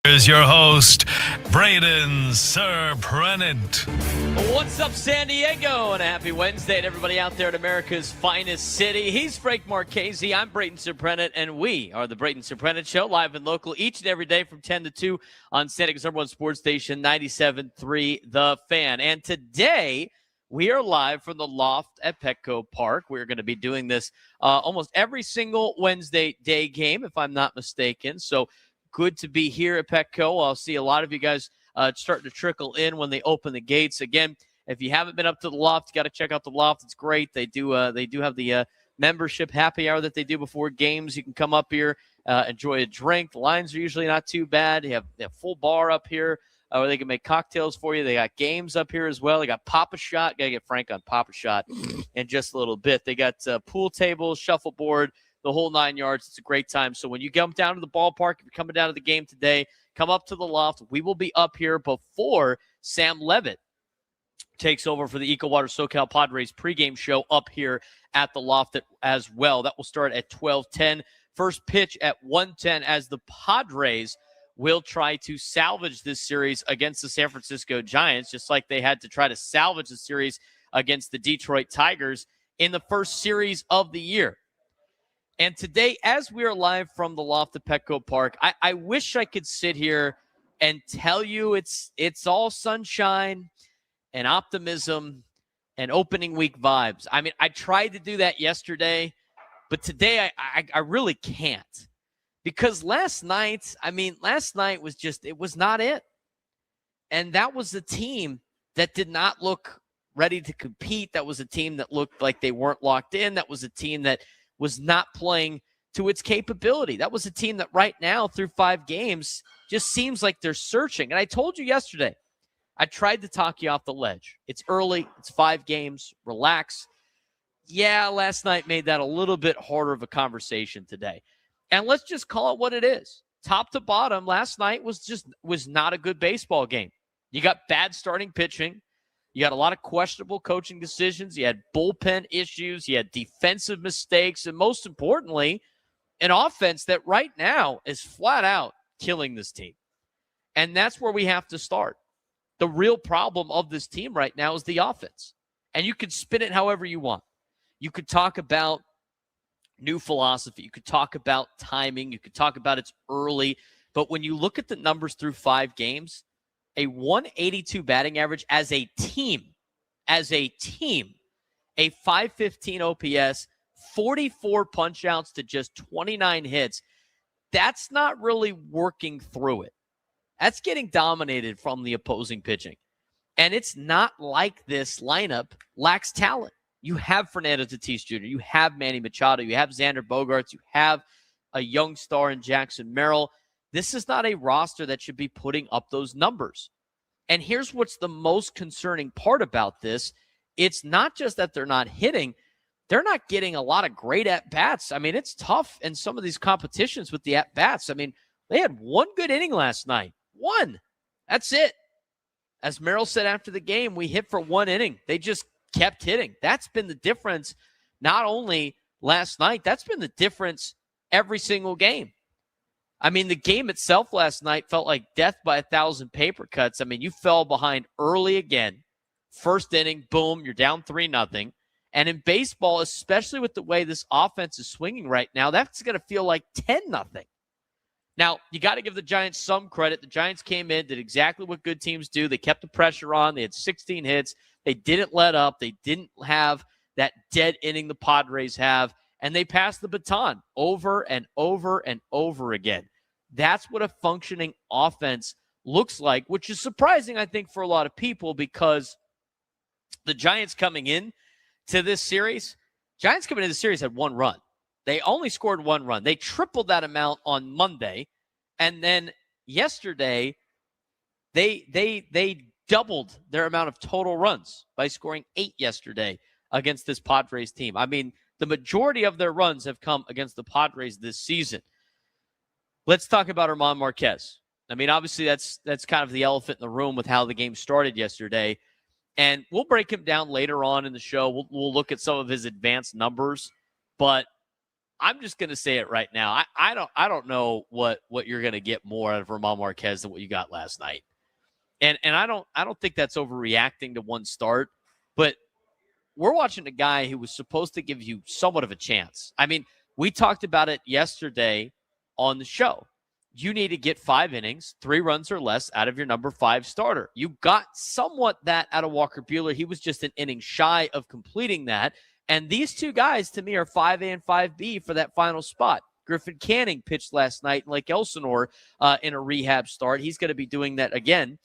Here's your host, Braden Surprenant. What's up, San Diego? And a happy Wednesday to everybody out there in America's finest city. He's Frank Marchese. I'm Braden Surprenant, and we are the Braden Surprenant Show, live and local each and every day from 10 to 2 on San Diego's number one sports station, 97.3 The Fan. And today, we are live from the Loft at Petco Park. We're going to be doing this almost every single Wednesday day game, if I'm not mistaken. So, good to be here at Petco. I'll see a lot of you guys starting to trickle in when they open the gates. Again, if you haven't been up to the Loft, you got to check out the Loft. It's great. They do have the membership happy hour that they do before games. You can come up here, enjoy a drink. The lines are usually not too bad. They have full bar up here where they can make cocktails for you. They got games up here as well. They got Papa Shot. Got to get Frank on Papa Shot in just a little bit. They got pool tables, shuffleboard, the whole 9 yards. It's a great time. So when you come down to the ballpark, if you're coming down to the game today, come up to the Loft. We will be up here before Sam Levitt takes over for the EcoWater SoCal Padres pregame show up here at the Loft as well. That will start at 12:10. First pitch at 1:10 as the Padres will try to salvage this series against the San Francisco Giants, just like they had to try to salvage the series against the Detroit Tigers in the first series of the year. And today, as we are live from the Loft at Petco Park, I wish I could sit here and tell you it's all sunshine and optimism and opening week vibes. I mean, I tried to do that yesterday, but today I really can't. Because last night was just, it was not it. And that was a team that did not look ready to compete. That was a team that looked like they weren't locked in. That was a team that was not playing to its capability. That was a team that right now, through 5 games, just seems like they're searching. And I told you yesterday, I tried to talk you off the ledge. It's early. It's 5 games. Relax. Yeah, last night made that a little bit harder of a conversation today. And let's just call it what it is. Top to bottom, last night was not a good baseball game. You got bad starting pitching. You had a lot of questionable coaching decisions. You had bullpen issues. You had defensive mistakes. And most importantly, an offense that right now is flat out killing this team. And that's where we have to start. The real problem of this team right now is the offense. And you could spin it however you want. You could talk about new philosophy. You could talk about timing. You could talk about it's early. But when you look at the numbers through 5 games, a 182 batting average as a team, a 515 OPS, 44 punch-outs to just 29 hits, that's not really working through it. That's getting dominated from the opposing pitching. And it's not like this lineup lacks talent. You have Fernando Tatis Jr., you have Manny Machado, you have Xander Bogaerts, you have a young star in Jackson Merrill. This is not a roster that should be putting up those numbers. And here's what's the most concerning part about this. It's not just that they're not hitting. They're not getting a lot of great at-bats. I mean, it's tough in some of these competitions with the at-bats. I mean, they had 1 good inning last night. 1. That's it. As Merrill said after the game, we hit for 1 inning. They just kept hitting. That's been the difference not only last night, that's been the difference every single game. I mean, the game itself last night felt like death by 1,000 paper cuts. I mean, you fell behind early again. First inning, boom, you're down 3-0. And in baseball, especially with the way this offense is swinging right now, that's going to feel like 10-0. Now, you got to give the Giants some credit. The Giants came in, did exactly what good teams do. They kept the pressure on. They had 16 hits. They didn't let up. They didn't have that dead inning the Padres have. And they passed the baton over and over and over again. That's what a functioning offense looks like, which is surprising, I think, for a lot of people because the Giants coming in to this series, had 1 run. They only scored 1 run. They tripled that amount on Monday. And then yesterday, they doubled their amount of total runs by scoring 8 yesterday against this Padres team. I mean, the majority of their runs have come against the Padres this season. Let's talk about Germán Márquez. I mean, obviously, that's kind of the elephant in the room with how the game started yesterday. And we'll break him down later on in the show. We'll look at some of his advanced numbers. But I'm just going to say it right now. I don't know what you're going to get more out of Germán Márquez than what you got last night. And I don't think that's overreacting to one start, but we're watching a guy who was supposed to give you somewhat of a chance. I mean, we talked about it yesterday on the show. You need to get 5 innings, 3 runs or less out of your number 5 starter. You got somewhat that out of Walker Buehler. He was just an inning shy of completing that. And these two guys, to me, are 5A and 5B for that final spot. Griffin Canning pitched last night in Lake Elsinore in a rehab start. He's going to be doing that again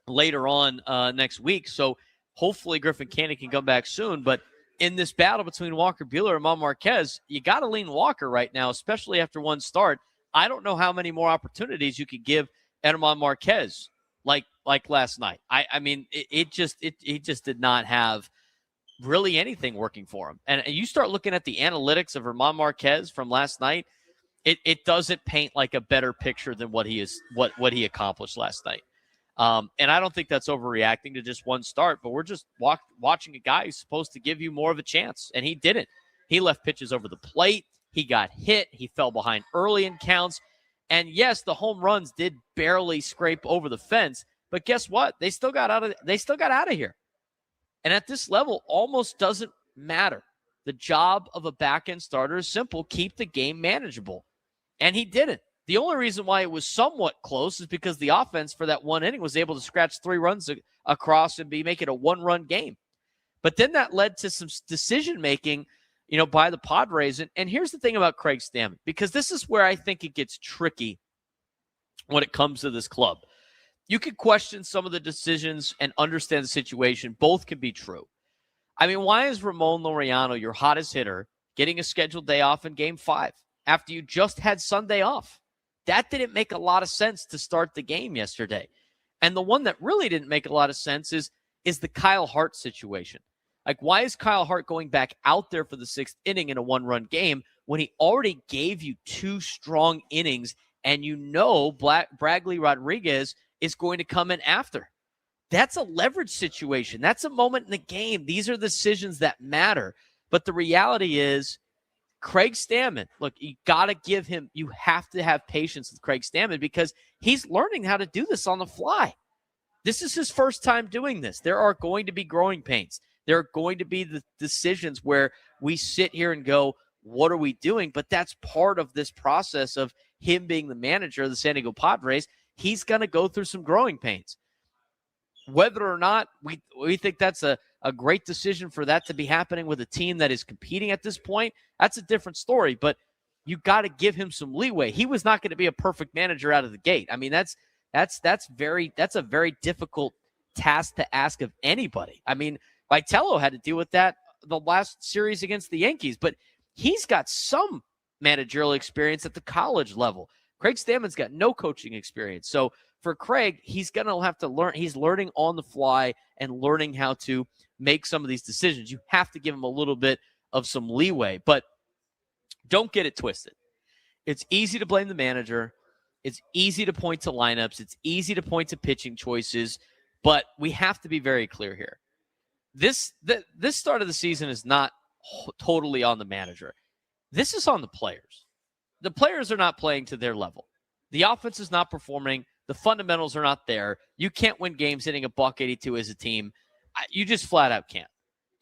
later on next week. So hopefully Griffin Canning can come back soon. But in this battle between Walker Buehler and Germán Márquez, you got to lean Walker right now, especially after one start. I don't know how many more opportunities you could give Germán Márquez like last night. I mean, he just did not have really anything working for him. And you start looking at the analytics of Germán Márquez from last night, it doesn't paint like a better picture than what he accomplished last night. And I don't think that's overreacting to just one start, but we're just watching a guy who's supposed to give you more of a chance, and he didn't. He left pitches over the plate. He got hit. He fell behind early in counts. And yes, the home runs did barely scrape over the fence, but guess what? They still got out of here. And at this level, almost doesn't matter. The job of a back-end starter is simple: keep the game manageable. And he didn't. The only reason why it was somewhat close is because the offense for that one inning was able to scratch 3 runs across and make it a 1-run game. But then that led to some decision-making, by the Padres. And here's the thing about Craig Stammen, because this is where I think it gets tricky when it comes to this club. You could question some of the decisions and understand the situation. Both can be true. I mean, why is Ramon Laureano, your hottest hitter, getting a scheduled day off in Game 5 after you just had Sunday off? That didn't make a lot of sense to start the game yesterday. And the one that really didn't make a lot of sense is the Kyle Hart situation. Like, why is Kyle Hart going back out there for the 6th inning in a 1-run game when he already gave you 2 strong innings and Bradley Rodriguez is going to come in after? That's a leverage situation. That's a moment in the game. These are decisions that matter. But the reality is, Craig Stammen, look, you have to have patience with Craig Stammen because he's learning how to do this on the fly. This is his first time doing this. There are going to be growing pains. There are going to be the decisions where we sit here and go, what are we doing? But that's part of this process of him being the manager of the San Diego Padres. He's going to go through some growing pains. Whether or not we think that's a great decision for that to be happening with a team that is competing at this point, that's a different story. But you got to give him some leeway. He was not going to be a perfect manager out of the gate. I mean, that's a very difficult task to ask of anybody. I mean, Vitello had to deal with that the last series against the Yankees, but he's got some managerial experience at the college level. Craig Stammen's got no coaching experience. So for Craig, he's going to have to learn. He's learning on the fly and learning how to make some of these decisions. You have to give him a little bit of some leeway, but don't get it twisted. It's easy to blame the manager. It's easy to point to lineups. It's easy to point to pitching choices, but we have to be very clear here. This start of the season is not totally on the manager. This is on the players. The players are not playing to their level. The offense is not performing. The fundamentals are not there. You can't win games hitting $182 as a team. You just flat out can't.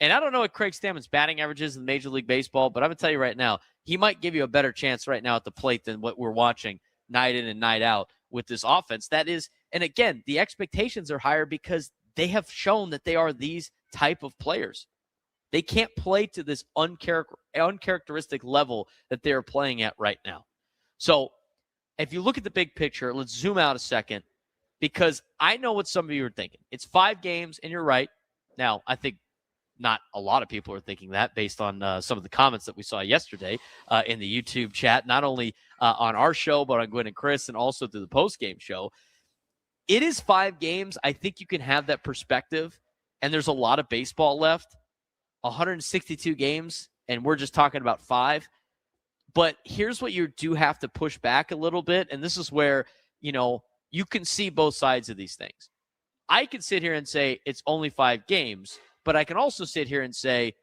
And I don't know what Craig Stammen's batting average is in Major League Baseball, but I'm going to tell you right now, he might give you a better chance right now at the plate than what we're watching night in and night out with this offense. That is, and again, the expectations are higher because they have shown that they are these type of players. They can't play to this uncharacteristic level that they're playing at right now. So if you look at the big picture, let's zoom out a second, because I know what some of you are thinking. It's 5 games, and you're right. Now, I think not a lot of people are thinking that based on some of the comments that we saw yesterday in the YouTube chat, not only on our show, but on Gwen and Chris, and also through the post-game show. It is 5 games. I think you can have that perspective, and there's a lot of baseball left. 162 games, and we're just talking about 5. But here's what you do have to push back a little bit, and this is where, you can see both sides of these things. I can sit here and say it's only 5 games, but I can also sit here and say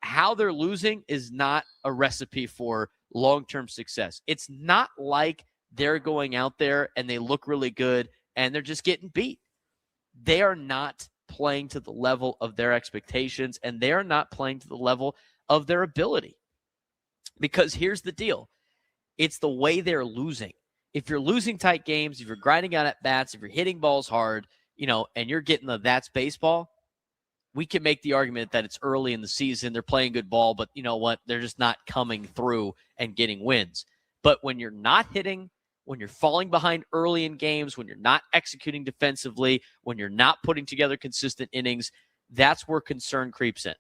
how they're losing is not a recipe for long-term success. It's not like they're going out there and they look really good and they're just getting beat. They are not playing to the level of their expectations, and they are not playing to the level of their ability. Because here's the deal. It's the way they're losing. If you're losing tight games, if you're grinding out at bats, if you're hitting balls hard, and you're getting that's baseball, we can make the argument that it's early in the season. They're playing good ball, but you know what? They're just not coming through and getting wins. But when you're not hitting, when you're falling behind early in games, when you're not executing defensively, when you're not putting together consistent innings, that's where concern creeps in.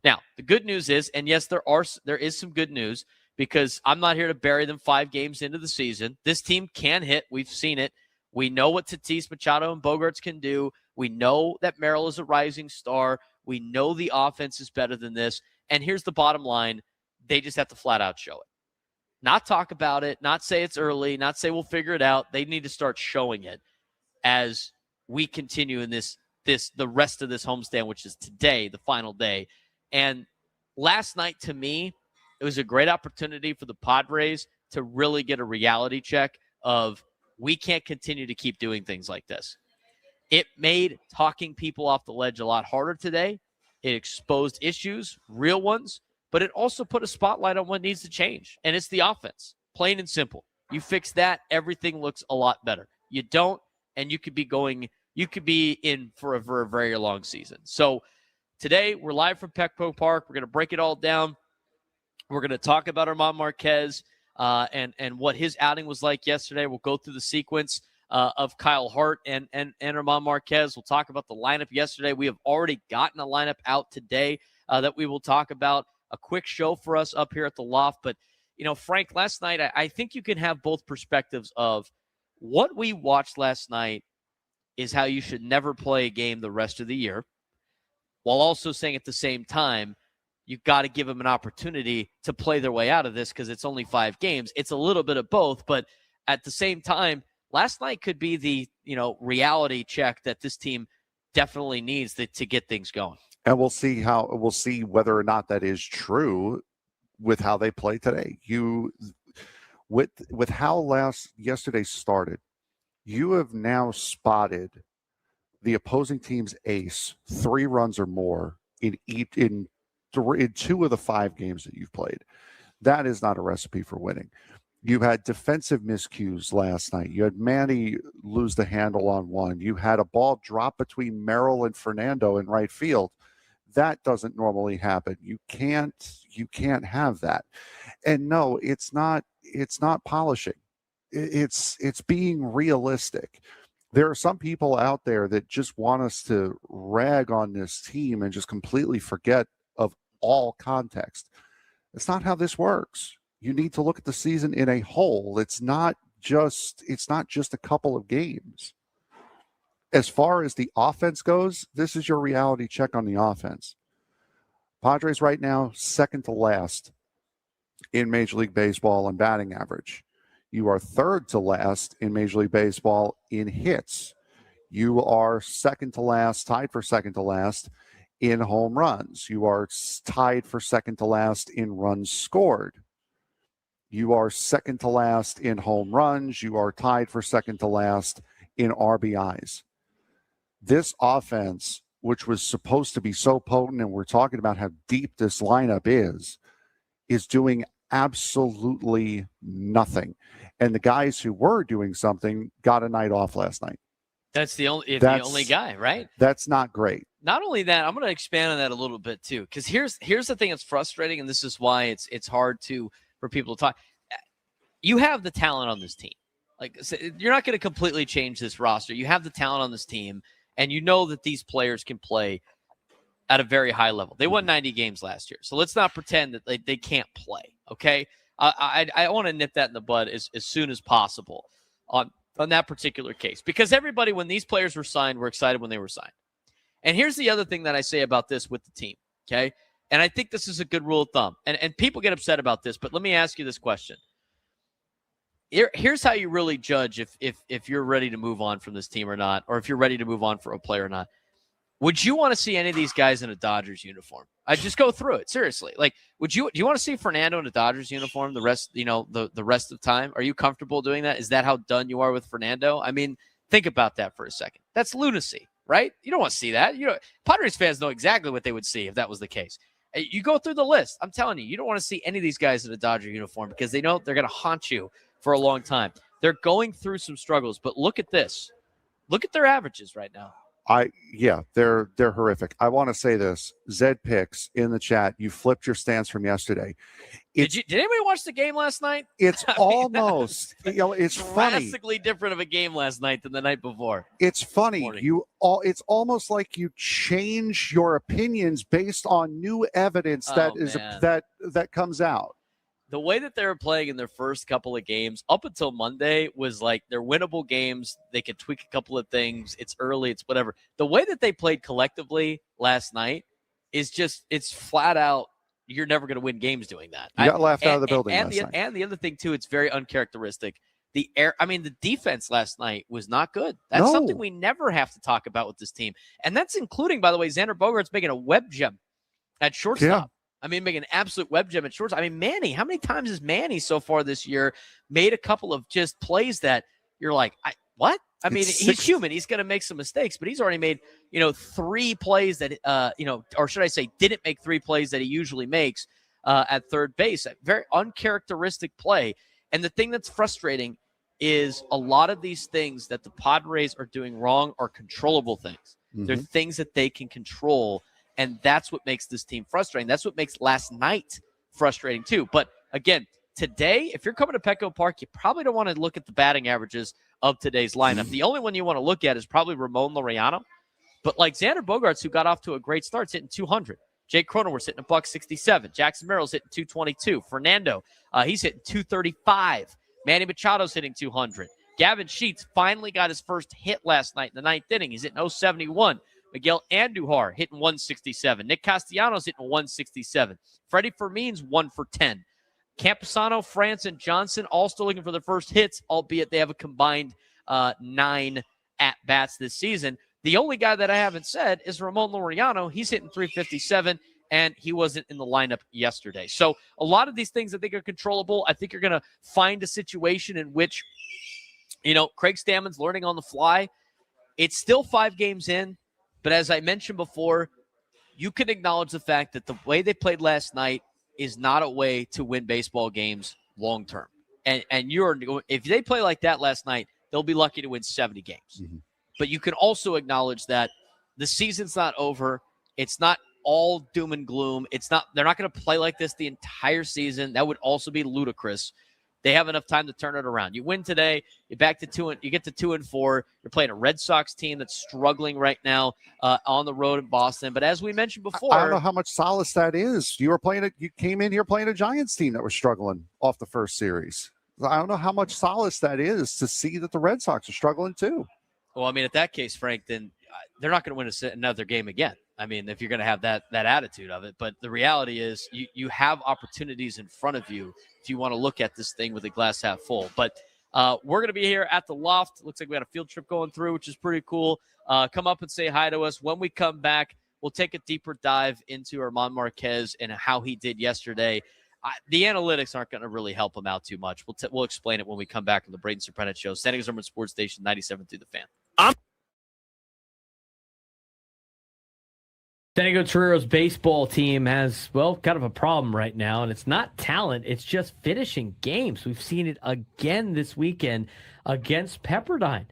Now, the good news is, and yes, there is some good news, because I'm not here to bury them 5 games into the season. This team can hit. We've seen it. We know what Tatis, Machado, and Bogarts can do. We know that Merrill is a rising star. We know the offense is better than this. And here's the bottom line. They just have to flat out show it. Not talk about it, not say it's early, not say we'll figure it out. They need to start showing it as we continue in the rest of this homestand, which is today, the final day. And last night, to me, it was a great opportunity for the Padres to really get a reality check of, we can't continue to keep doing things like this. It made talking people off the ledge a lot harder today. It exposed issues, real ones, but it also put a spotlight on what needs to change, and it's the offense, plain and simple. You fix that, everything looks a lot better. You don't, and you could be in for a very long season. So today, we're live from Petco Park. We're going to break it all down. We're going to talk about Germán Márquez and what his outing was like yesterday. We'll go through the sequence of Kyle Hart and Germán Márquez. We'll talk about the lineup yesterday. We have already gotten a lineup out today that we will talk about. A quick show for us up here at the Loft. But, Frank, last night, I think you can have both perspectives of what we watched last night is how you should never play a game the rest of the year, while also saying at the same time, you've got to give them an opportunity to play their way out of this because it's only 5 games. It's a little bit of both, but at the same time, last night could be the, reality check that this team definitely needs to get things going. And we'll see whether or not that is true with how they play today. With how yesterday started, you have now spotted the opposing team's ace 3 runs or more in 2 of the 5 games that you've played. That is not a recipe for winning. You had defensive miscues last night. You had Manny lose the handle on one. You had a ball drop between Merrill and Fernando in right field. That doesn't normally happen. You can't have that. And no, it's not polishing. It's being realistic. There are some people out there that just want us to rag on this team and just completely forget of all context. It's not how this works. You need to look at the season in a whole. It's not just a couple of games. As far as the offense goes, this is your reality check on the offense. Padres right now, second to last in Major League Baseball on batting average. You are third to last in Major League Baseball in hits. You are second to last, tied for second to last in home runs. You are tied for second to last in runs scored. You are second to last in home runs. You are tied for second to last in RBIs. This offense, which was supposed to be so potent, and we're talking about how deep this lineup is doing absolutely nothing. And the guys who were doing something got a night off last night. That's the only guy, right? That's not great. Not only that, I'm going to expand on that a little bit too, because here's the thing that's frustrating, and this is why it's hard for people to talk. You have the talent on this team. Like, you're not going to completely change this roster. You have the talent on this team, and you know that these players can play at a very high level. They won 90 games last year, so let's not pretend that they can't play, okay? I want to nip that in the bud as soon as possible on that particular case, because everybody, when these players were signed, were excited when they were signed. And here's the other thing that I say about this with the team, okay? And I think this is a good rule of thumb. And people get upset about this, but let me ask you this question. Here's how you really judge if you're ready to move on from this team or not, or if you're ready to move on for a player or not. Would you want to see any of these guys in a Dodgers uniform? I just go through it seriously. Like, do you want to see Fernando in a Dodgers uniform the rest, the rest of the time? Are you comfortable doing that? Is that how done you are with Fernando? I mean, think about that for a second. That's lunacy, right? You don't want to see that. Padres fans know exactly what they would see if that was the case. You go through the list. I'm telling you, you don't want to see any of these guys in a Dodger uniform because they know they're going to haunt you for a long time. They're going through some struggles, but look at this. Look at their averages right now. They're horrific. I want to say this. Zed Picks in the chat, you flipped your stance from yesterday. Did anybody watch the game last night? It's almost, it's funny. Drastically different of a game last night than the night before. It's funny. It's almost like you change your opinions based on new evidence that comes out. The way that they were playing in their first couple of games up until Monday was like they're winnable games. They could tweak a couple of things. It's early. It's whatever. The way that they played collectively last night is just, it's flat out, you're never going to win games doing that. You got laughed out of the building last night. And the other thing, too, it's very uncharacteristic. The defense last night was not good. That's something we never have to talk about with this team. And that's including, by the way, Xander Bogaerts making a web gem at shortstop. Yeah. I mean, making an absolute web gem at shortstop. I mean, Manny, how many times has Manny so far this year made a couple of just plays that you're like, what? I mean, he's human. He's going to make some mistakes, but he's already made, 3 plays that, or should I say didn't make 3 plays that he usually makes at third base. A very uncharacteristic play. And the thing that's frustrating is a lot of these things that the Padres are doing wrong are controllable things. Mm-hmm. They're things that they can control. And that's what makes this team frustrating. That's what makes last night frustrating too. But again, today, if you're coming to Petco Park, you probably don't want to look at the batting averages of today's lineup. The only one you want to look at is probably Ramon Laureano. But like Xander Bogaerts, who got off to a great start, is hitting 200. Jake Cronenworth's hitting $167. Jackson Merrill's hitting 222. Fernando, he's hitting 235. Manny Machado's hitting 200. Gavin Sheets finally got his first hit last night in the 9th inning. He's hitting 071. Miguel Andujar hitting 167. Nick Castellanos hitting 167. Freddie Fermin's 1 for 10. Camposano, France, and Johnson all still looking for their first hits, albeit they have a combined 9 at-bats this season. The only guy that I haven't said is Ramon Laureano. He's hitting 357, and he wasn't in the lineup yesterday. So a lot of these things I think are controllable. I think you're going to find a situation in which, Craig Stammen's learning on the fly. It's still 5 games in. But as I mentioned before, you can acknowledge the fact that the way they played last night is not a way to win baseball games long term. And if they play like that last night, they'll be lucky to win 70 games. Mm-hmm. But you can also acknowledge that the season's not over. It's not all doom and gloom. They're not going to play like this the entire season. That would also be ludicrous. They have enough time to turn it around. You win today, you get to 2-4. You're playing a Red Sox team that's struggling right now on the road in Boston. But as we mentioned before, I don't know how much solace that is. You came in here playing a Giants team that was struggling off the first series. I don't know how much solace that is to see that the Red Sox are struggling too. Well, I mean, at that case, Frank, then they're not going to win another game again. I mean, if you're going to have that attitude of it. But the reality is you have opportunities in front of you if you want to look at this thing with a glass half full. But we're going to be here at the Loft. Looks like we got a field trip going through, which is pretty cool. Come up and say hi to us. When we come back, we'll take a deeper dive into Germán Márquez and how he did yesterday. The analytics aren't going to really help him out too much. We'll explain it when we come back on the Braden Surprenant Show. San Diego's number sports station, 97.3 The Fan. San Diego Toreros baseball team has, kind of a problem right now, and it's not talent. It's just finishing games. We've seen it again this weekend against Pepperdine.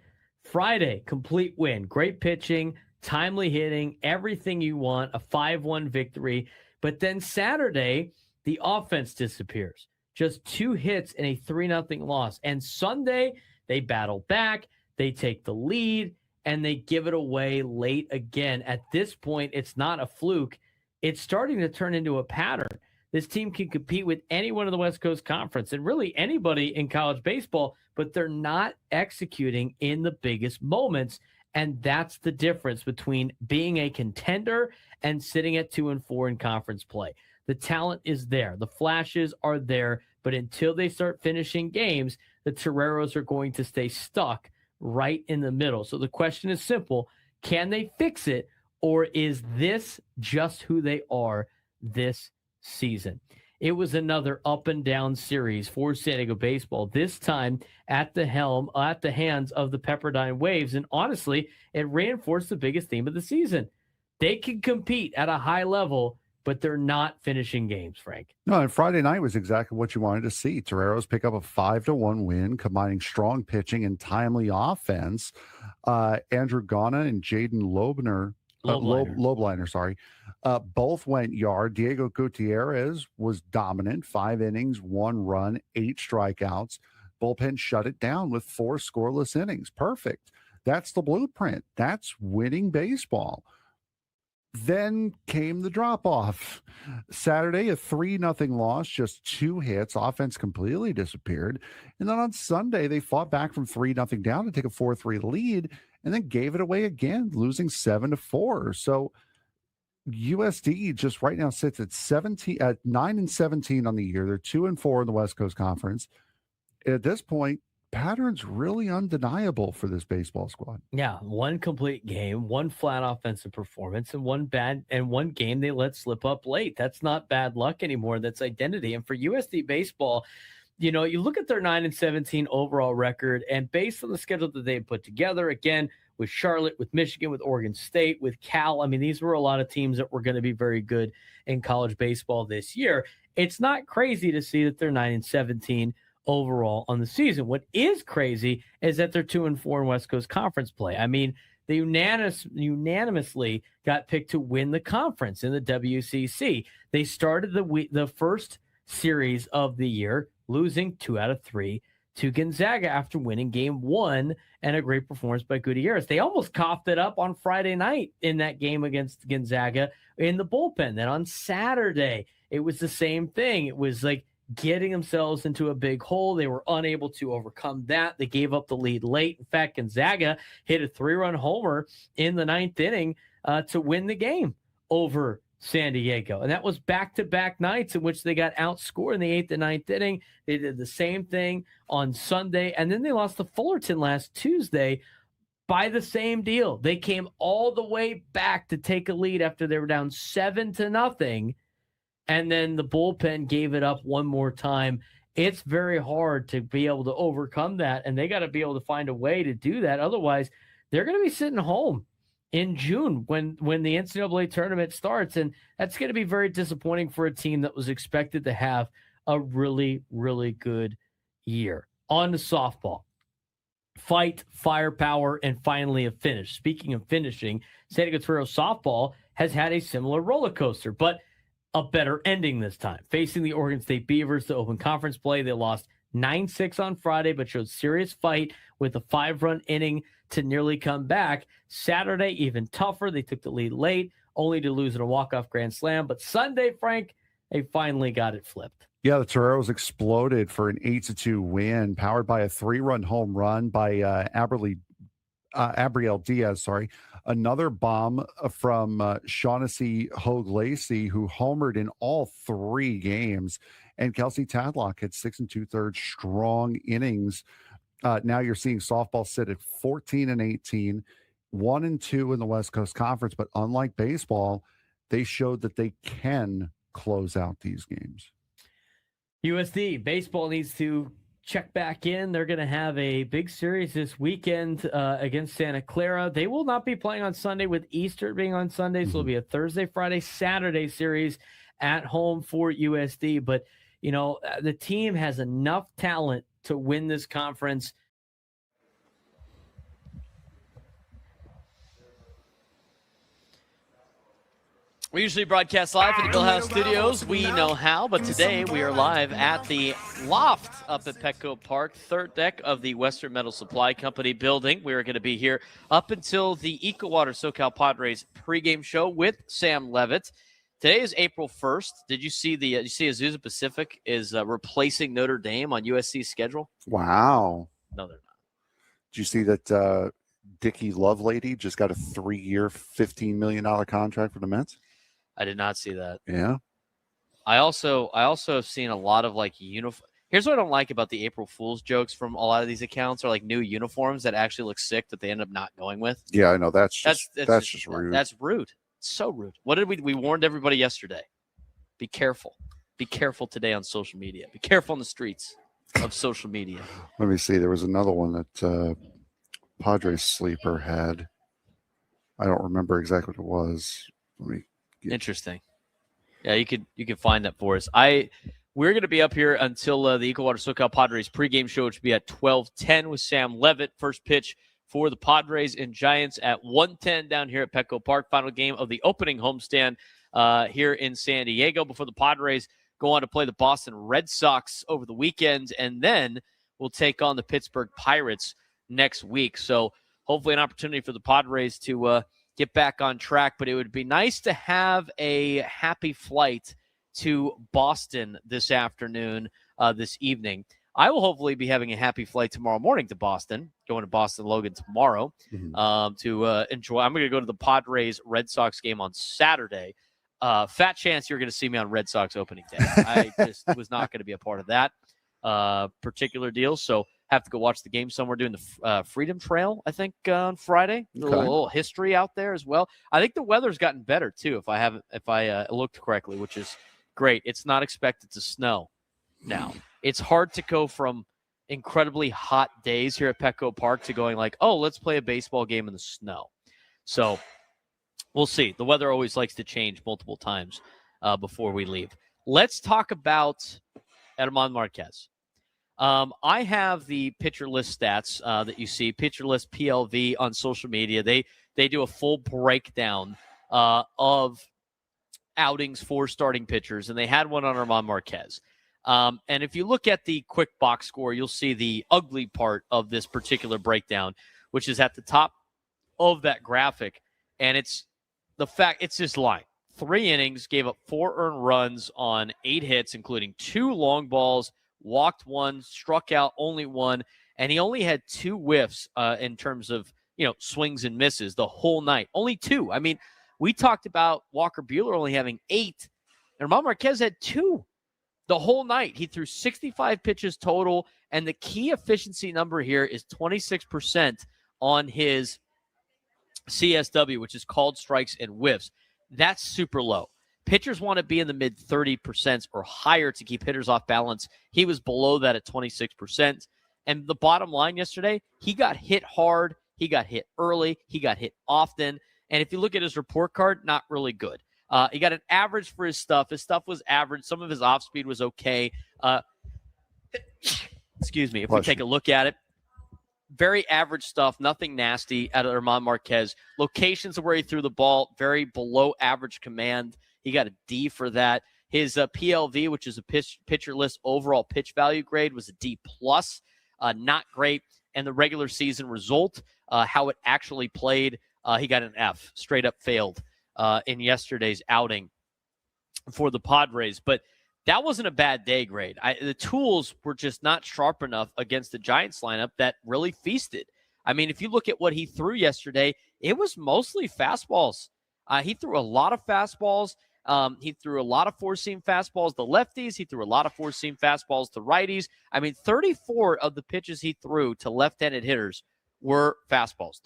Friday, complete win. Great pitching, timely hitting, everything you want, a 5-1 victory. But then Saturday, the offense disappears. Just 2 hits and a 3-0 loss. And Sunday, they battle back, they take the lead, and they give it away late again. At this point, it's not a fluke. It's starting to turn into a pattern. This team can compete with anyone in the West Coast Conference and really anybody in college baseball, but they're not executing in the biggest moments. And that's the difference between being a contender and sitting at 2-4 in conference play. The talent is there. The flashes are there. But until they start finishing games, the Toreros are going to stay stuck right in the middle. So the question is simple. Can they fix it, or is this just who they are this season? It was another up and down series for San Diego baseball, this time at the helm, at the hands of the Pepperdine Waves. And honestly, it reinforced the biggest theme of the season. They can compete at a high level, but they're not finishing games, Frank. No, and Friday night was exactly what you wanted to see. Toreros pick up a 5-1 win, combining strong pitching and timely offense. Andrew Ghana and Jaden Lobliner, both went yard. Diego Gutierrez was dominant, 5 innings, 1 run, 8 strikeouts. Bullpen shut it down with 4 scoreless innings. Perfect. That's the blueprint. That's winning baseball. Then came the drop-off. Saturday, a 3-0 loss, just 2 hits. Offense completely disappeared. And then on Sunday, they fought back from 3-0 down to take a 4-3 lead and then gave it away again, losing 7-4. So USD just right now sits at 9-17 on the year. They're 2-4 in the West Coast Conference. At this point, pattern's really undeniable for this baseball squad. Yeah, 1 complete game, 1 flat offensive performance, and 1 game they let slip up late. That's not bad luck anymore. That's identity. And for USD baseball, you look at their 9-17 overall record, and based on the schedule that they put together, again, with Charlotte, with Michigan, with Oregon State, with Cal, I mean, these were a lot of teams that were going to be very good in college baseball this year. It's not crazy to see that they're 9-17 overall on the season. What is crazy is that they're 2-4 in West Coast Conference play. I mean, they unanimously got picked to win the conference in the WCC. They started the first series of the year losing 2 out of 3 to Gonzaga after winning game 1 and a great performance by Gutierrez. They almost coughed it up on Friday night in that game against Gonzaga in the bullpen. Then on Saturday, it was the same thing. It was like getting themselves into a big hole. They were unable to overcome that. They gave up the lead late. In fact, Gonzaga hit a 3-run homer in the 9th inning to win the game over San Diego. And that was back-to-back nights in which they got outscored in the 8th and 9th inning. They did the same thing on Sunday. And then they lost to Fullerton last Tuesday by the same deal. They came all the way back to take a lead after they were down 7-0. And then the bullpen gave it up one more time. It's very hard to be able to overcome that, and they got to be able to find a way to do that. Otherwise, they're going to be sitting home in June when the NCAA tournament starts, and that's going to be very disappointing for a team that was expected to have a really, really good year. On to softball. Fight, firepower, and finally a finish. Speaking of finishing, San Diego Toreros softball has had a similar roller coaster, but a better ending this time. Facing the Oregon State Beavers to open conference play, they lost 9-6 on Friday, but showed serious fight with a 5-run inning to nearly come back. Saturday, even tougher. They took the lead late, only to lose in a walk-off grand slam. But Sunday, Frank, they finally got it flipped. Yeah, the Toreros exploded for an 8-2 win, powered by a 3-run home run by Abriel Diaz, another bomb from Shaughnessy Hogue Lacey, who homered in all 3 games, and Kelsey Tadlock had 6 2/3 strong innings. Now you're seeing softball sit at 14-18, 1-2 in the West Coast Conference, but unlike baseball, they showed that they can close out these games. USD baseball needs to check back in. They're going to have a big series this weekend against Santa Clara. They will not be playing on Sunday, with Easter being on Sunday. So it'll be a Thursday, Friday, Saturday series at home for USD. But, the team has enough talent to win this conference. We usually broadcast live from the Billhouse Studios. We know how, but today we are live at the Loft up at Petco Park, 3rd deck of the Western Metal Supply Company building. We are going to be here up until the EcoWater SoCal Padres pregame show with Sam Levitt. Today is April 1st. Did you see Azusa Pacific is replacing Notre Dame on USC's schedule? Wow. No, they're not. Did you see that Dickie Lovelady just got a 3-year, $15 million contract for the Mets? I did not see that. Yeah. I also have seen a lot of Here's what I don't like about the April Fool's jokes from a lot of these accounts are like new uniforms that actually look sick that they end up not going with. Yeah, I know. That's just rude. That's rude. It's so rude. What did we warned everybody yesterday? Be careful. Be careful today on social media. Be careful on the streets of social media. Let me see. There was another one that Padres sleeper had. I don't remember exactly what it was. Interesting. Yeah, you could find that for us. We're going to be up here until the Equal Water SoCal Padres pregame show, which will be at 12:10 with Sam Levitt. First pitch for the Padres and Giants at 1:10 down here at Petco Park. Final game of the opening homestand here in San Diego before the Padres go on to play the Boston Red Sox over the weekend, and then we'll take on the Pittsburgh Pirates next week. So hopefully an opportunity for the Padres to get back on track, but it would be nice to have a happy flight to Boston this afternoon, this evening. I will hopefully be having a happy flight tomorrow morning to Boston, going to Boston Logan tomorrow to enjoy. I'm going to go to the Padres Red Sox game on Saturday. Fat chance you're going to see me on Red Sox opening day. I just was not going to be a part of that particular deal, so have to go watch the game somewhere doing the Freedom Trail, I think, on Friday. Okay. A little history out there as well. I think the weather's gotten better too, if I looked correctly, which is great. It's not expected to snow now. It's hard to go from incredibly hot days here at Petco Park to going like, oh, let's play a baseball game in the snow. So we'll see. The weather always likes to change multiple times before we leave. Let's talk about Germán Márquez. I have the pitcher list stats that you see, pitcher list PLV on social media. They do a full breakdown of outings for starting pitchers, and they had one on Germán Márquez. And if you look at the quick box score, you'll see the ugly part of this particular breakdown, which is at the top of that graphic. And it's the fact it's this line. 3 innings, gave up 4 earned runs on 8 hits, including 2 long balls, walked 1, struck out only 1, and he only had 2 whiffs in terms of, swings and misses the whole night. Only 2. I mean, we talked about Walker Buehler only having 8. And Germán Márquez had 2 the whole night. He threw 65 pitches total, and the key efficiency number here is 26% on his CSW, which is called strikes and whiffs. That's super low. Pitchers want to be in the mid 30% or higher to keep hitters off balance. He was below that at 26%. And the bottom line yesterday, he got hit hard. He got hit early. He got hit often. And if you look at his report card, not really good. He got an average for his stuff. His stuff was average. Some of his off speed was okay. Excuse me. If we take a look at it, very average stuff, nothing nasty out of Germán Márquez. Locations where he threw the ball, very below average command. He got a D for that. His PLV, which is a pitcher list overall pitch value grade, was a D+. Not great. And the regular season result, how it actually played, he got an F, straight up failed in yesterday's outing for the Padres. But that wasn't a bad day grade. The tools were just not sharp enough against the Giants lineup that really feasted. I mean, if you look at what he threw yesterday, it was mostly fastballs. He threw a lot of fastballs. He threw a lot of four-seam fastballs to lefties. He threw a lot of four-seam fastballs to righties. I mean, 34 of the pitches he threw to left-handed hitters were fastballs.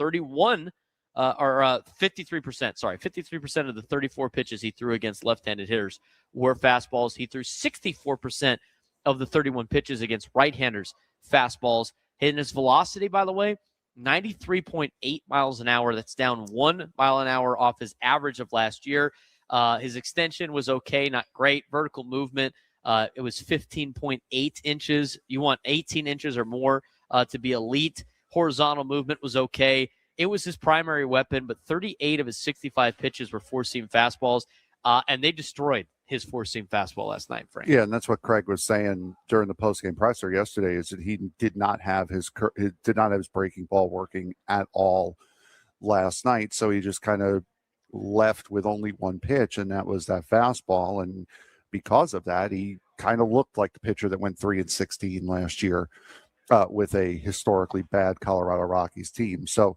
53%. Sorry, 53% of the 34 pitches he threw against left-handed hitters were fastballs. He threw 64% of the 31 pitches against right-handers fastballs. And his velocity, by the way, 93.8 miles an hour. That's down 1 mile an hour off his average of last year. His extension was okay, not great. Vertical movement, it was 15.8 inches. You want 18 inches or more to be elite. Horizontal movement was okay. It was his primary weapon, but 38 of his 65 pitches were four-seam fastballs, and they destroyed his four-seam fastball last night, Frank. Yeah, and that's what Craig was saying during the post-game presser yesterday, is that he did not have his breaking ball working at all last night, so he just kind of left with only one pitch, and that was that fastball. And because of that, he kind of looked like the pitcher that went 3-16 last year with a historically bad Colorado Rockies team. So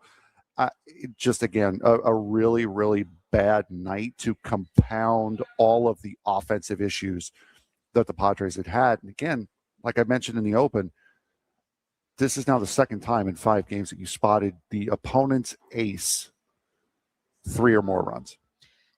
just again, a really, really bad night to compound all of the offensive issues that the Padres had. And again, like I mentioned in the open, this is now the second time in 5 games that you spotted the opponent's ace 3 or more runs.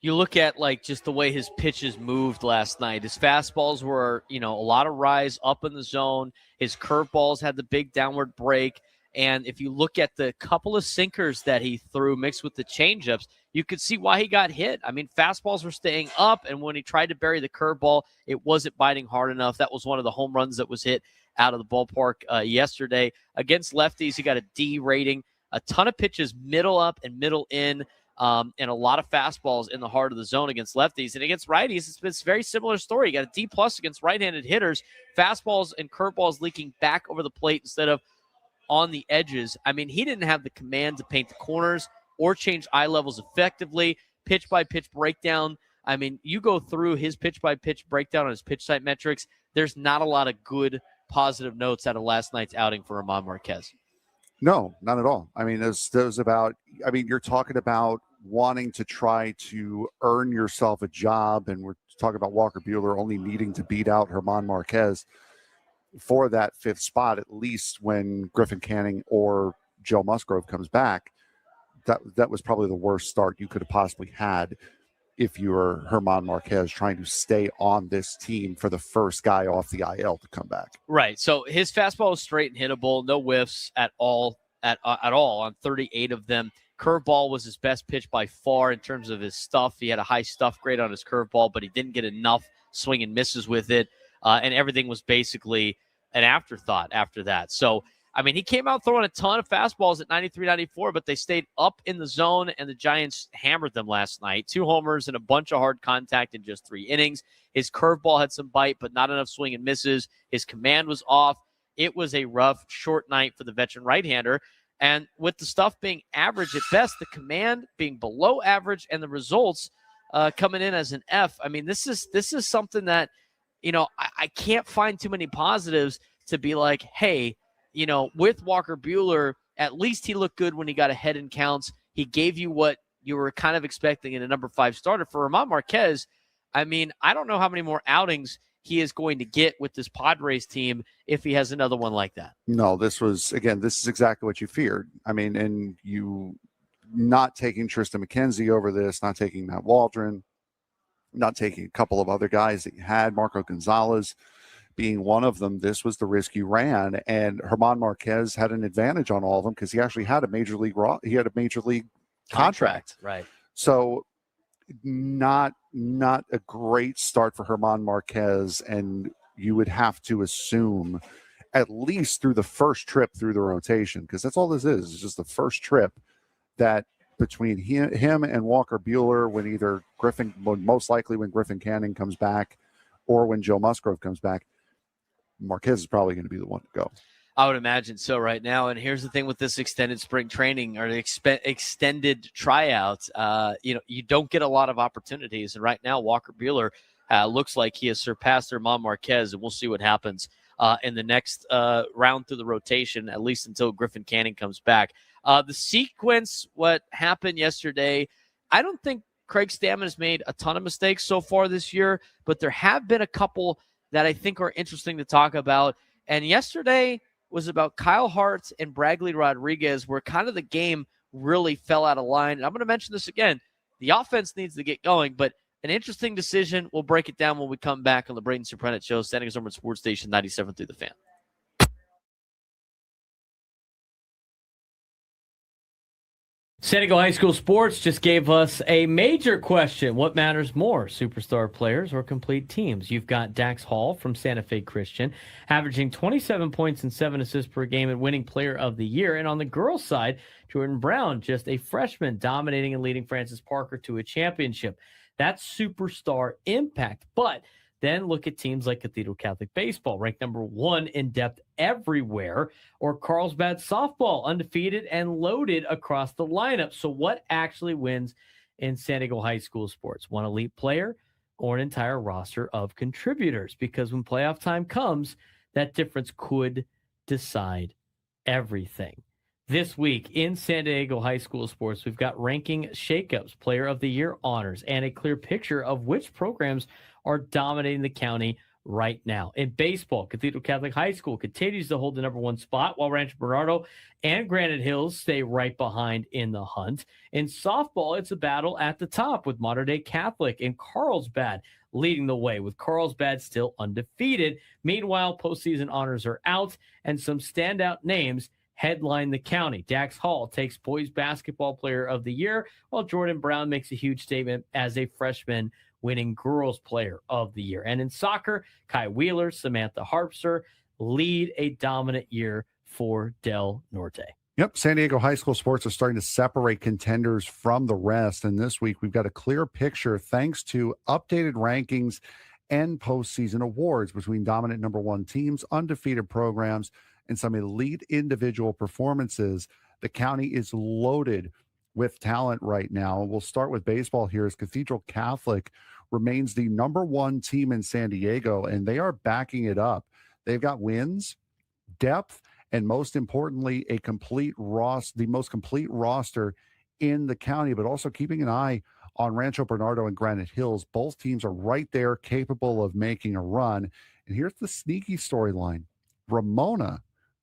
You look at like just the way his pitches moved last night. His fastballs were, a lot of rise up in the zone. His curveballs had the big downward break. And if you look at the couple of sinkers that he threw mixed with the changeups, you could see why he got hit. I mean, fastballs were staying up, and when he tried to bury the curveball, it wasn't biting hard enough. That was one of the home runs that was hit out of the ballpark yesterday. Against lefties, he got a D rating. A ton of pitches middle up and middle in, and a lot of fastballs in the heart of the zone against lefties. And against righties, it's a very similar story. You got a D+ against right-handed hitters, fastballs and curveballs leaking back over the plate instead of on the edges. I mean, he didn't have the command to paint the corners or change eye levels effectively. Pitch-by-pitch breakdown. I mean, you go through his pitch-by-pitch breakdown on his pitch site metrics, there's not a lot of good positive notes out of last night's outing for Germán Márquez. No, not at all. I mean, there's about, I mean, you're talking about wanting to try to earn yourself a job, and we're talking about Walker Buehler only needing to beat out Germán Márquez for that 5th spot, at least when Griffin Canning or Joe Musgrove comes back. That was probably the worst start you could have possibly had if you were Germán Márquez trying to stay on this team for the first guy off the IL to come back. Right. So his fastball was straight and hittable, no whiffs at all on 38 of them. Curveball was his best pitch by far in terms of his stuff. He had a high stuff grade on his curveball, but he didn't get enough swing and misses with it. And everything was basically an afterthought after that. So, I mean, he came out throwing a ton of fastballs at 93, 94, but they stayed up in the zone, and the Giants hammered them last night. 2 homers and a bunch of hard contact in just 3 innings. His curveball had some bite, but not enough swing and misses. His command was off. It was a rough, short night for the veteran right-hander. And with the stuff being average at best, the command being below average, and the results coming in as an F, I mean, this is something that, I can't find too many positives to be like, hey, with Walker Buehler, at least he looked good when he got ahead in counts. He gave you what you were kind of expecting in a number 5 starter. For Germán Márquez, I mean, I don't know how many more outings he is going to get with this Padres team if he has another one like that. No, this is exactly what you feared. I mean, and you not taking Tristan McKenzie over this, not taking Matt Waldron, not taking a couple of other guys that you had, Marco Gonzalez being one of them. This was the risk you ran, and Germán Márquez had an advantage on all of them because he actually had a major league contract. Right. So not a great start for Germán Márquez, and you would have to assume at least through the first trip through the rotation, because that's all this is. It's just the first trip that between him and Walker Buehler, most likely when Griffin Canning comes back or when Joe Musgrove comes back, Márquez is probably going to be the one to go. I would imagine so right now. And here's the thing with this extended spring training or extended tryouts, you don't get a lot of opportunities. And right now, Walker Buehler looks like he has surpassed Germán Márquez, and we'll see what happens in the next round through the rotation, at least until Griffin Canning comes back. The sequence, what happened yesterday, I don't think Craig Stammen has made a ton of mistakes so far this year, but there have been a couple that I think are interesting to talk about. And yesterday was about Kyle Hart and Bradley Rodriguez, where kind of the game really fell out of line. And I'm going to mention this again. The offense needs to get going, but an interesting decision. We'll break it down when we come back on the Braden Surprenant Show, standing as number Sports Station 97 through the Fan. San Diego High School Sports just gave us a major question. What matters more, superstar players or complete teams? You've got Dax Hall from Santa Fe Christian, averaging 27 points and 7 assists per game and winning player of the year. And on the girls' side, Jordan Brown, just a freshman, dominating and leading Francis Parker to a championship. That's superstar impact. But then look at teams like Cathedral Catholic Baseball, ranked number 1 in depth everywhere, or Carlsbad Softball, undefeated and loaded across the lineup. So what actually wins in San Diego High School sports? One elite player or an entire roster of contributors? Because when playoff time comes, that difference could decide everything. This week in San Diego High School sports, we've got ranking shakeups, player of the year honors, and a clear picture of which programs are dominating the county right now. In baseball, Cathedral Catholic High School continues to hold the number one spot, while Rancho Bernardo and Granite Hills stay right behind in the hunt. In softball, it's a battle at the top with Mater Dei Catholic and Carlsbad leading the way, with Carlsbad still undefeated. Meanwhile, postseason honors are out, and some standout names headline the county. Dax Hall takes Boys Basketball Player of the Year, while Jordan Brown makes a huge statement as a freshman, winning Girls Player of the Year. And in soccer, Kai Wheeler, Samantha Harpster lead a dominant year for Del Norte. Yep, San Diego high school sports are starting to separate contenders from the rest. And this week, we've got a clear picture thanks to updated rankings and postseason awards between dominant number one teams, undefeated programs, and some elite individual performances. The county is loaded with talent right now. We'll start with baseball here, as Cathedral Catholic remains the number one team in San Diego, and they are backing it up. They've got wins, depth, and most importantly, the most complete roster in the county, but also keeping an eye on Rancho Bernardo and Granite Hills. Both teams are right there, capable of making a run. And here's the sneaky storyline. Ramona,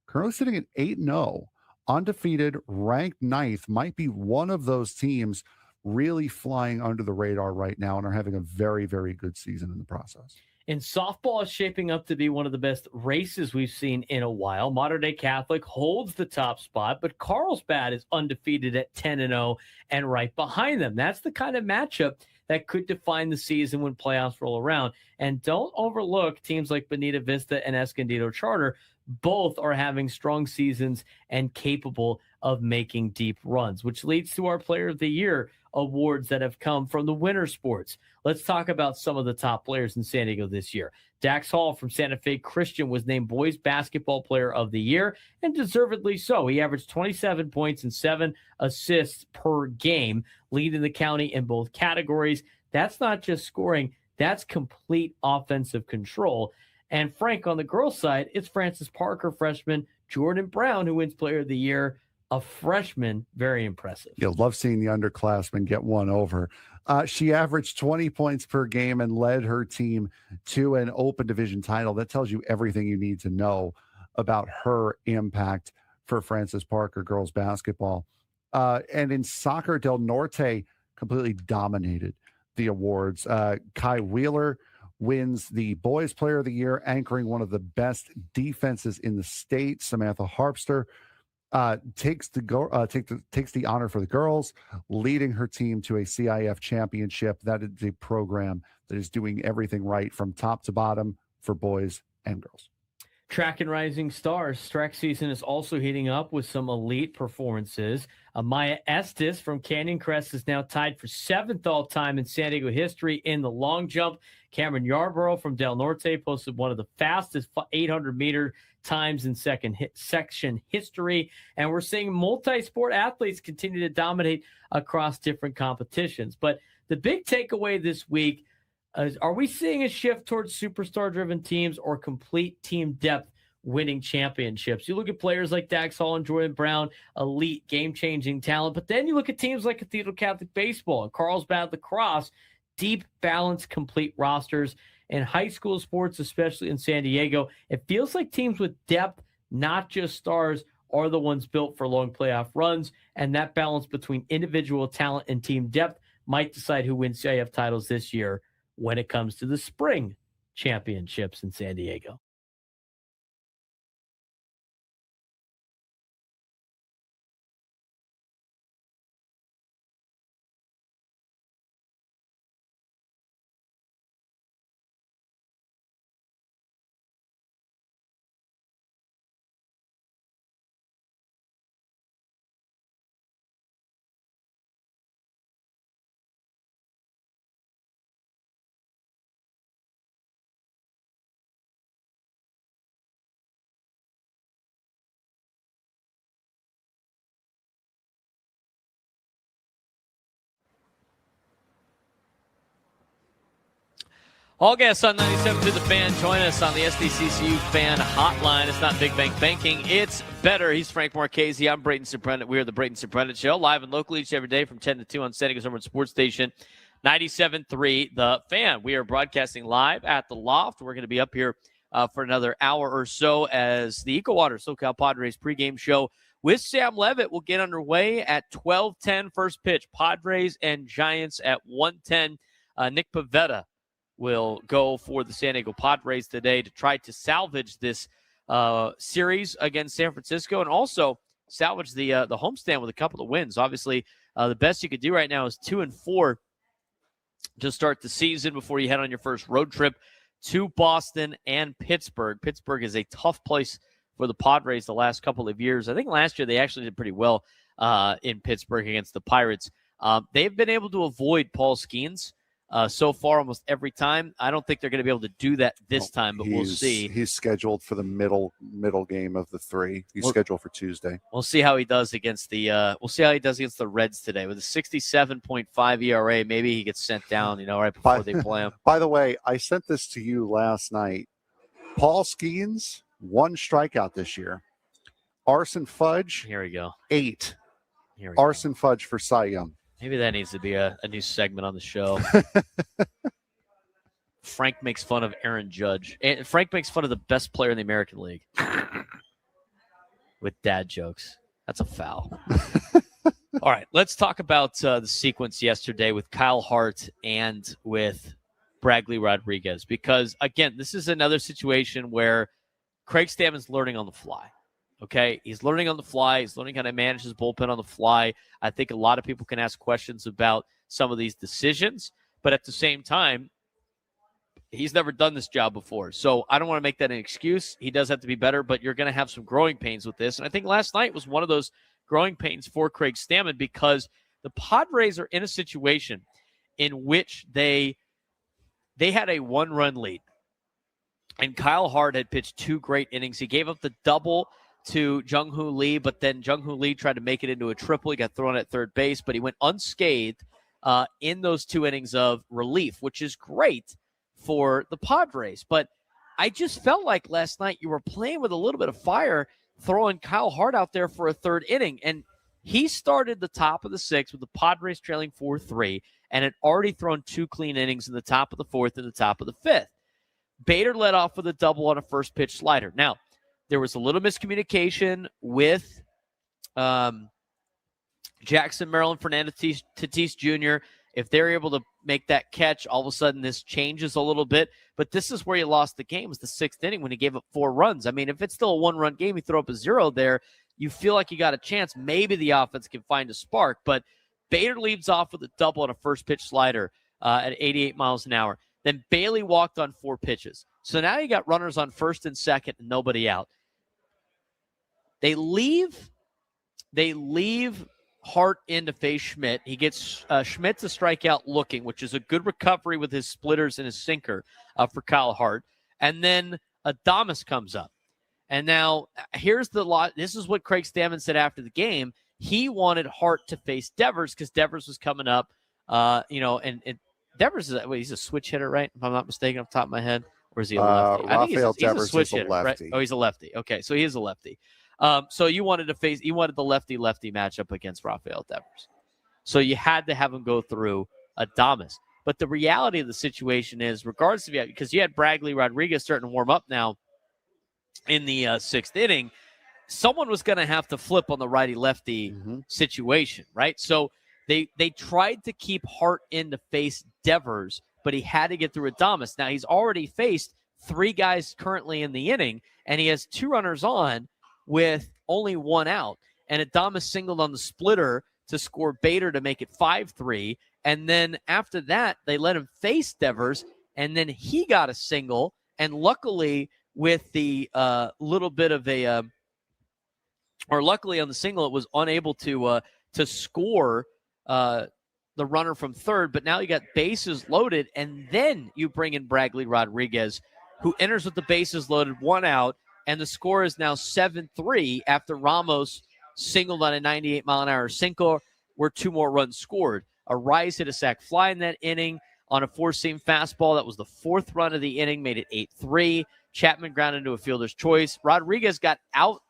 currently sitting at 8-0, undefeated, ranked ninth, might be one of those teams really flying under the radar right now and are having a very, very good season in the process. And softball is shaping up to be one of the best races we've seen in a while. Mater Dei Catholic holds the top spot, but Carlsbad is undefeated at 10-0 and right behind them. That's the kind of matchup that could define the season when playoffs roll around. And don't overlook teams like Bonita Vista and Escondido Charter. Both are having strong seasons and capable of making deep runs, which leads to our Player of the Year awards that have come from the winter sports. Let's talk about some of the top players in San Diego this year. Dax Hall from Santa Fe Christian was named Boys Basketball Player of the Year, and deservedly so. He averaged 27 points and 7 assists per game, leading the county in both categories. That's not just scoring, that's complete offensive control. And Frank, on the girls' side, it's Francis Parker, freshman, Jordan Brown, who wins Player of the Year, a freshman. Very impressive. You'll love seeing the underclassmen get one over. She averaged 20 points per game and led her team to an open division title. That tells you everything you need to know about her impact for Francis Parker girls basketball. And in soccer, Del Norte completely dominated the awards. Kai Wheeler wins the Boys Player of the Year, anchoring one of the best defenses in the state. Samantha Harpster takes the honor for the girls, leading her team to a CIF championship. That is a program that is doing everything right from top to bottom for boys and girls. Track and Rising Stars. Track season is also heating up with some elite performances. Maya Estes from Canyon Crest is now tied for 7th all-time in San Diego history in the long jump. Cameron Yarborough from Del Norte posted one of the fastest 800-meter times in section history. And we're seeing multi-sport athletes continue to dominate across different competitions. But the big takeaway this week is, are we seeing a shift towards superstar-driven teams or complete team depth winning championships? You look at players like Dax Hall and Jordan Brown, elite game-changing talent, but then you look at teams like Cathedral Catholic Baseball and Carlsbad Lacrosse, deep, balanced, complete rosters. In high school sports, especially in San Diego, it feels like teams with depth, not just stars, are the ones built for long playoff runs, and that balance between individual talent and team depth might decide who wins CIF titles this year when it comes to the spring championships in San Diego. All guests on 97 to the Fan. Join us on the SDCCU Fan Hotline. It's not Big Bank Banking. It's better. He's Frank Marchese. I'm Braden Surprenant. We are the Braden Surprenant Show, live and local each and every day from 10 to 2 on San Diego's #1 sports station, 97.3 The Fan. We are broadcasting live at the Loft. We're going to be up here for another hour or so as the EcoWater SoCal Padres pregame show with Sam Levitt will get underway at 12:10 first pitch. Padres and Giants at 1:10. Nick Pivetta will go for the San Diego Padres today to try to salvage this series against San Francisco and also salvage the homestand with a couple of wins. Obviously, the best you could do right now is 2-4 to start the season before you head on your first road trip to Boston and Pittsburgh. Pittsburgh is a tough place for the Padres the last couple of years. I think last year they actually did pretty well in Pittsburgh against the Pirates. They've been able to avoid Paul Skeens so far almost every time. I don't think they're going to be able to do that this time, but we'll see. He's scheduled for the middle game of the three. He's scheduled for Tuesday. We'll see how he does against the Reds today with a 67.5 ERA. Maybe he gets sent down, right before they play him. By the way, I sent this to you last night. Paul Skeens, 1 strikeout this year. Arson Fudge, Here we go. 8. Here we Arson Fudge for Cy Young. Maybe that needs to be a new segment on the show. Frank makes fun of Aaron Judge. And Frank makes fun of the best player in the American League with dad jokes. That's a foul. All right, let's talk about the sequence yesterday with Kyle Hart and with Bradley Rodriguez. Because, again, this is another situation where Craig Stammen's learning on the fly. Okay, he's learning on the fly. He's learning how to manage his bullpen on the fly. I think a lot of people can ask questions about some of these decisions, but at the same time, he's never done this job before. So I don't want to make that an excuse. He does have to be better, but you're going to have some growing pains with this. And I think last night was one of those growing pains for Craig Stammen because the Padres are in a situation in which they had a 1-run lead. And Kyle Hart had pitched 2 great innings. He gave up the double to Jung-Hoo Lee, but then Jung-Hoo Lee tried to make it into a triple. He got thrown at third base, but he went unscathed in those 2 innings of relief, which is great for the Padres. But I just felt like last night you were playing with a little bit of fire, throwing Kyle Hart out there for a 3rd inning. And he started the top of the 6th with the Padres trailing 4-3 and had already thrown 2 clean innings in the top of the 4th and the top of the 5th. Bader led off with a double on a first pitch slider. Now, there was a little miscommunication with Jackson, Maryland, Fernando Tatis Jr. If they're able to make that catch, all of a sudden this changes a little bit. But this is where you lost the game, was the 6th inning when he gave up 4 runs. I mean, if it's still a 1-run game, you throw up a 0 there, you feel like you got a chance. Maybe the offense can find a spark. But Bader leads off with a double on a first pitch slider at 88 miles an hour. Then Bailey walked on 4 pitches. So now you got runners on first and second and nobody out. They leave Hart in to face Schmidt. He gets Schmidt to strike out looking, which is a good recovery with his splitters and his sinker for Kyle Hart. And then Adames comes up. And now here's the lot. This is what Craig Stammen said after the game. He wanted Hart to face Devers because Devers was coming up, and Devers he's a switch hitter, right? If I'm not mistaken, off the top of my head. Or is he a lefty? I think he's a switch hitter, right? Oh, he's a lefty. Okay, so he is a lefty. So you wanted the lefty-lefty matchup against Rafael Devers. So you had to have him go through Adames. But the reality of the situation is, regardless of because you had Bradley Rodriguez starting to warm up now in the 6th inning, someone was going to have to flip on the righty-lefty situation, right? So they tried to keep Hart in to face Devers, but he had to get through Adames. Now, he's already faced 3 guys currently in the inning, and he has 2 runners on with only 1 out. And Adames singled on the splitter to score Bader to make it 5-3. And then after that, they let him face Devers, and then he got a single. And luckily, with the little bit of a luckily on the single, it was unable to score the runner from third. But now you got bases loaded, and then you bring in Bradley Rodriguez, who enters with the bases loaded, 1 out, and the score is now 7-3 after Ramos singled on a 98-mile-an-hour sinker, where 2 more runs scored. Arise hit a sac fly in that inning on a 4-seam fastball. That was the 4th run of the inning, made it 8-3. Chapman grounded into a fielder's choice. Rodriguez got out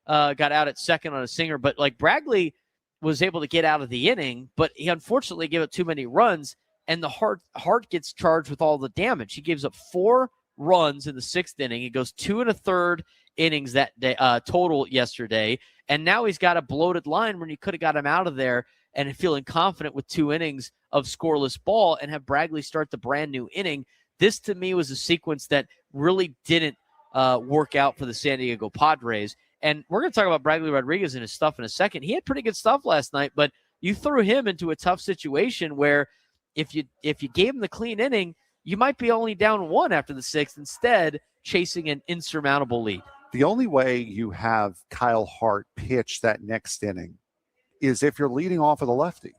at second on a singer, but like Bradley was able to get out of the inning, but he unfortunately gave up too many runs. and the Hart gets charged with all the damage. He gives up 4 runs in the 6th inning. He goes 2 1/3 innings that day, total yesterday, and now he's got a bloated line when you could have got him out of there and feeling confident with 2 innings of scoreless ball and have Bragley start the brand new inning. This, to me, was a sequence that really didn't work out for the San Diego Padres. And we're going to talk about Bragley Rodriguez and his stuff in a second. He had pretty good stuff last night, but you threw him into a tough situation where if you gave him the clean inning, you might be only down 1 after the 6th, instead chasing an insurmountable lead. The only way you have Kyle Hart pitch that next inning is if you're leading off with a lefty.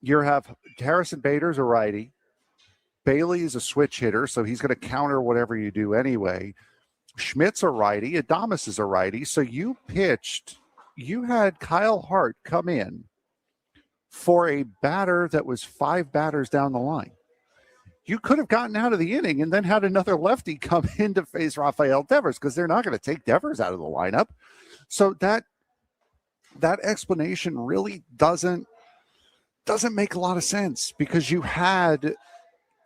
You have Harrison Bader's a righty. Bailey is a switch hitter, so he's going to counter whatever you do anyway. Schmidt's a righty. Adames is a righty. So you had Kyle Hart come in for a batter that was 5 batters down the line. You could have gotten out of the inning and then had another lefty come in to face Rafael Devers, because they're not going to take Devers out of the lineup. So that explanation really doesn't make a lot of sense, because you had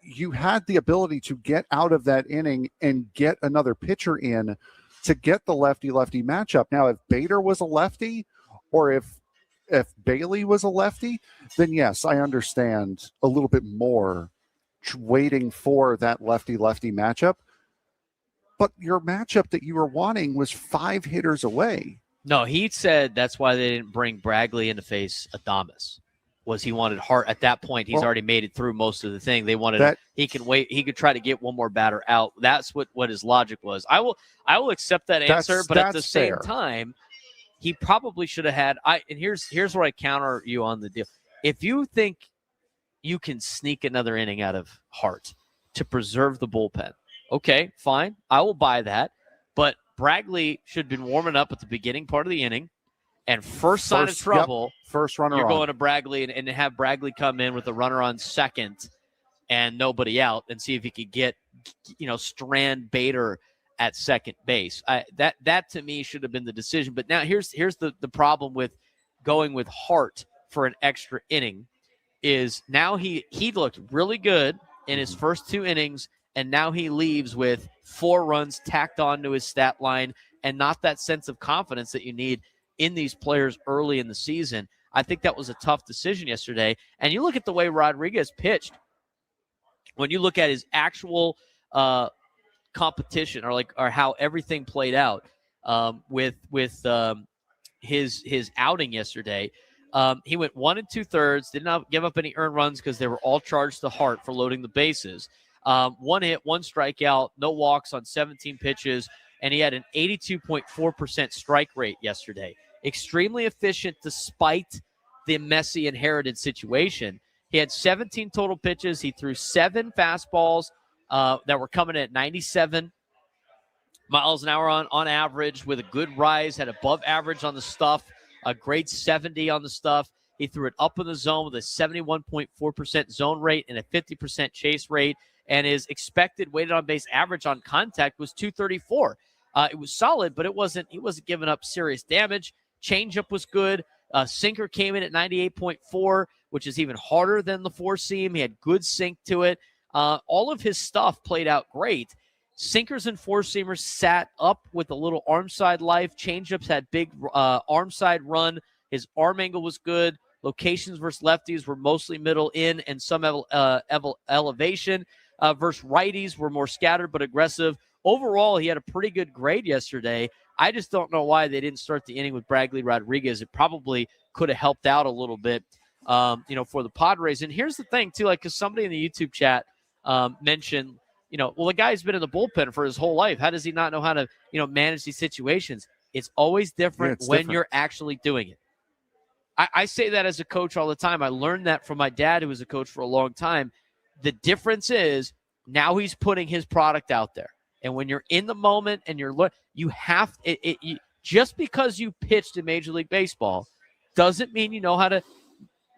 the ability to get out of that inning and get another pitcher in to get the lefty-lefty matchup. Now, if Bader was a lefty, or if Bailey was a lefty, then yes, I understand a little bit more waiting for that lefty-lefty matchup. But your matchup that you were wanting was 5 hitters away. No, he said that's why they didn't bring Bragley in to face Adames. Was he wanted Hart at that point? He's already made it through most of the thing. They wanted he can wait. He could try to get one more batter out. That's what his logic was. I will accept that answer, but at the same time, he probably should have had. And here's where I counter you on the deal. If you think you can sneak another inning out of Hart to preserve the bullpen, okay, fine. I will buy that. But Bragley should have been warming up at the beginning part of the inning, and first sign of trouble, first runner you're on. going to Bragley and have Bragley come in with a runner on second and nobody out, and see if he could get, strand Bader at second base. That to me should have been the decision. But now here's the problem with going with Hart for an extra inning is now he looked really good in his first 2 innings, and now he leaves with 4 runs tacked onto his stat line and not that sense of confidence that you need in these players early in the season. I think that was a tough decision yesterday. And you look at the way Rodriguez pitched, when you look at his actual competition or how everything played out with his outing yesterday, he went 1 2/3, did not give up any earned runs because they were all charged to Hart for loading the bases. 1 hit, 1 strikeout, no walks on 17 pitches, and he had an 82.4% strike rate yesterday. Extremely efficient despite the messy inherited situation. He had 17 total pitches. He threw 7 fastballs that were coming at 97 miles an hour on average, with a good rise, had above average on the stuff, a grade 70 on the stuff. He threw it up in the zone with a 71.4% zone rate and a 50% chase rate, and his expected weighted on base average on contact was 234. It was solid, but he wasn't giving up serious damage. Changeup was good. Sinker came in at 98.4, which is even harder than the 4-seam. He had good sink to it. All of his stuff played out great. Sinkers and 4-seamers sat up with a little arm side life. Changeups had big arm side run. His arm angle was good. Locations versus lefties were mostly middle in and some elevation. Versus righties were more scattered but aggressive. Overall, he had a pretty good grade yesterday. I just don't know why they didn't start the inning with Bragley Rodriguez. It probably could have helped out a little bit, for the Padres. And here's the thing, too, because somebody in the YouTube chat mentioned, the guy's been in the bullpen for his whole life. How does he not know how to, manage these situations? It's always different when you're actually doing it. I say that as a coach all the time. I learned that from my dad, who was a coach for a long time. The difference is now he's putting his product out there. And when you're in the moment and you have just because you pitched in Major League Baseball doesn't mean you know how to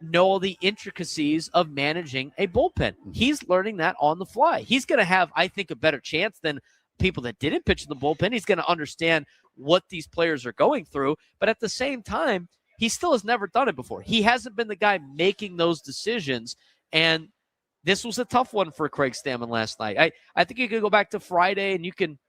know the intricacies of managing a bullpen. He's learning that on the fly. He's going to have, I think, a better chance than people that didn't pitch in the bullpen. He's going to understand what these players are going through. But at the same time, he still has never done it before. He hasn't been the guy making those decisions. And this was a tough one for Craig Stammen last night. I think you could go back to Friday and you can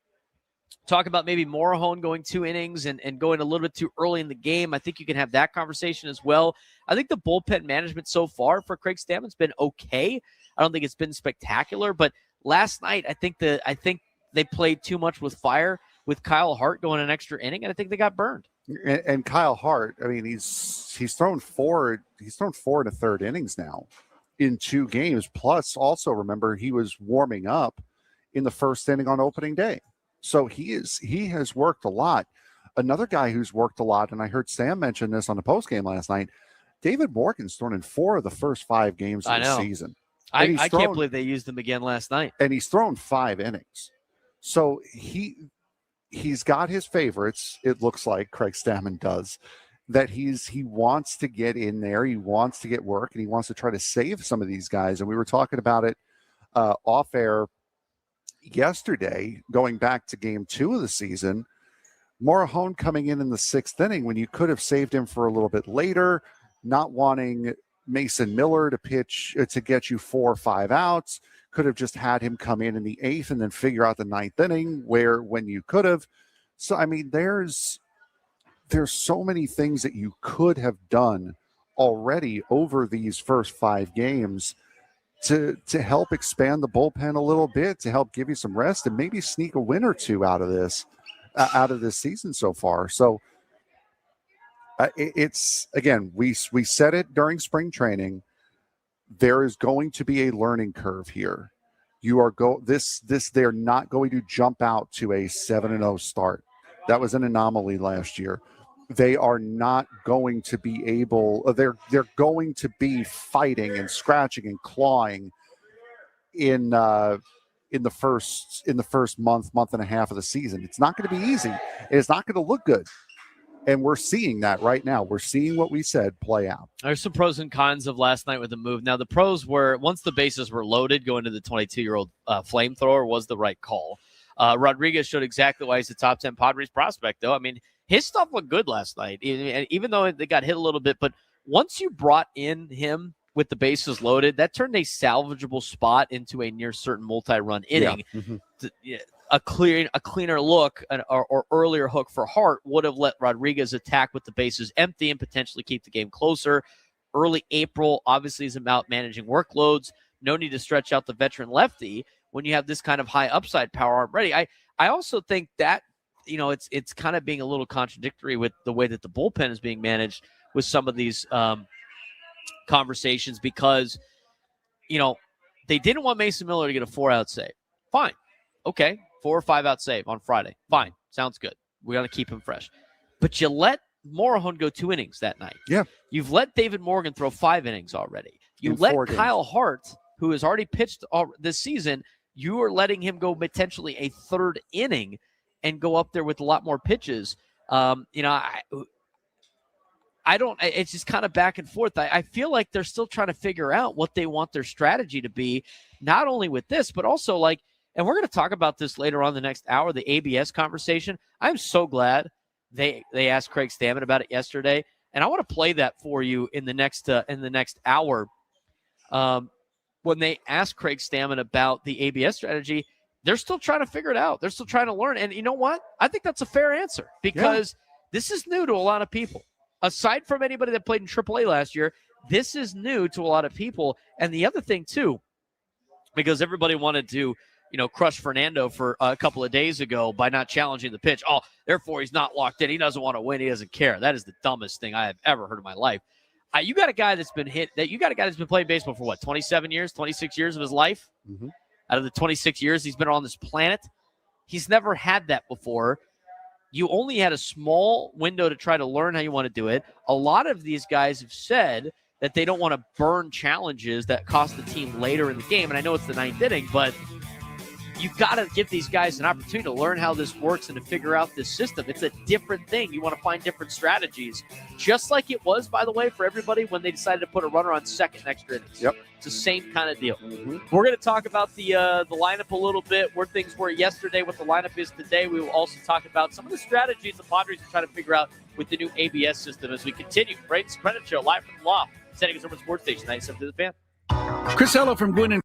talk about maybe Morejon going 2 innings and going a little bit too early in the game. I think you can have that conversation as well. I think the bullpen management so far for Craig Stammen's been okay. I don't think it's been spectacular, but last night I think they played too much with fire with Kyle Hart going an extra inning, and I think they got burned. And Kyle Hart, I mean, he's thrown 4 and a third innings now in 2 games. Plus, also remember he was warming up in the first inning on opening day. So he has worked a lot. Another guy who's worked a lot, and I heard Sam mention this on the postgame last night, David Morgan's thrown in 4 of the first 5 games of the season. I can't believe they used him again last night. And he's thrown 5 innings. So he's got his favorites, it looks like Craig Stammen does, that he wants to get in there, he wants to get work, and he wants to try to save some of these guys. And we were talking about it off air yesterday, going back to game 2 of the season. Morejon coming in the 6th inning when you could have saved him for a little bit later, not wanting Mason Miller to pitch to get you 4 or 5 outs. Could have just had him come in the 8th and then figure out the 9th inning when you could have. So, I mean, there's so many things that you could have done already over these first 5 games to help expand the bullpen a little bit, to help give you some rest and maybe sneak a win or 2 out of this season so far. So it's, again, we said it during spring training. There is going to be a learning curve here. They're not going to jump out to a 7-0 start. That was an anomaly last year. They are not going to be able, they're going to be fighting and scratching and clawing in the first month and a half of the season. It's not going to be easy. It's not going to look good. And we're seeing that right now. We're seeing what we said play out. There's some pros and cons of last night with the move. Now, the pros were, once the bases were loaded, going to the 22-year-old flamethrower was the right call. Rodriguez showed exactly why he's a top 10 Padres prospect, though. I mean, his stuff looked good last night, even though they got hit a little bit. But once you brought in him with the bases loaded, that turned a salvageable spot into a near certain multi-run inning. Yeah. Mm-hmm. A cleaner look or earlier hook for Hart would have let Rodriguez attack with the bases empty and potentially keep the game closer. Early April obviously is about managing workloads. No need to stretch out the veteran lefty when you have this kind of high upside power already. I also think that, it's kind of being a little contradictory with the way that the bullpen is being managed with some of these conversations, because, they didn't want Mason Miller to get a 4-out save. Fine. Okay. 4 or 5 out save on Friday. Fine. Sounds good. We got to keep him fresh. But you let Morejon go 2 innings that night. Yeah. You've let David Morgan throw 5 innings already. You let Kyle Hart, who has already pitched this season, you are letting him go potentially a 3rd inning and go up there with a lot more pitches. I don't, it's just kind of back and forth. I feel like they're still trying to figure out what they want their strategy to be, not only with this, but also and we're going to talk about this later on the next hour, the ABS conversation. I'm so glad they asked Craig Stammen about it yesterday, and I want to play that for you in the next hour. When they asked Craig Stammen about the ABS strategy, they're still trying to figure it out. They're still trying to learn, and you know what? I think that's a fair answer, because this is new to a lot of people. Aside from anybody that played in AAA last year, this is new to a lot of people. And the other thing too, because everybody wanted to crush Fernando for a couple of days ago by not challenging the pitch. Oh, therefore he's not locked in. He doesn't want to win. He doesn't care. That is the dumbest thing I have ever heard in my life. You got a guy that's been playing baseball for 27 years, 26 years of his life. Mm-hmm. Out of the 26 years he's been on this planet, he's never had that before. You only had a small window to try to learn how you want to do it. A lot of these guys have said that they don't want to burn challenges that cost the team later in the game. And I know it's the 9th inning, but you've got to give these guys an opportunity to learn how this works and to figure out this system. It's a different thing. You want to find different strategies, just like it was, by the way, for everybody when they decided to put a runner on second extra innings. Yep. It's the same kind of deal. Mm-hmm. We're going to talk about the lineup a little bit, where things were yesterday, what the lineup is today. We will also talk about some of the strategies the Padres are trying to figure out with the new ABS system as we continue. Braden Surprenant Show, live from the Loft, San Diego Sports Station, 97 to the Fan. Chris Ello from Gwynn and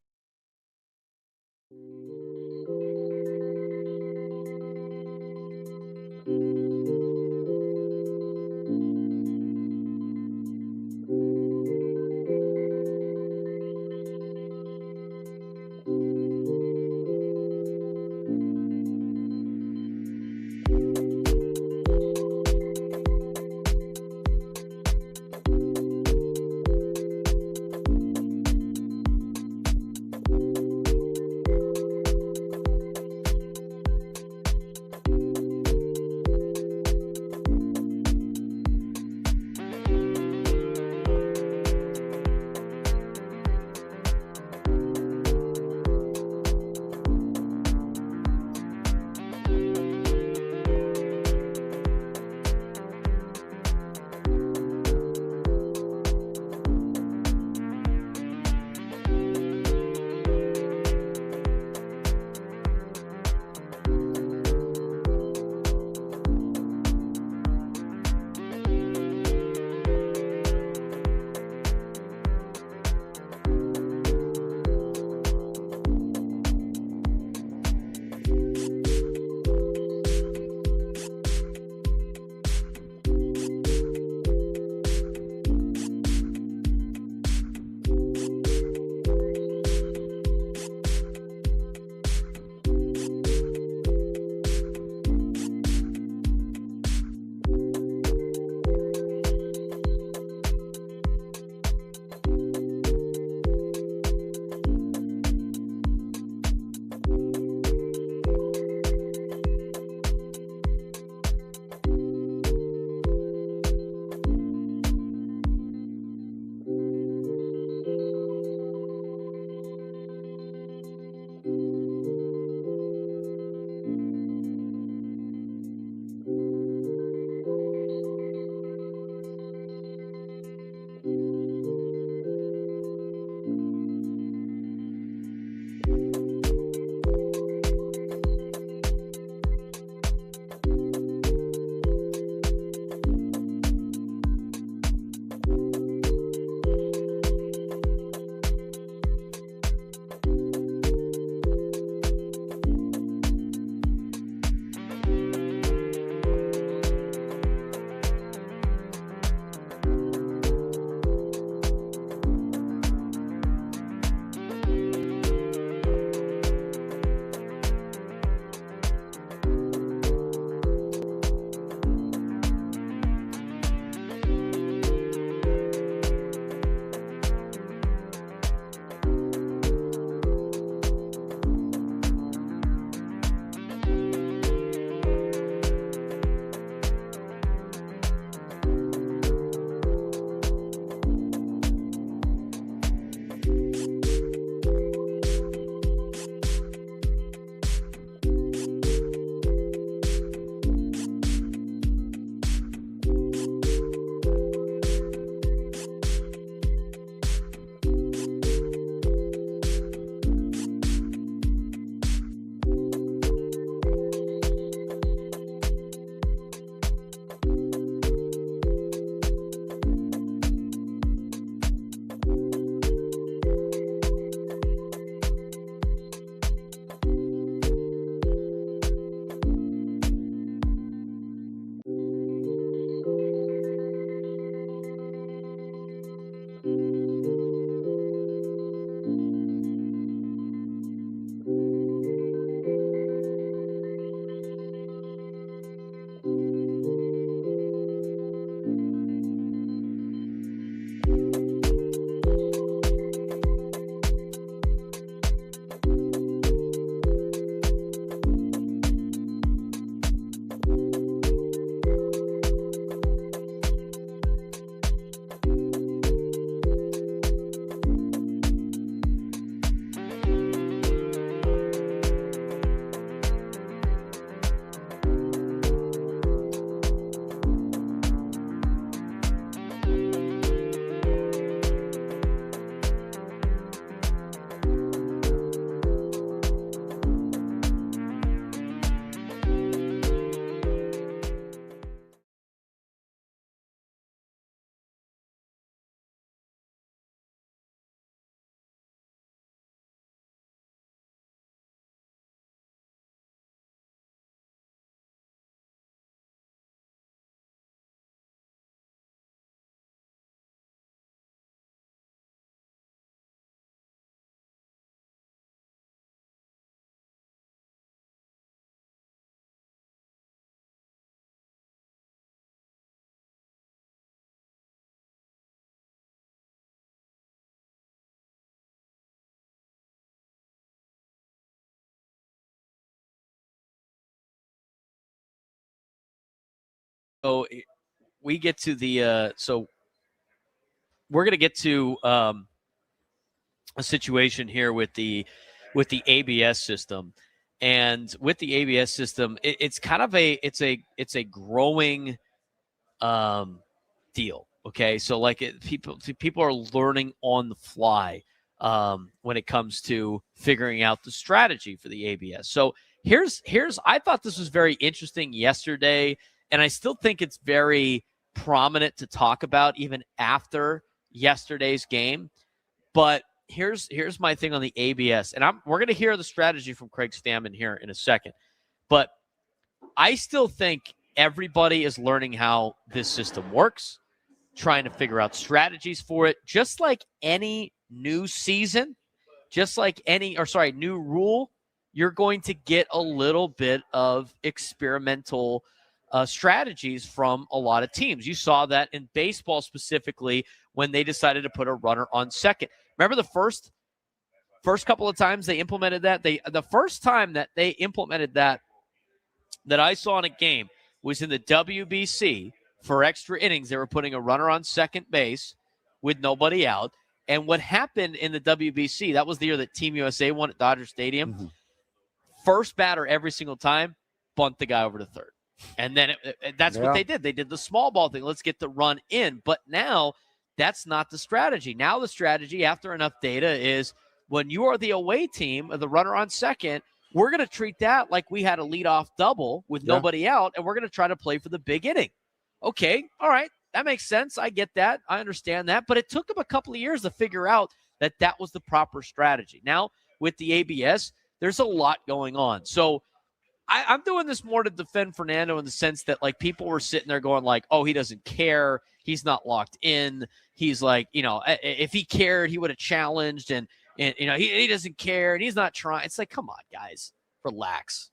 we get to the so we're going to get to a situation here with the ABS system. And with the ABS system, it's kind of it's a growing deal. Okay, so like people are learning on the fly when it comes to figuring out the strategy for the ABS. So here's I thought this was very interesting yesterday, and I still think it's very prominent to talk about even after yesterday's game. But here's my thing on the ABS, and we're going to hear the strategy from Craig Stammen here in a second. But I still think everybody is learning how this system works, trying to figure out strategies for it, just like any new season, just like new rule. You're going to get a little bit of experimental strategies from a lot of teams. You saw that in baseball specifically when they decided to put a runner on second. Remember the first couple of times they implemented that? The first time that they implemented that I saw in a game was in the WBC for extra innings. They were putting a runner on second base with nobody out. And what happened in the WBC, that was the year that Team USA won at Dodger Stadium. Mm-hmm. First batter every single time, bunt the guy over to third. And then that's what they did. They did the small ball thing. Let's get the run in. But now that's not the strategy. Now the strategy, after enough data, is when you are the away team, the runner on second, we're going to treat that like we had a leadoff double with nobody out, and we're going to try to play for the big inning. Okay, all right, that makes sense. I get that. I understand that. But it took them a couple of years to figure out that was the proper strategy. Now, with the ABS, there's a lot going on. So I'm doing this more to defend Fernando in the sense that, like, people were sitting there going like, oh, he doesn't care. He's not locked in. He's like, if he cared, he would have challenged. And he doesn't care, and he's not trying. It's like, come on, guys, relax.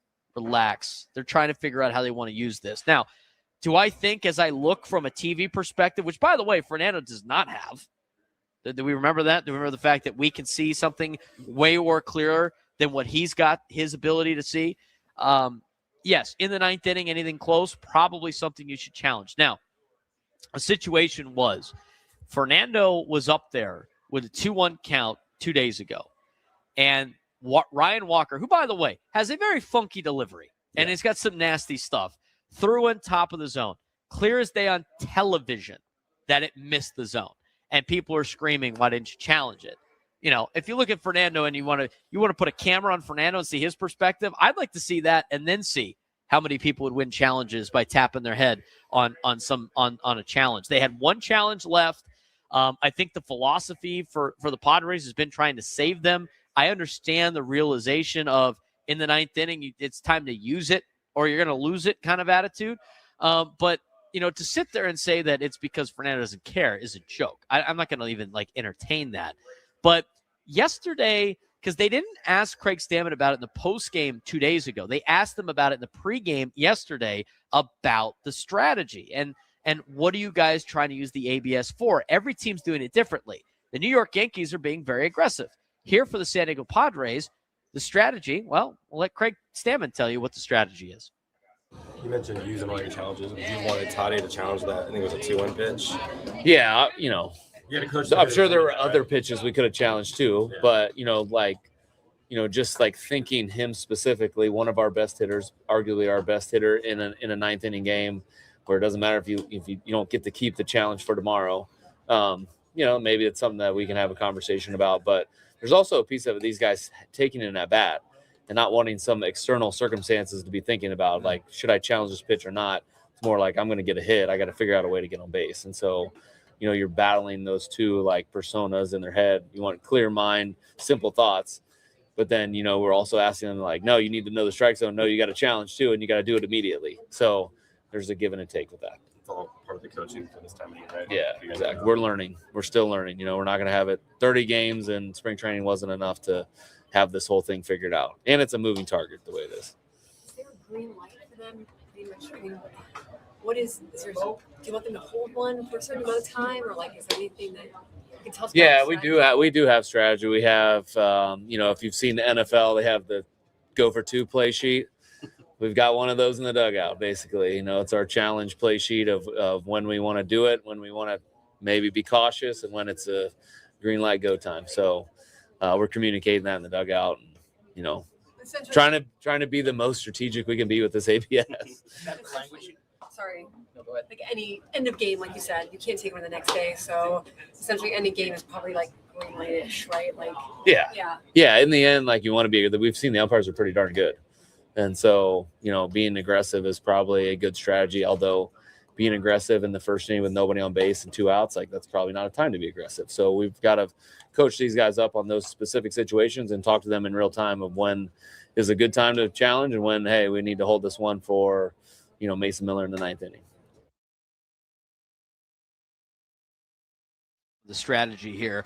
They're trying to figure out how they want to use this. Now, do I think, as I look from a TV perspective, which, by the way, Fernando does not have, do we remember that? Do we remember the fact that we can see something way more clearer than what he's got his ability to see? Yes, in the ninth inning, anything close, probably something you should challenge. Now, a situation was Fernando was up there with a 2-1 count 2 days ago. And Ryan Walker, who, by the way, has a very funky delivery, and he's got some nasty stuff, threw in top of the zone. Clear as day on television that it missed the zone. And people are screaming, why didn't you challenge it? If you look at Fernando and you want to put a camera on Fernando and see his perspective, I'd like to see that and then see how many people would win challenges by tapping their head on a challenge. They had one challenge left. I think the philosophy for the Padres has been trying to save them. I understand the realization of, in the ninth inning, it's time to use it or you're going to lose it kind of attitude. But to sit there and say that it's because Fernando doesn't care is a joke. I'm not going to even entertain that. But yesterday, because they didn't ask Craig Stammen about it in the postgame 2 days ago, they asked him about it in the pregame yesterday about the strategy. And what are you guys trying to use the ABS for? Every team's doing it differently. The New York Yankees are being very aggressive. Here for the San Diego Padres, the strategy, well, we'll let Craig Stammen tell you what the strategy is. You mentioned using all your challenges. You wanted Toddy to challenge that. I think it was a 2-1 pitch. Yeah, I'm sure there were other pitches we could have challenged too, but just thinking him specifically, one of our best hitters, arguably our best hitter in a ninth inning game, where it doesn't matter if you don't get to keep the challenge for tomorrow. Maybe it's something that we can have a conversation about. But there's also a piece of it, these guys taking it at bat and not wanting some external circumstances to be thinking about, like, should I challenge this pitch or not? It's more like, I'm going to get a hit. I got to figure out a way to get on base. And so, you're battling those two personas in their head. You want clear mind, simple thoughts. But then, we're also asking them no, you need to know the strike zone. No, you got to challenge too, and you got to do it immediately. So there's a give and a take with that. It's all part of the coaching for this time of year, right? Yeah, exactly. We're learning. We're still learning. We're not going to have it 30 games, and spring training wasn't enough to have this whole thing figured out. And it's a moving target the way it is. Is there a green light for them? What is there? Do you want them to hold one for a certain amount of time, or is there anything that you can tell us? Yeah, we do have strategy. We have, if you've seen the NFL, they have the go for two play sheet. we've got one of those in the dugout, basically. It's our challenge play sheet of when we want to do it, when we want to maybe be cautious, and when it's a green light go time. So we're communicating that in the dugout, and, trying to be the most strategic we can be with this ABS. Sorry. No, go ahead. Like any end of game, like you said, you can't take them the next day. So essentially, any game is probably like green light-ish, right? Like yeah. In the end, like you want to be. We've seen the umpires are pretty darn good, and so being aggressive is probably a good strategy. Although being aggressive in the first inning with nobody on base and 2 outs, like that's probably not a time to be aggressive. So we've got to coach these guys up on those specific situations and talk to them in real time of when is a good time to challenge and when, hey, we need to hold this one for Mason Miller in the 9th inning. The strategy here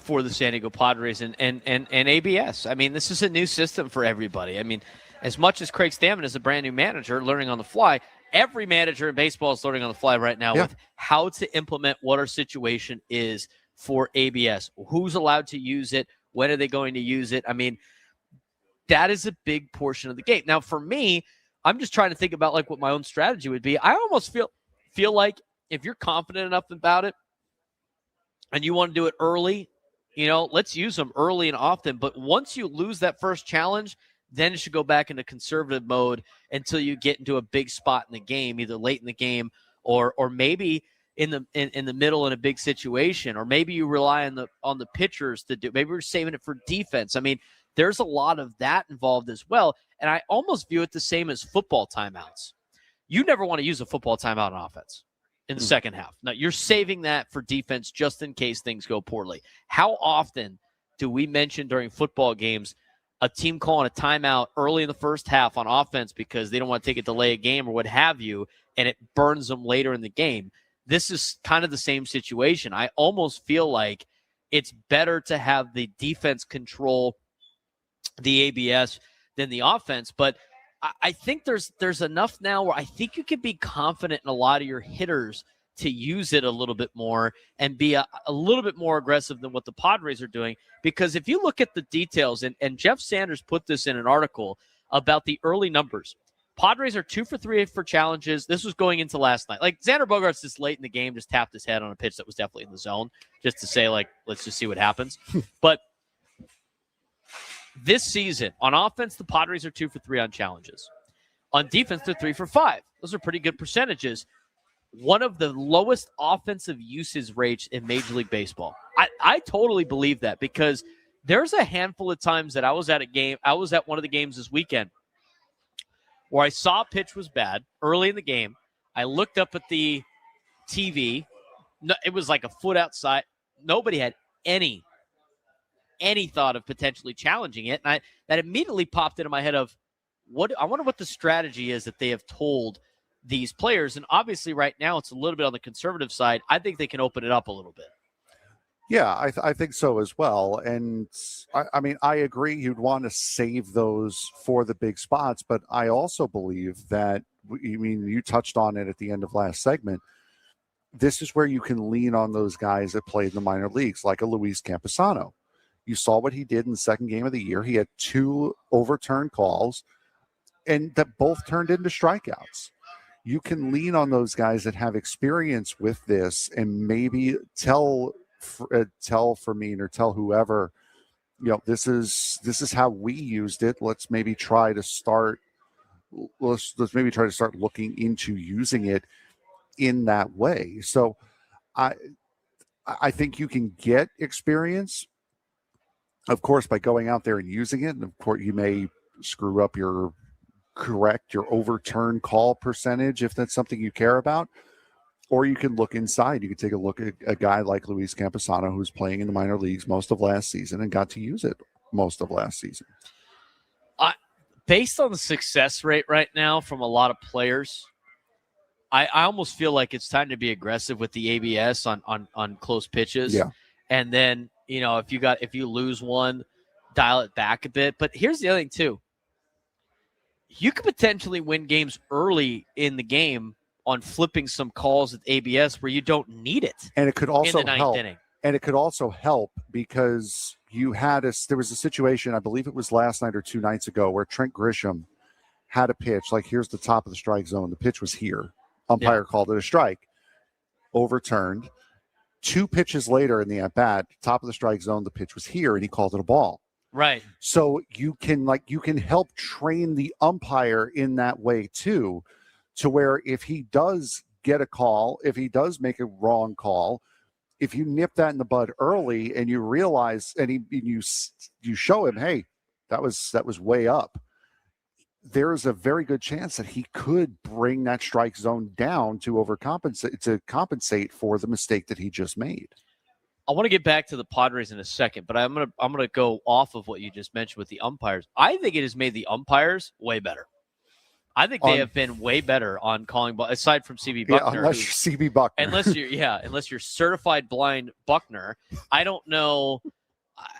for the San Diego Padres and ABS. I mean, this is a new system for everybody. I mean, as much as Craig Stammen is a brand new manager learning on the fly, every manager in baseball is learning on the fly right now with how to implement what our situation is for ABS. Who's allowed to use it? When are they going to use it? I mean, that is a big portion of the game. Now, for me, I'm just trying to think about like what my own strategy would be. I almost feel like if you're confident enough about it and you want to do it early, let's use them early and often. But once you lose that first challenge, then it should go back into conservative mode until you get into a big spot in the game, either late in the game or maybe in the middle in a big situation, or maybe you rely on the pitchers to do. Maybe we're saving it for defense. I mean, there's a lot of that involved as well. And I almost view it the same as football timeouts. You never want to use a football timeout on offense in the second half. Now, you're saving that for defense just in case things go poorly. How often do we mention during football games a team calling a timeout early in the first half on offense because they don't want to take a delay a game or what have you, and it burns them later in the game? This is kind of the same situation. I almost feel like it's better to have the defense control the ABS than the offense, but I think there's enough now where I think you can be confident in a lot of your hitters to use it a little bit more and be a little bit more aggressive than what the Padres are doing. Because if you look at the details, and Jeff Sanders put this in an article about the early numbers, Padres are 2 for 3 for challenges. This was going into last night. Like Xander Bogaerts just late in the game just tapped his head on a pitch that was definitely in the zone just to say, like, let's just see what happens. But this season, on offense, the Padres are 2 for 3 on challenges. On defense, they're 3 for 5. Those are pretty good percentages. One of the lowest offensive usage rates in Major League Baseball. I totally believe that because there's a handful of times that I was at a game. I was at one of the games this weekend where I saw a pitch was bad early in the game. I looked up at the TV. No, it was like a foot outside. Nobody had any thought of potentially challenging it. And that immediately popped into my head of I wonder what the strategy is that they have told these players. And obviously right now it's a little bit on the conservative side. I think they can open it up a little bit. Yeah, I think so as well. And I mean, I agree you'd want to save those for the big spots, but I also believe that, you touched on it at the end of last segment. This is where you can lean on those guys that played in the minor leagues, like a Luis Campusano. You saw what he did in the second game of the year. He had 2 overturned calls, and that both turned into strikeouts. You can lean on those guys that have experience with this and maybe tell Fermin or tell whoever, this is how we used it. Let's maybe try to start looking into using it in that way. So I think you can get experience, of course, by going out there and using it. And of course, you may screw up your overturn call percentage if that's something you care about. Or you can look inside. You can take a look at a guy like Luis Campusano, who's playing in the minor leagues most of last season and got to use it most of last season. Based on the success rate right now from a lot of players, I almost feel like it's time to be aggressive with the ABS on close pitches. Yeah. And then, if you lose one, dial it back a bit. But here's the other thing too. You could potentially win games early in the game on flipping some calls at ABS where you don't need it. And it could also in the ninth help. Inning. And it could also help because there was a situation, I believe it was last night or 2 nights ago, where Trent Grisham had a pitch, like here's the top of the strike zone. The pitch was here. Umpire called it a strike. Overturned. 2 pitches later in the at-bat, top of the strike zone, the pitch was here, and he called it a ball. Right. So you can help train the umpire in that way too, to where if he does get a call, if he does make a wrong call, if you nip that in the bud early and you realize and you show him, hey, that was way up, there's a very good chance that he could bring that strike zone down to compensate for the mistake that he just made. I want to get back to the Padres in a second, but I'm gonna go off of what you just mentioned with the umpires. I think it has made the umpires way better. I think they have been way better on calling ball, aside from CB Buckner. Unless you're CB Buckner. Unless you're certified blind Buckner. I don't know.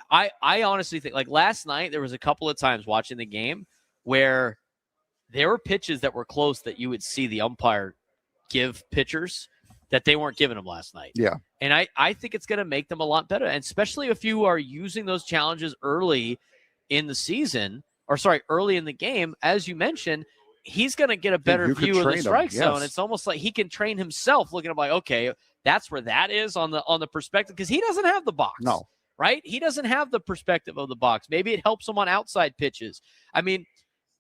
I honestly think, like last night, there was a couple of times watching the game where there were pitches that were close that you would see the umpire give pitchers that they weren't giving them last night. Yeah. And I think it's going to make them a lot better. And especially if you are using those challenges early in the season, early in the game, as you mentioned, he's going to get a better view of the strike zone. It's almost like he can train himself looking at like, okay, that's where that is on the perspective, because he doesn't have the box. No. Right? He doesn't have the perspective of the box. Maybe it helps him on outside pitches. I mean,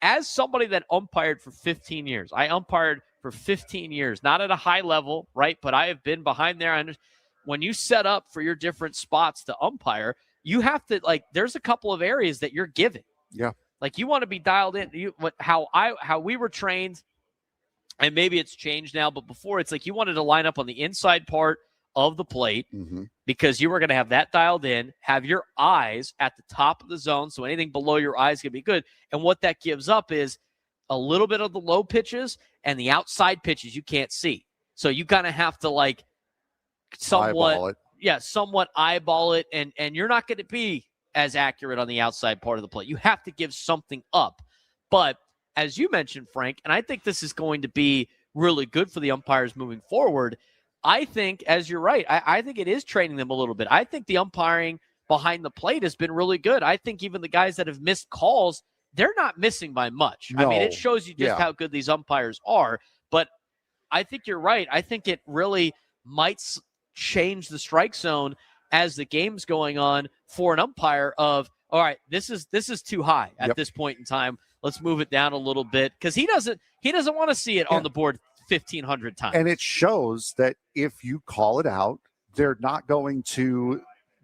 as somebody that umpired for 15 years, I umpired for 15 years, not at a high level, right? But I have been behind there. And when you set up for your different spots to umpire, you have to, like, there's a couple of areas that you're given. Yeah. Like, you want to be dialed in. How we were trained, and maybe it's changed now, but before it's like you wanted to line up on the inside part of the plate because you were going to have that dialed in, have your eyes at the top of the zone, so anything below your eyes can be good. And what that gives up is a little bit of the low pitches and the outside pitches you can't see. So you kind of have to like somewhat eyeball it, and you're not going to be as accurate on the outside part of the plate. You have to give something up. But as you mentioned, Frank, and I think this is going to be really good for the umpires moving forward, I think, as you're right, I think it is training them a little bit. I think the umpiring behind the plate has been really good. I think even the guys that have missed calls, they're not missing by much. No. I mean, it shows you just how good these umpires are. But I think you're right. I think it really might change the strike zone as the game's going on for an umpire of, all right, this is too high at this point in time. Let's move it down a little bit, because he doesn't want to see it on the board 1,500 times. And it shows that if you call it out, they're not going to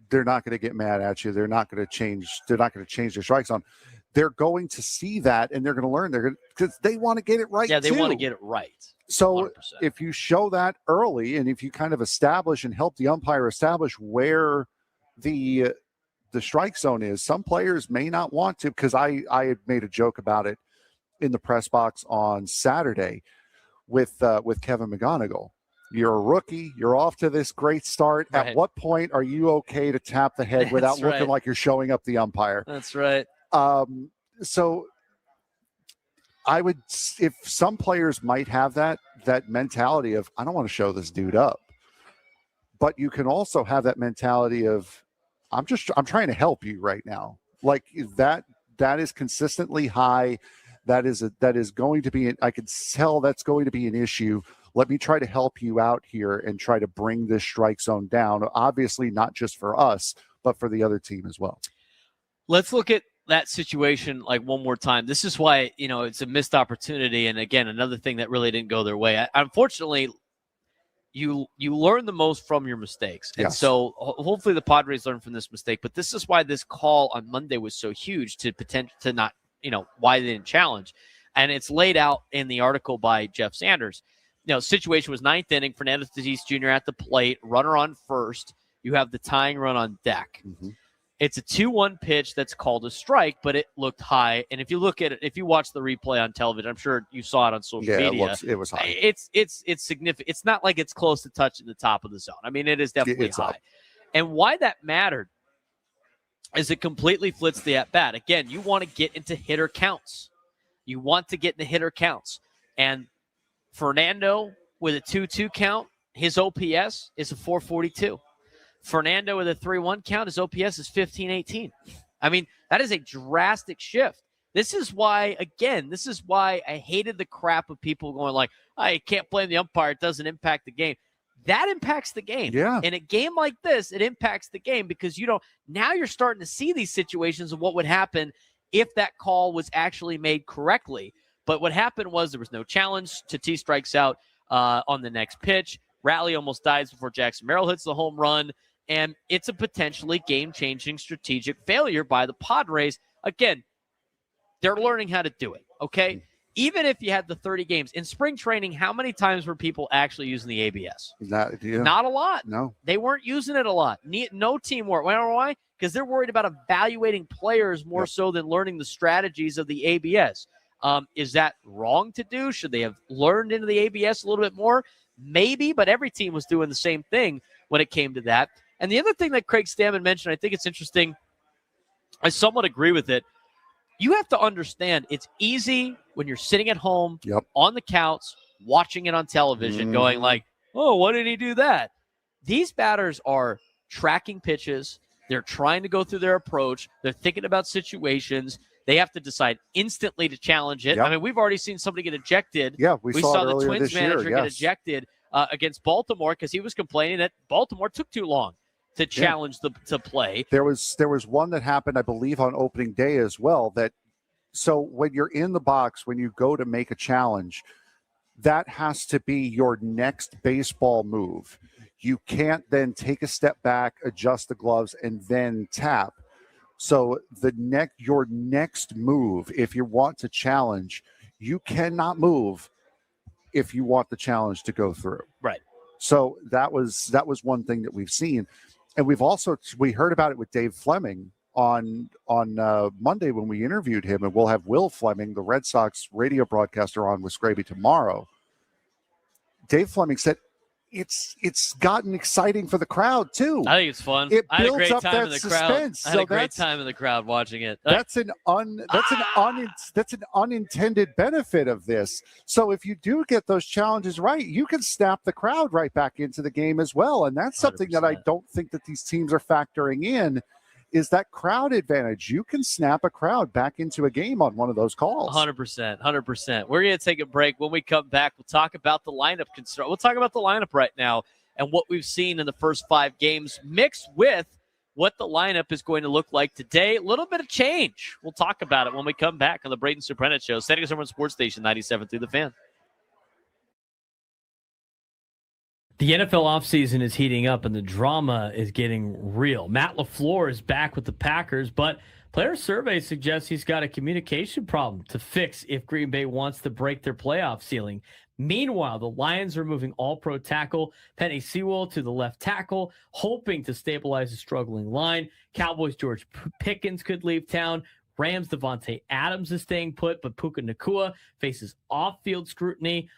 get mad at you. They're not going to change their strike zone. They're going to see that, and they're going to learn. Because they want to get it right. Yeah, they want to get it right. So 100%. If you show that early, and if you kind of establish and help the umpire establish where the strike zone is, some players may not want to, because I had made a joke about it in the press box on Saturday with Kevin McGonigal. You're a rookie. You're off to this great start. Right. At what point are you okay to tap the head without looking like you're showing up the umpire? That's right. So I would, if some players might have that mentality of, I don't want to show this dude up, but you can also have that mentality of, I'm trying to help you right now. Like that is consistently high. That is going to be, I can tell that's going to be an issue. Let me try to help you out here and try to bring this strike zone down. Obviously not just for us, but for the other team as well. Let's look at that situation like one more time. This is why, it's a missed opportunity. And again, another thing that really didn't go their way. Unfortunately, you learn the most from your mistakes. And so hopefully the Padres learn from this mistake. But this is why this call on Monday was so huge to not, why they didn't challenge. And it's laid out in the article by Jeff Sanders. Situation was 9th inning, Fernando Tatis Jr. at the plate, runner on first. You have the tying run on deck. Mm-hmm. It's a 2-1 pitch that's called a strike, but it looked high. And if you look at it, if you watch the replay on television, I'm sure you saw it on social media. It was high. It's significant. It's not like it's close to touching the top of the zone. I mean, it is definitely high. Up. And why that mattered is it completely flips the at-bat. Again, you want to get into hitter counts. And Fernando with a 2-2 count, his OPS is a 442. Fernando with a 3-1 count, his OPS is 1518. I mean, that is a drastic shift. This is why I hated the crap of people going like, I can't blame the umpire. It doesn't impact the game. That impacts the game. Yeah. In a game like this, it impacts the game because now you're starting to see these situations of what would happen if that call was actually made correctly. But what happened was there was no challenge. Tatis strikes out on the next pitch. Rally almost dies before Jackson Merrill hits the home run. And it's a potentially game-changing strategic failure by the Padres. Again, they're learning how to do it, okay? Even if you had the 30 games. In spring training, how many times were people actually using the ABS? Not a lot. No. They weren't using it a lot. No teamwork. Why? Because they're worried about evaluating players more so than learning the strategies of the ABS. Is that wrong to do? Should they have learned into the ABS a little bit more? Maybe, but every team was doing the same thing when it came to that. And the other thing that Craig Stammen mentioned, I think it's interesting. I somewhat agree with it. You have to understand it's easy when you're sitting at home on the couch, watching it on television, going like, oh, why did he do that? These batters are tracking pitches. They're trying to go through their approach. They're thinking about situations. They have to decide instantly to challenge it. I mean, we've already seen somebody get ejected. Yeah, we saw the Twins manager get ejected against Baltimore because he was complaining that Baltimore took too long to challenge to play. There was one that happened, I believe, on opening day as well. So when you're in the box, when you go to make a challenge, that has to be your next baseball move. You can't then take a step back, adjust the gloves, and then tap. So your next move, if you want to challenge, you cannot move if you want the challenge to go through. Right. So that was one thing that we've seen. And we heard about it with Dave Fleming on Monday when we interviewed him, and we'll have Will Fleming, the Red Sox radio broadcaster, on with Scraby tomorrow. Dave Fleming said it's gotten exciting for the crowd too. I think it's fun. It I had a builds great up time that in the suspense. crowd. I had a great time in the crowd watching it. That's an unintended benefit of this. So if you do get those challenges right, you can snap the crowd right back into the game as well. And that's something 100%. that I don't think that these teams are factoring in, is that crowd advantage. You can snap a crowd back into a game on one of those calls. 100%. We're going to take a break. When we come back, we'll talk about the lineup. We'll talk about the lineup right now and what we've seen in the first 5 games, mixed with what the lineup is going to look like today. A little bit of change. We'll talk about it when we come back on the Braden Surprenant Show. San Diego Sports Station 97 through the Fan. The NFL offseason is heating up and the drama is getting real. Matt LaFleur is back with the Packers, but player survey suggests he's got a communication problem to fix if Green Bay wants to break their playoff ceiling. Meanwhile, the Lions are moving all-pro tackle Penei Sewell to the left tackle, hoping to stabilize the struggling line. Cowboys' George Pickens could leave town. Rams' Devontae Adams is staying put, but Puka Nacua faces off-field scrutiny.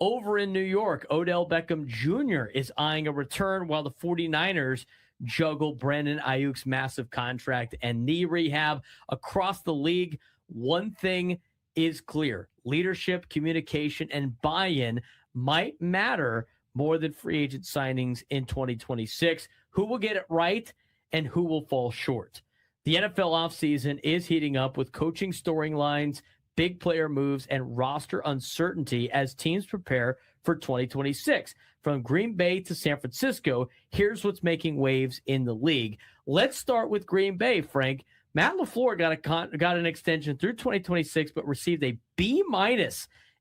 Over in New York, Odell Beckham Jr. is eyeing a return while the 49ers juggle Brandon Ayuk's massive contract and knee rehab. Across the league, one thing is clear. Leadership, communication, and buy-in might matter more than free agent signings in 2026. Who will get it right and who will fall short? The NFL offseason is heating up with coaching storylines, big player moves, and roster uncertainty as teams prepare for 2026. From Green Bay to San Francisco, here's what's making waves in the league. Let's start with Green Bay, Frank. Matt LaFleur got an extension through 2026, but received a B-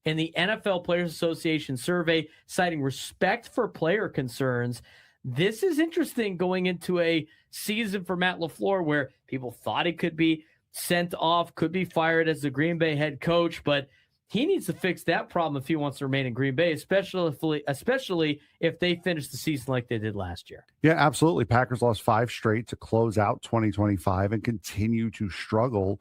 in the NFL Players Association survey, citing respect for player concerns. This is interesting going into a season for Matt LaFleur where people thought he could be sent off, could be fired as the Green Bay head coach, but he needs to fix that problem if he wants to remain in Green Bay, especially if they finish the season like they did last year. Yeah, absolutely. Packers lost 5 straight to close out 2025 and continue to struggle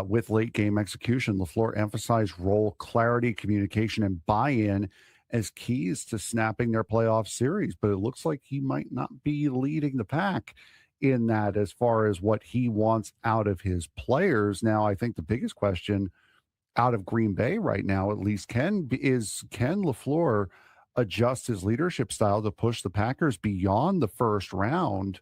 with late game execution. LaFleur emphasized role clarity, communication, and buy-in as keys to snapping their playoff series, but it looks like he might not be leading the pack in that as far as what he wants out of his players. Now, I think the biggest question out of Green Bay right now, at least, can LaFleur adjust his leadership style to push the Packers beyond the first round,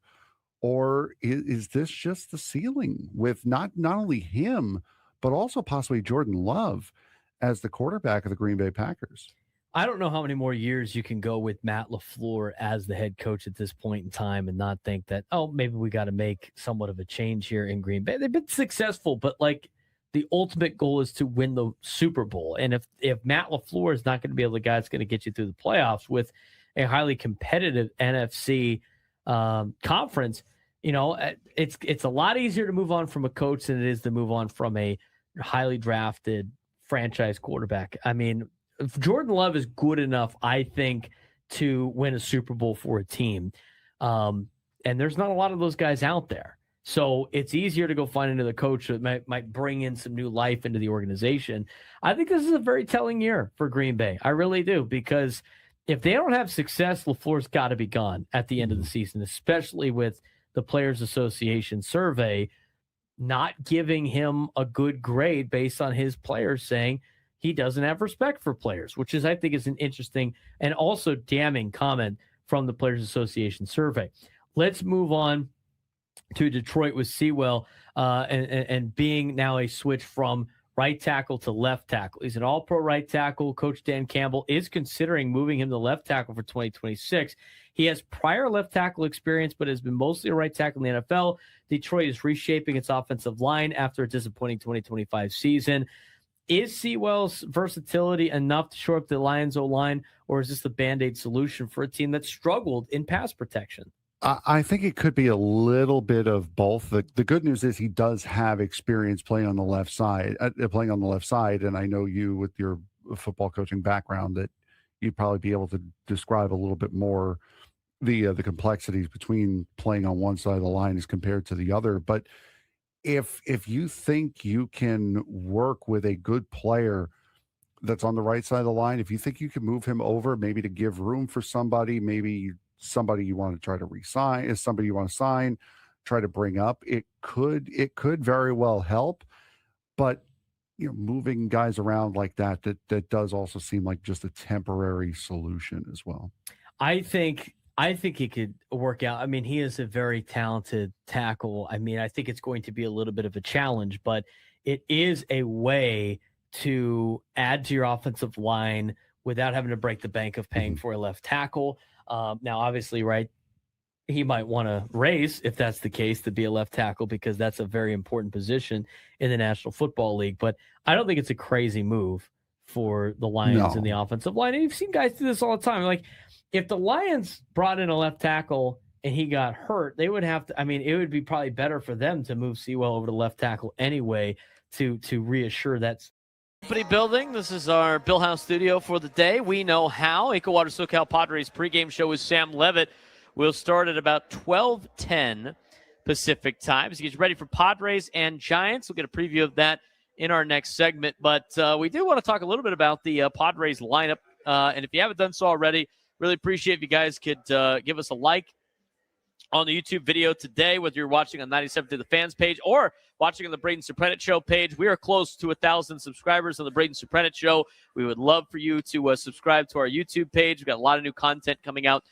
or is this just the ceiling with not only him, but also possibly Jordan Love as the quarterback of the Green Bay Packers. I don't know how many more years you can go with Matt LaFleur as the head coach at this point in time and not think that, oh, maybe we got to make somewhat of a change here in Green Bay. They've been successful, but like the ultimate goal is to win the Super Bowl. And if Matt LaFleur is not going to be able to guy that's going to get you through the playoffs with a highly competitive NFC conference, it's a lot easier to move on from a coach than it is to move on from a highly drafted franchise quarterback. I mean, if Jordan Love is good enough, I think, to win a Super Bowl for a team. And there's not a lot of those guys out there. So it's easier to go find another coach that might bring in some new life into the organization. I think this is a very telling year for Green Bay. I really do, because if they don't have success, LaFleur's got to be gone at the end of the season, especially with the Players Association survey not giving him a good grade based on his players saying he doesn't have respect for players, which I think is an interesting and also damning comment from the Players Association survey. Let's move on to Detroit with Sewell and being now a switch from right tackle to left tackle. He's an all-pro right tackle. Coach Dan Campbell is considering moving him to left tackle for 2026. He has prior left tackle experience, but has been mostly a right tackle in the NFL. Detroit is reshaping its offensive line after a disappointing 2025 season. Is Sewell's versatility enough to shore up the Lions' O-line, or is this the Band-Aid solution for a team that struggled in pass protection? I think it could be a little bit of both. The good news is he does have experience playing on the left side, and I know you, with your football coaching background, that you'd probably be able to describe a little bit more the complexities between playing on one side of the line as compared to the other. But if you think you can work with a good player that's on the right side of the line, if you think you can move him over, maybe to give room for somebody, maybe somebody you want to try to re-sign, is somebody you want to sign, try to bring up, it could very well help. But moving guys around like that does also seem like just a temporary solution as well. I think he could work out. I mean, he is a very talented tackle. I mean, I think it's going to be a little bit of a challenge, but it is a way to add to your offensive line without having to break the bank of paying for a left tackle. Now, obviously, right, he might want to raise, if that's the case, to be a left tackle, because that's a very important position in the National Football League. But I don't think it's a crazy move for the Lions in the offensive line. And you've seen guys do this all the time. Like, if the Lions brought in a left tackle and he got hurt, they would have to, it would be probably better for them to move Sewell over to left tackle anyway to reassure that. Company building. This is our Bill House studio for the day. We know how. Ecowater SoCal Padres pregame show with Sam Levitt will start at about 12:10 Pacific time. So get ready for Padres and Giants. We'll get a preview of that in our next segment. But we do want to talk a little bit about the Padres lineup. And if you haven't done so already, really appreciate if you guys could give us a like on the YouTube video today, whether you're watching on 97 to the Fans page or watching on the Braden Surprenant Show page. We are close to 1,000 subscribers on the Braden Surprenant Show. We would love for you to subscribe to our YouTube page. We've got a lot of new content coming out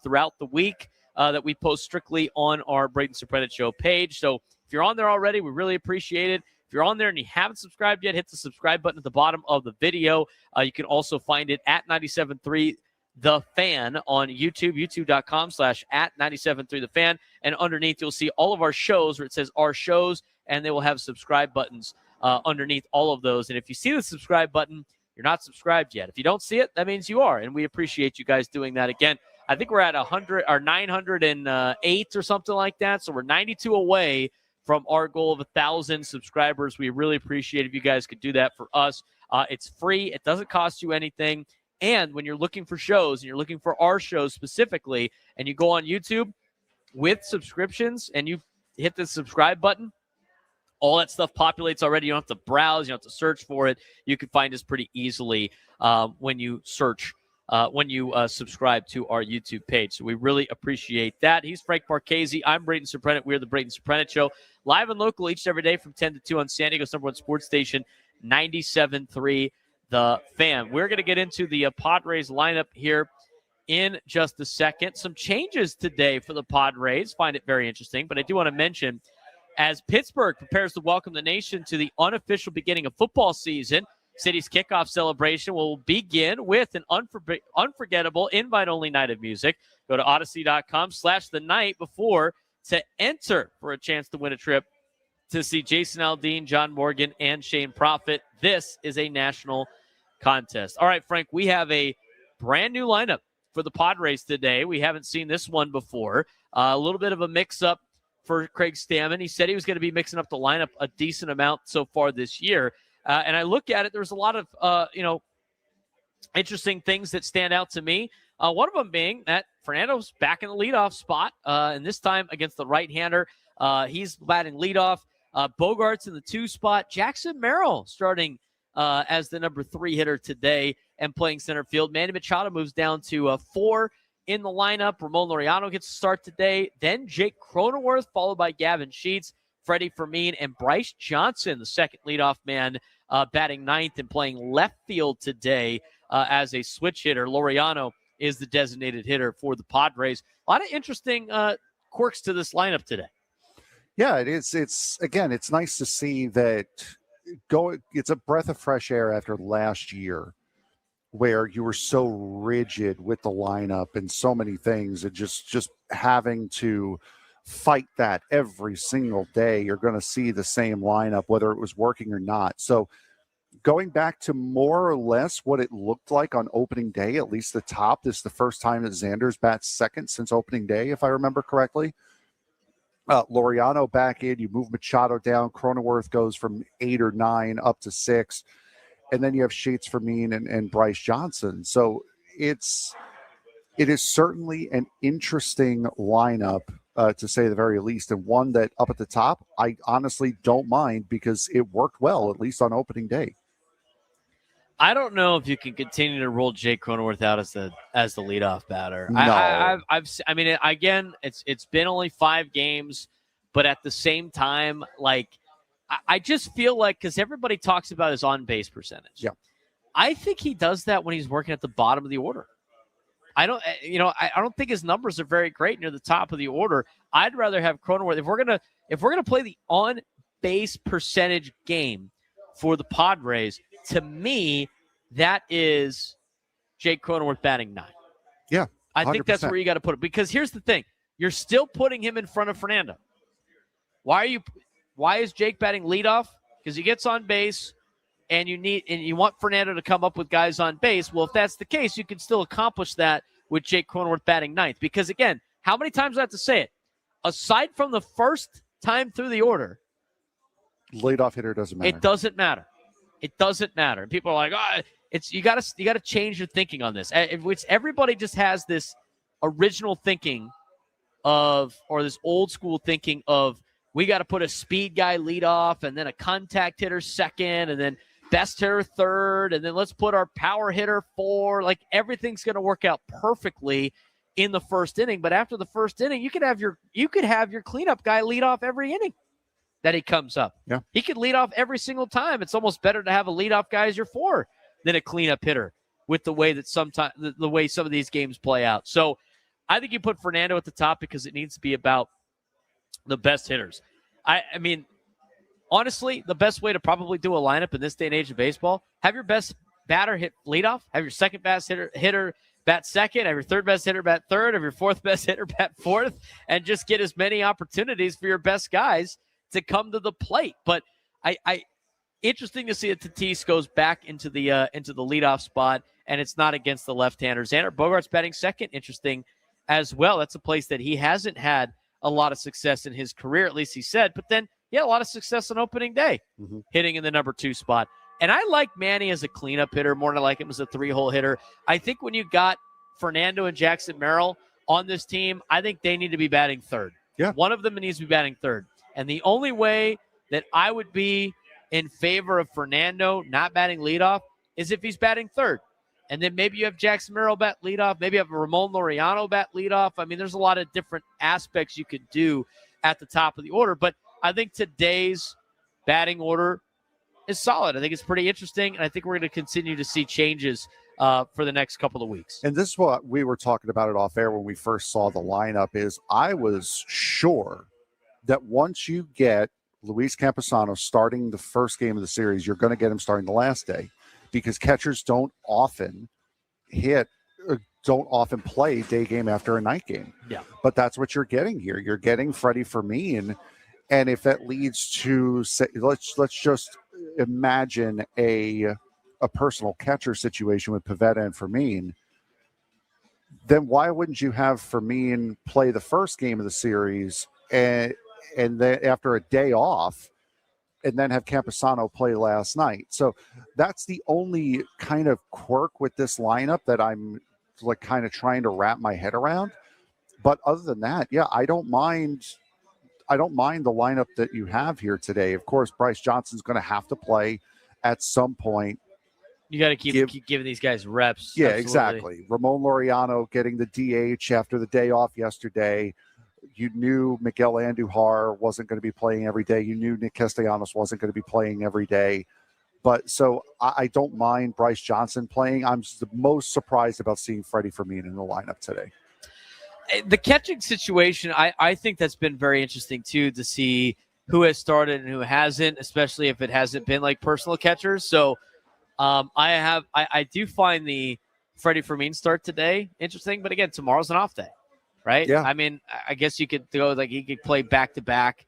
throughout the week that we post strictly on our Braden Surprenant Show page. So if you're on there already, we really appreciate it. If you're on there and you haven't subscribed yet, hit the subscribe button at the bottom of the video. You can also find it at 97.3 The Fan on YouTube, youtube.com/@973 The Fan. And underneath, you'll see all of our shows where it says our shows, and they will have subscribe buttons underneath all of those. And if you see the subscribe button, you're not subscribed yet. If you don't see it, that means you are. And we appreciate you guys doing that. Again, I think we're at 100 or 908 or something like that. So we're 92 away from our goal of 1,000 subscribers. We really appreciate if you guys could do that for us. It's free. It doesn't cost you anything. And when you're looking for shows and you're looking for our shows specifically, and you go on YouTube with subscriptions and you hit the subscribe button, all that stuff populates already. You don't have to browse. You don't have to search for it. You can find us pretty easily when you search, when you subscribe to our YouTube page. So we really appreciate that. He's Frank Marchese. I'm Braden Surprenant. We're the Braden Surprenant Show, live and local each and every day from 10 to 2 on San Diego's #1 sports station, 97.3 The Fan. We're going to get into the Padres lineup here in just a second. Some changes today for the Padres. Find it very interesting, but I do want to mention, as Pittsburgh prepares to welcome the nation to the unofficial beginning of football season. City's kickoff celebration will begin with an unforgettable invite-only night of music. Go to odyssey.com/the night before to enter for a chance to win a trip to see Jason Aldean, John Morgan, and Shane Prophet. This is a national contest. All right, Frank, we have a brand new lineup for the Padres today. We haven't seen this one before. A little bit of a mix-up for Craig Stammen. He said he was going to be mixing up the lineup a decent amount so far this year. And I look at it, there's a lot of, interesting things that stand out to me. One of them being that Fernando's back in the leadoff spot, and this time against the right-hander. He's batting leadoff. Bogart's in the 2 spot. Jackson Merrill starting as the number 3 hitter today and playing center field. Manny Machado moves down to 4 in the lineup. Ramon Laureano gets to start today. Then Jake Cronenworth, followed by Gavin Sheets, Freddie Fermin, and Bryce Johnson, the second leadoff man, batting 9th and playing left field today as a switch hitter. Laureano is the designated hitter for the Padres. A lot of interesting quirks to this lineup today. Yeah, it is. It's nice to see that it's a breath of fresh air after last year where you were so rigid with the lineup and so many things, and just having to fight that every single day. You're going to see the same lineup, whether it was working or not. So going back to more or less what it looked like on opening day, at least the top, this is the first time that Xander's bats second since opening day, if I remember correctly. Laureano back in, you move Machado down, Cronenworth goes from 8 or 9 up to 6, and then you have Sheets, Fermin, and Bryce Johnson. So it is certainly an interesting lineup, to say the very least, and one that up at the top, I honestly don't mind because it worked well, at least on opening day. I don't know if you can continue to roll Jake Cronenworth out as the leadoff batter. No. Again, it's been only 5 games, but at the same time, like I just feel like, because everybody talks about his on base percentage. Yeah, I think he does that when he's working at the bottom of the order. I don't think his numbers are very great near the top of the order. I'd rather have Cronenworth. If we're gonna play the on base percentage game for the Padres, to me, that is Jake Cronenworth batting 9. Yeah, 100%. I think that's where you got to put it, because here's the thing: you're still putting him in front of Fernando. Why is Jake batting leadoff? Because he gets on base. And you want Fernando to come up with guys on base. Well, if that's the case, you can still accomplish that with Jake Cronenworth batting 9th. Because, again, how many times do I have to say it? Aside from the first time through the order, leadoff hitter doesn't matter. It doesn't matter. It doesn't matter. And people are like, you got to change your thinking on this. Which everybody just has this original thinking or this old school thinking of, we got to put a speed guy lead off and then a contact hitter second and then best hitter third, and then let's put our power hitter 4. Like, everything's going to work out perfectly in the first inning. But after the first inning, you could have your cleanup guy lead off every inning that he comes up. Yeah, he could lead off every single time. It's almost better to have a leadoff guy as your 4 than a cleanup hitter, with the way that sometimes the way some of these games play out. So I think you put Fernando at the top because it needs to be about the best hitters. I mean, honestly, the best way to probably do a lineup in this day and age of baseball, have your best batter hit leadoff, have your second best hitter bat second, have your third best hitter bat third, have your fourth best hitter bat fourth, and just get as many opportunities for your best guys to come to the plate. But I interesting to see that Tatis goes back into the leadoff spot, and it's not against the left-handers. Xander Bogaerts batting second, interesting as well. That's a place that he hasn't had a lot of success in his career, at least he said. But then he had a lot of success on opening day, hitting in the number 2 spot. And I like Manny as a cleanup hitter more than I like him as a 3-hole hitter. I think when you got Fernando and Jackson Merrill on this team, I think they need to be batting third. Yeah. One of them needs to be batting third. And the only way that I would be in favor of Fernando not batting leadoff is if he's batting third. And then maybe you have Jackson Merrill bat leadoff. Maybe you have Ramon Laureano bat leadoff. I mean, there's a lot of different aspects you could do at the top of the order. But I think today's batting order is solid. I think it's pretty interesting, and I think we're going to continue to see changes for the next couple of weeks. And this is what we were talking about it off air when we first saw the lineup. Is I was sure that once you get Luis Camposano starting the first game of the series, you're going to get him starting the last day, because catchers don't often play day game after a night game. Yeah. But that's what you're getting here. You're getting Freddie Fermin. And if that leads to, say, let's just imagine a personal catcher situation with Pivetta and Fermin, then why wouldn't you have Fermin play the first game of the series and then after a day off, and then have Camposano play last night? So that's the only kind of quirk with this lineup that I'm like kind of trying to wrap my head around. But other than that, yeah, I don't mind the lineup that you have here today. Of course, Bryce Johnson's going to have to play at some point. You got to keep giving these guys reps. Yeah, Absolutely. exactly. Ramon Laureano getting the DH after the day off yesterday. You knew Miguel Andujar wasn't going to be playing every day. You knew Nick Castellanos wasn't going to be playing every day. But so I don't mind Bryce Johnson playing. I'm the most surprised about seeing Freddie Fermin in the lineup today. The catching situation, I think that's been very interesting, too, to see who has started and who hasn't, especially if it hasn't been like personal catchers. So I do find the Freddie Fermin start today interesting. But again, tomorrow's an off day, right? Yeah. I mean, I guess you could go like he could play back-to-back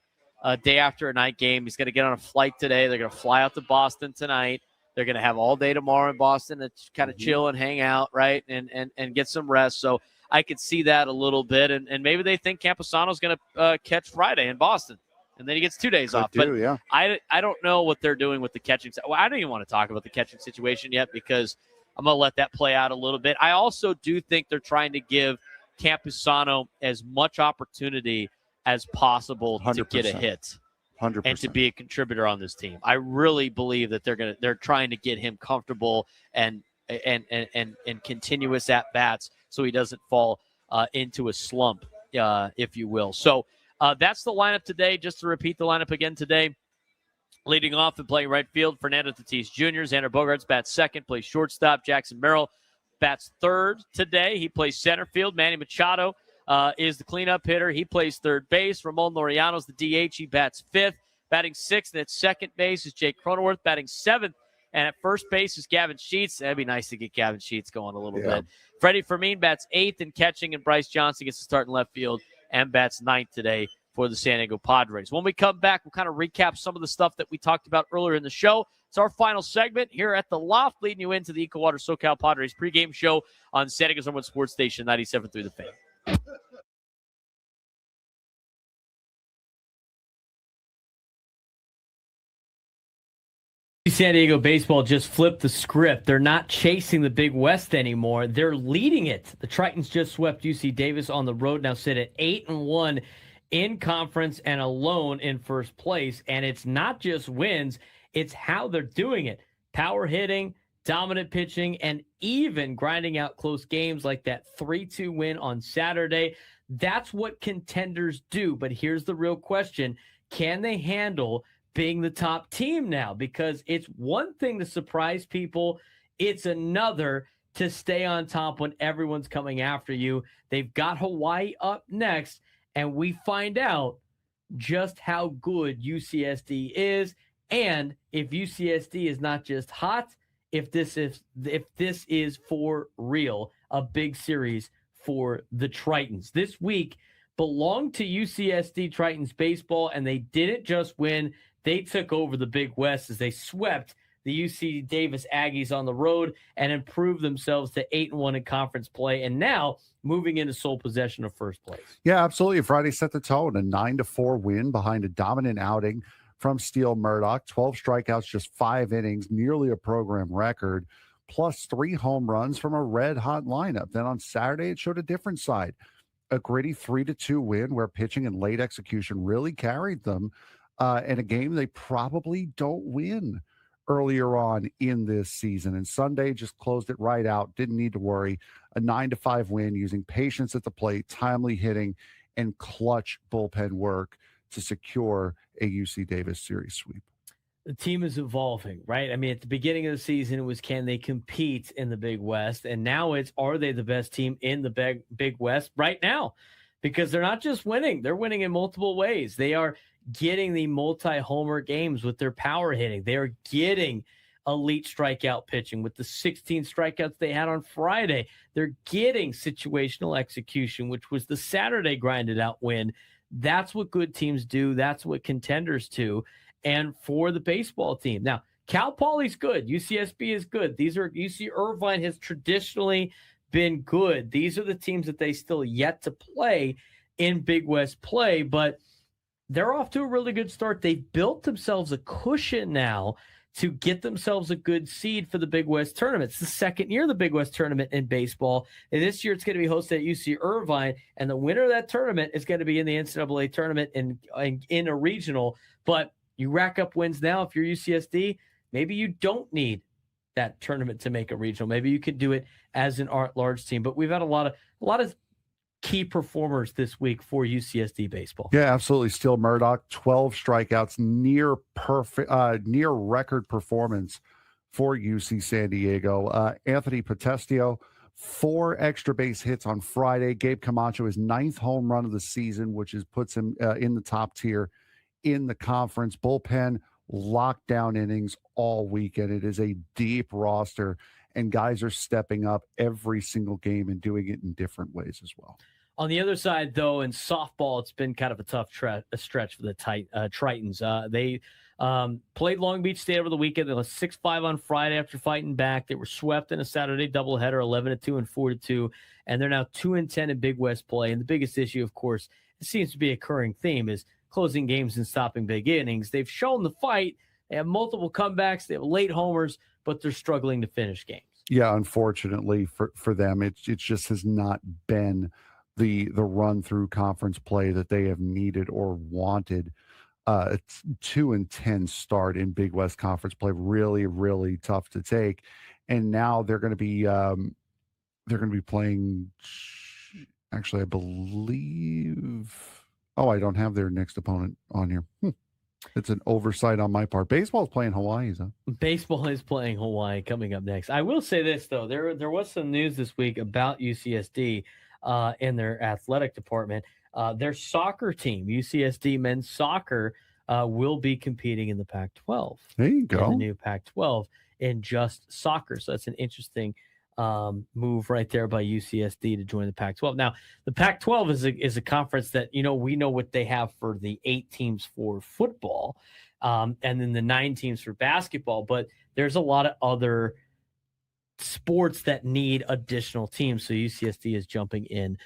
day after a night game. He's going to get on a flight today. They're going to fly out to Boston tonight. They're going to have all day tomorrow in Boston to kind of chill and hang out, right, and get some rest. So I could see that a little bit. And maybe they think Camposano's going to catch Friday in Boston, and then he gets 2 days off. But yeah. I don't know what they're doing with the catching. Well, I don't even want to talk about the catching situation yet, because I'm going to let that play out a little bit. I also do think they're trying to give Camposano as much opportunity as possible 100%. to get a hit 100%. and to be a contributor on this team. I really believe that they're trying to get him comfortable and continuous at bats, so he doesn't fall into a slump, if you will. So that's the lineup today. Just to repeat the lineup again today. Leading off and playing right field, Fernando Tatis Jr. Xander Bogaerts bats second, plays shortstop. Jackson Merrill bats third today. He plays center field. Manny Machado is the cleanup hitter. He plays third base. Ramon Laureano's the DH. He bats fifth. Batting sixth and at second base is Jake Cronenworth. Batting seventh and at first base is Gavin Sheets. That'd be nice to get Gavin Sheets going a little bit. Freddie Fermin bats eighth in catching, and Bryce Johnson gets to start in left field and bats ninth today for the San Diego Padres. When we come back, we'll kind of recap some of the stuff that we talked about earlier in the show. It's our final segment here at the Loft, leading you into the Eco Water SoCal Padres pregame show on San Diego's #1 sports station, 97.3 The Fan. San Diego baseball just flipped the script. They're not chasing the Big West anymore. They're leading it. The Tritons just swept UC Davis on the road, now sit at 8-1 in conference and alone in first place. And it's not just wins, it's how they're doing it. Power hitting, dominant pitching, and even grinding out close games like that 3-2 win on Saturday. That's what contenders do. But here's the real question. Can they handle being the top team now? Because it's one thing to surprise people. It's another to stay on top when everyone's coming after you. They've got Hawaii up next, and we find out just how good UCSD is, and if UCSD is not just hot, if this is for real, a big series for the Tritons. This week belonged to UCSD Tritons baseball, and they didn't just win. They took over the Big West as they swept the UC Davis Aggies on the road and improved themselves to 8-1 in conference play, and now moving into sole possession of first place. Yeah, absolutely. Friday set the tone, a 9-4 win behind a dominant outing from Steele Murdoch. 12 strikeouts, just 5 innings, nearly a program record, plus 3 home runs from a red-hot lineup. Then on Saturday, it showed a different side, a gritty 3-2 win where pitching and late execution really carried them in a game they probably don't win earlier on in this season. And Sunday just closed it right out. Didn't need to worry. A 9-5 win using patience at the plate, timely hitting, and clutch bullpen work to secure a UC Davis series sweep. The team is evolving, right? I mean, at the beginning of the season, it was, can they compete in the Big West? And now it's, are they the best team in the Big West right now? because they're not just winning. They're winning in multiple ways. They are getting the multi-homer games with their power hitting. They are getting elite strikeout pitching with the 16 strikeouts they had on Friday. They're getting situational execution, which was the Saturday grinded out win. That's what good teams do. That's what contenders do. And for the baseball team. Now, Cal Poly's good. UCSB is good. UC Irvine has traditionally been good. These are the teams that they still yet to play in Big West play, but they're off to a really good start. They've built themselves a cushion now to get themselves a good seed for the Big West tournament. It's the second year of the Big West tournament in baseball. And this year it's going to be hosted at UC Irvine. And the winner of that tournament is going to be in the NCAA tournament in a regional. But you rack up wins now. If you're UCSD, maybe you don't need that tournament to make a regional. Maybe you could do it as an large team. But we've had a lot of key performers this week for UCSD baseball. Yeah, absolutely. Still Murdoch, 12 strikeouts, near record performance for UC San Diego. Anthony Potestio, 4 extra base hits on Friday. Gabe Camacho, his 9th home run of the season, which puts him in the top tier in the conference. Bullpen, lockdown innings all weekend. It is a deep roster, and guys are stepping up every single game and doing it in different ways as well. On the other side, though, in softball, it's been kind of a tough stretch for the Tritons. They played Long Beach State over the weekend. They lost 6-5 on Friday after fighting back. They were swept in a Saturday doubleheader, 11-2 and 4-2, and they're now 2-10 in Big West play. And the biggest issue, of course, it seems to be a recurring theme, is closing games and stopping big innings. They've shown the fight. They have multiple comebacks. They have late homers, but they're struggling to finish games. Yeah, unfortunately for them, it just has not been the run through conference play that they have needed or wanted. 2-10 start in Big West Conference play, really, really tough to take. And now they're going to be playing. Actually, I believe. Oh, I don't have their next opponent on here. It's an oversight on my part. Baseball is playing Hawaii, huh? Baseball is playing Hawaii coming up next. I will say this, though. There was some news this week about UCSD in their athletic department. Their soccer team, UCSD men's soccer, will be competing in the Pac-12. There you go. In the new Pac-12 in just soccer. So that's an interesting move right there by UCSD to join the Pac-12. Now, the Pac-12 is a conference that, we know what they have for the 8 teams for football, and then the 9 teams for basketball. But there's a lot of other sports that need additional teams. So UCSD is jumping in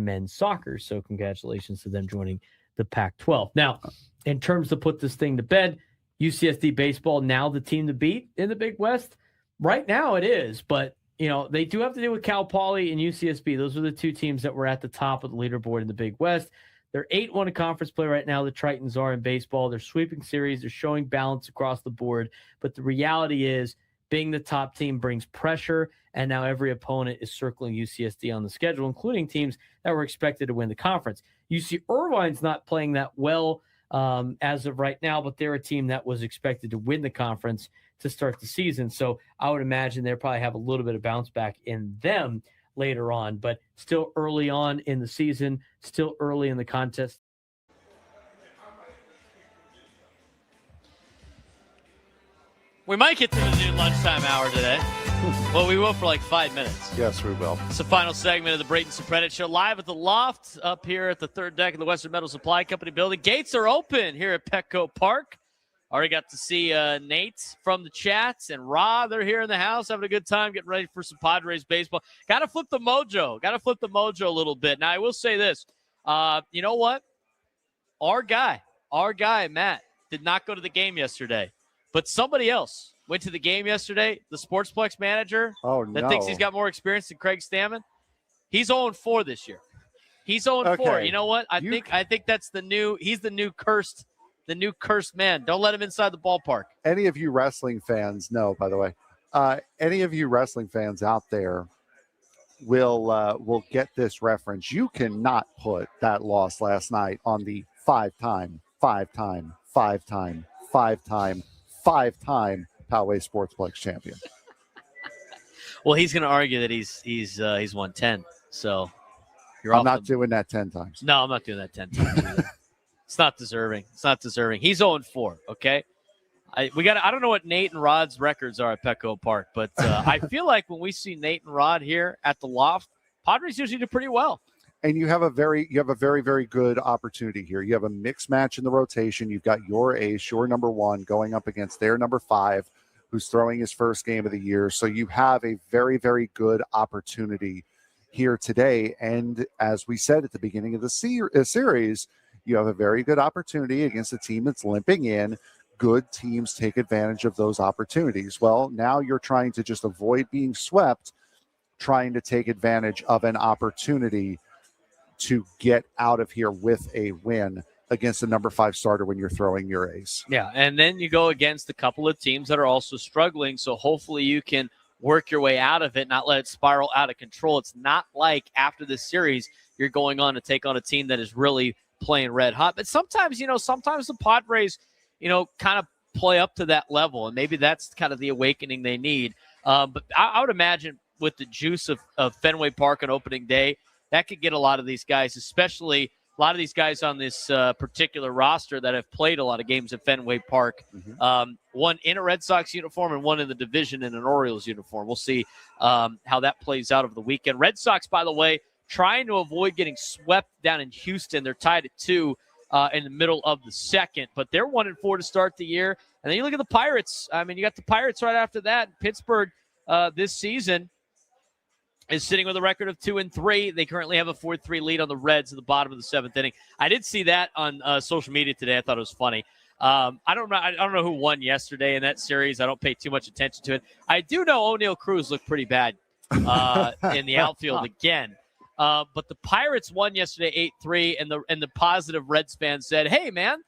men's soccer. So congratulations to them joining the Pac-12. Now, in terms to put this thing to bed, UCSD baseball now the team to beat in the Big West. Right now it is, but they do have to deal with Cal Poly and UCSB. Those are the 2 teams that were at the top of the leaderboard in the Big West. They're 8-1 in conference play right now. The Tritons are in baseball. They're sweeping series. They're showing balance across the board. But the reality is, being the top team brings pressure, and now every opponent is circling UCSD on the schedule, including teams that were expected to win the conference. UC Irvine's not playing that well as of right now, but they're a team that was expected to win the conference to start the season. So I would imagine they'll probably have a little bit of bounce back in them later on, but still early on in the season, still early in the contest. We might get to the new lunchtime hour today. Well, we will for like 5 minutes. Yes, we will. It's the final segment of the Braden Surprenant Show, live at the Loft up here at the 3rd deck of the Western Metal Supply Company building. Gates are open here at Petco Park. Already got to see Nate from the chats and Ra. They're here in the house having a good time, getting ready for some Padres baseball. Got to flip the mojo. Got to flip the mojo a little bit. Now, I will say this. You know what? Our guy, Matt, did not go to the game yesterday. But somebody else went to the game yesterday, the Sportsplex manager that thinks he's got more experience than Craig Stammen. He's 0-4 this year. He's 0-4. You know what? I think that's he's the new cursed man. Don't let him inside the ballpark. Any of you wrestling fans know, by the way, any of you wrestling fans out there will get this reference. You cannot put that loss last night on the five-time Poway Sportsplex champion. Well, he's going to argue that he's won 10. So You're I'm off not the- doing that 10 times. No, I'm not doing that 10 times either. It's not deserving. It's not deserving. He's 0-4, okay? I don't know what Nate and Rod's records are at Petco Park, but I feel like when we see Nate and Rod here at the Loft, Padres usually do pretty well. And you have a very, very good opportunity here. You have a mixed match in the rotation. You've got your ace, your number one, going up against their number 5, who's throwing his first game of the year. So you have a very, very good opportunity here today. And as we said at the beginning of the series, you have a very good opportunity against a team that's limping in. Good teams take advantage of those opportunities. Well, now you're trying to just avoid being swept, trying to take advantage of an opportunity to get out of here with a win against the number 5 starter when you're throwing your ace. Yeah, and then you go against a couple of teams that are also struggling, so hopefully you can work your way out of it, not let it spiral out of control. It's not like after this series you're going on to take on a team that is really playing red hot. But sometimes the Padres, kind of play up to that level, and maybe that's kind of the awakening they need. But I would imagine with the juice of Fenway Park on opening day, that could get a lot of these guys, especially a lot of these guys on this particular roster that have played a lot of games at Fenway Park, one in a Red Sox uniform and one in the division in an Orioles uniform. We'll see how that plays out over the weekend. Red Sox, by the way, trying to avoid getting swept down in Houston. They're tied at 2 in the middle of the second, but they're 1-4 to start the year. And then you look at the Pirates. I mean, you got the Pirates right after that. Pittsburgh this season is sitting with a record of 2-3. They currently have a 4-3 lead on the Reds at the bottom of the 7th inning. I did see that on social media today. I thought it was funny. I don't know who won yesterday in that series. I don't pay too much attention to it. I do know O'Neal Cruz looked pretty bad in the outfield again. But the Pirates won yesterday 8-3, and the positive Reds fan said, "Hey man,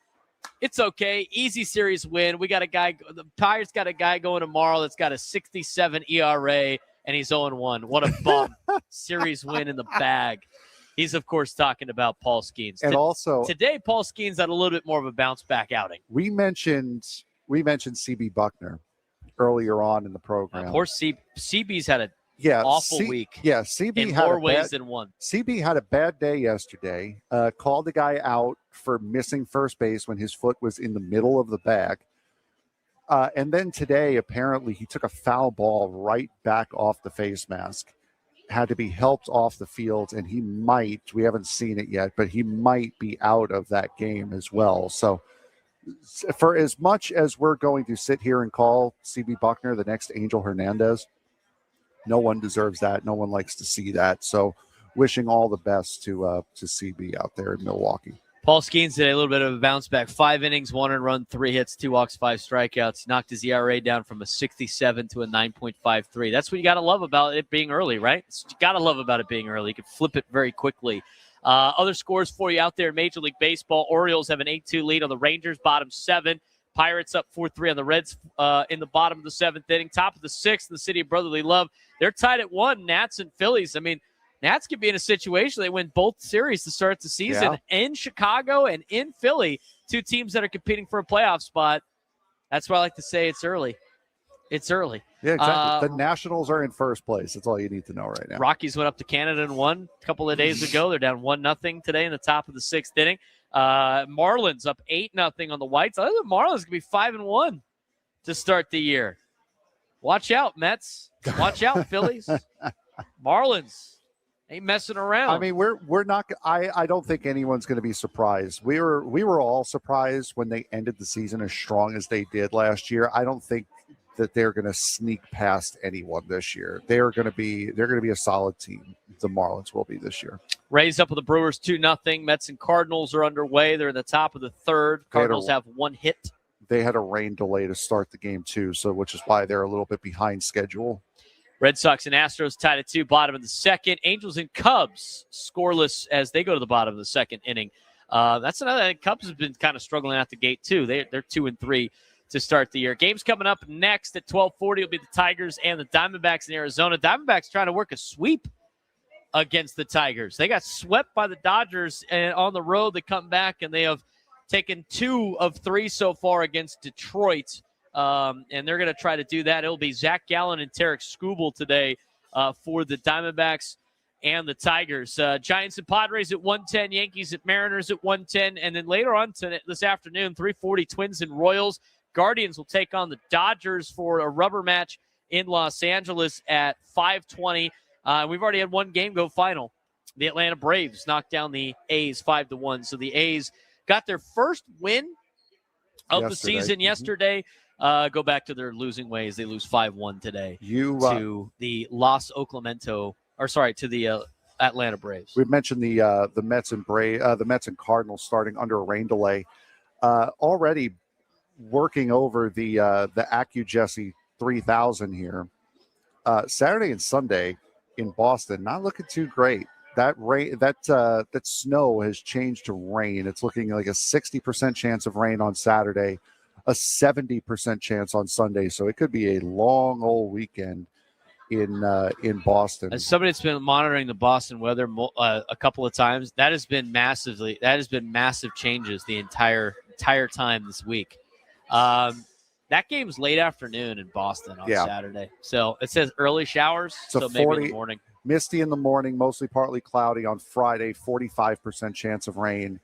it's okay, easy series win. We got a guy. The Pirates got a guy going tomorrow that's got a 67 ERA, and he's 0-1. What a bum! Series win in the bag." He's of course talking about Paul Skeens. And also today, Paul Skeens had a little bit more of a bounce back outing. We mentioned CB Buckner earlier on in the program. Of course, CB's had a awful week. Yeah, CB in had more ways than one. CB had a bad day yesterday. Called the guy out for missing first base when his foot was in the middle of the bag. And then today, apparently, he took a foul ball right back off the face mask. Had to be helped off the field, and he might, we haven't seen it yet, but he might be out of that game as well. So for as much as we're going to sit here and call CB Buckner the next Angel Hernandez, no one deserves that. No one likes to see that. So wishing all the best to CB out there in Milwaukee. Paul Skeens did a little bit of a bounce back. 5 innings, 1 earned run, 3 hits, 2 walks, 5 strikeouts. Knocked his ERA down from a 67 to a 9.53. That's what you got to love about it being early, right? You got to love about it being early. You can flip it very quickly. Other scores for you out there in Major League Baseball. Orioles have an 8-2 lead on the Rangers, bottom 7. Pirates up 4-3 on the Reds in the bottom of the 7th inning. Top of the 6th in the city of brotherly love. They're tied at 1, Nats and Phillies. I mean, Nats could be in a situation they win both series to start the season in Chicago and in Philly, 2 teams that are competing for a playoff spot. That's why I like to say it's early. It's early. Yeah, exactly. The Nationals are in first place. That's all you need to know right now. Rockies went up to Canada and won a couple of days ago. They're down 1-0 today in the top of the 6th inning. Marlins up 8-0 on the Whites. I think the Marlins could be 5-1 to start the year. Watch out, Mets. Watch out, Phillies. Marlins ain't messing around. I mean, we're not. I don't think anyone's going to be surprised. We were all surprised when they ended the season as strong as they did last year. I don't think that they're going to sneak past anyone this year. They're going to be a solid team. The Marlins will be this year. Rays up with the Brewers 2-0. Mets and Cardinals are underway. They're in the top of the 3rd. Cardinals have 1 hit. They had a rain delay to start the game too, so which is why they're a little bit behind schedule. Red Sox and Astros tied at 2, bottom of the 2nd. Angels and Cubs scoreless as they go to the bottom of the 2nd inning. That's another. Cubs have been kind of struggling out the gate too. They're 2-3 to start the year. Games coming up next at 12:40 will be the Tigers and the Diamondbacks in Arizona. Diamondbacks trying to work a sweep against the Tigers. They got swept by the Dodgers, and on the road they come back and they have taken 2 of 3 so far against Detroit. And they're going to try to do that. It'll be Zach Gallen and Tarek Skubal today for the Diamondbacks. and the Tigers. Giants and Padres at 1:10, Yankees at Mariners at 1:10, and then later on this afternoon, 3:40, Twins and Royals. Guardians will take on the Dodgers for a rubber match in Los Angeles at 5:20. We've already had one game go final. The Atlanta Braves knocked down the A's 5-1. So the A's got their first win of the season yesterday. Go back to their losing ways. They lose 5-1 today to the to the Atlanta Braves. We mentioned the Mets and the Mets and Cardinals starting under a rain delay. Already working over the AccuJesse 3000 here. Saturday and Sunday in Boston, not looking too great. That rain, that snow has changed to rain. It's looking like a 60% chance of rain on Saturday, a 70% chance on Sunday. So it could be a long old weekend in Boston. As somebody that's been monitoring the Boston weather a couple of times, that has been massive changes the entire time this week. That game's late afternoon in Boston on Saturday. So it says early showers, so maybe in the morning. Misty in the morning, mostly partly cloudy on Friday, 45% chance of rain.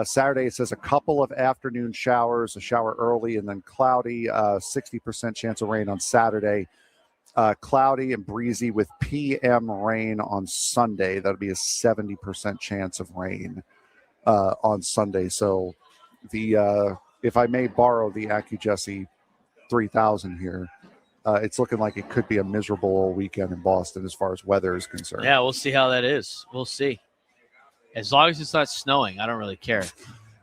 Saturday, it says a couple of afternoon showers, a shower early, and then cloudy, 60% chance of rain on Saturday. Cloudy and breezy with PM rain on Sunday. That'll be a 70% chance of rain on Sunday. So if I may borrow the AccuJesse 3000 here, it's looking like it could be a miserable weekend in Boston as far as weather is concerned. Yeah, we'll see how that is. We'll see. As long as it's not snowing, I don't really care.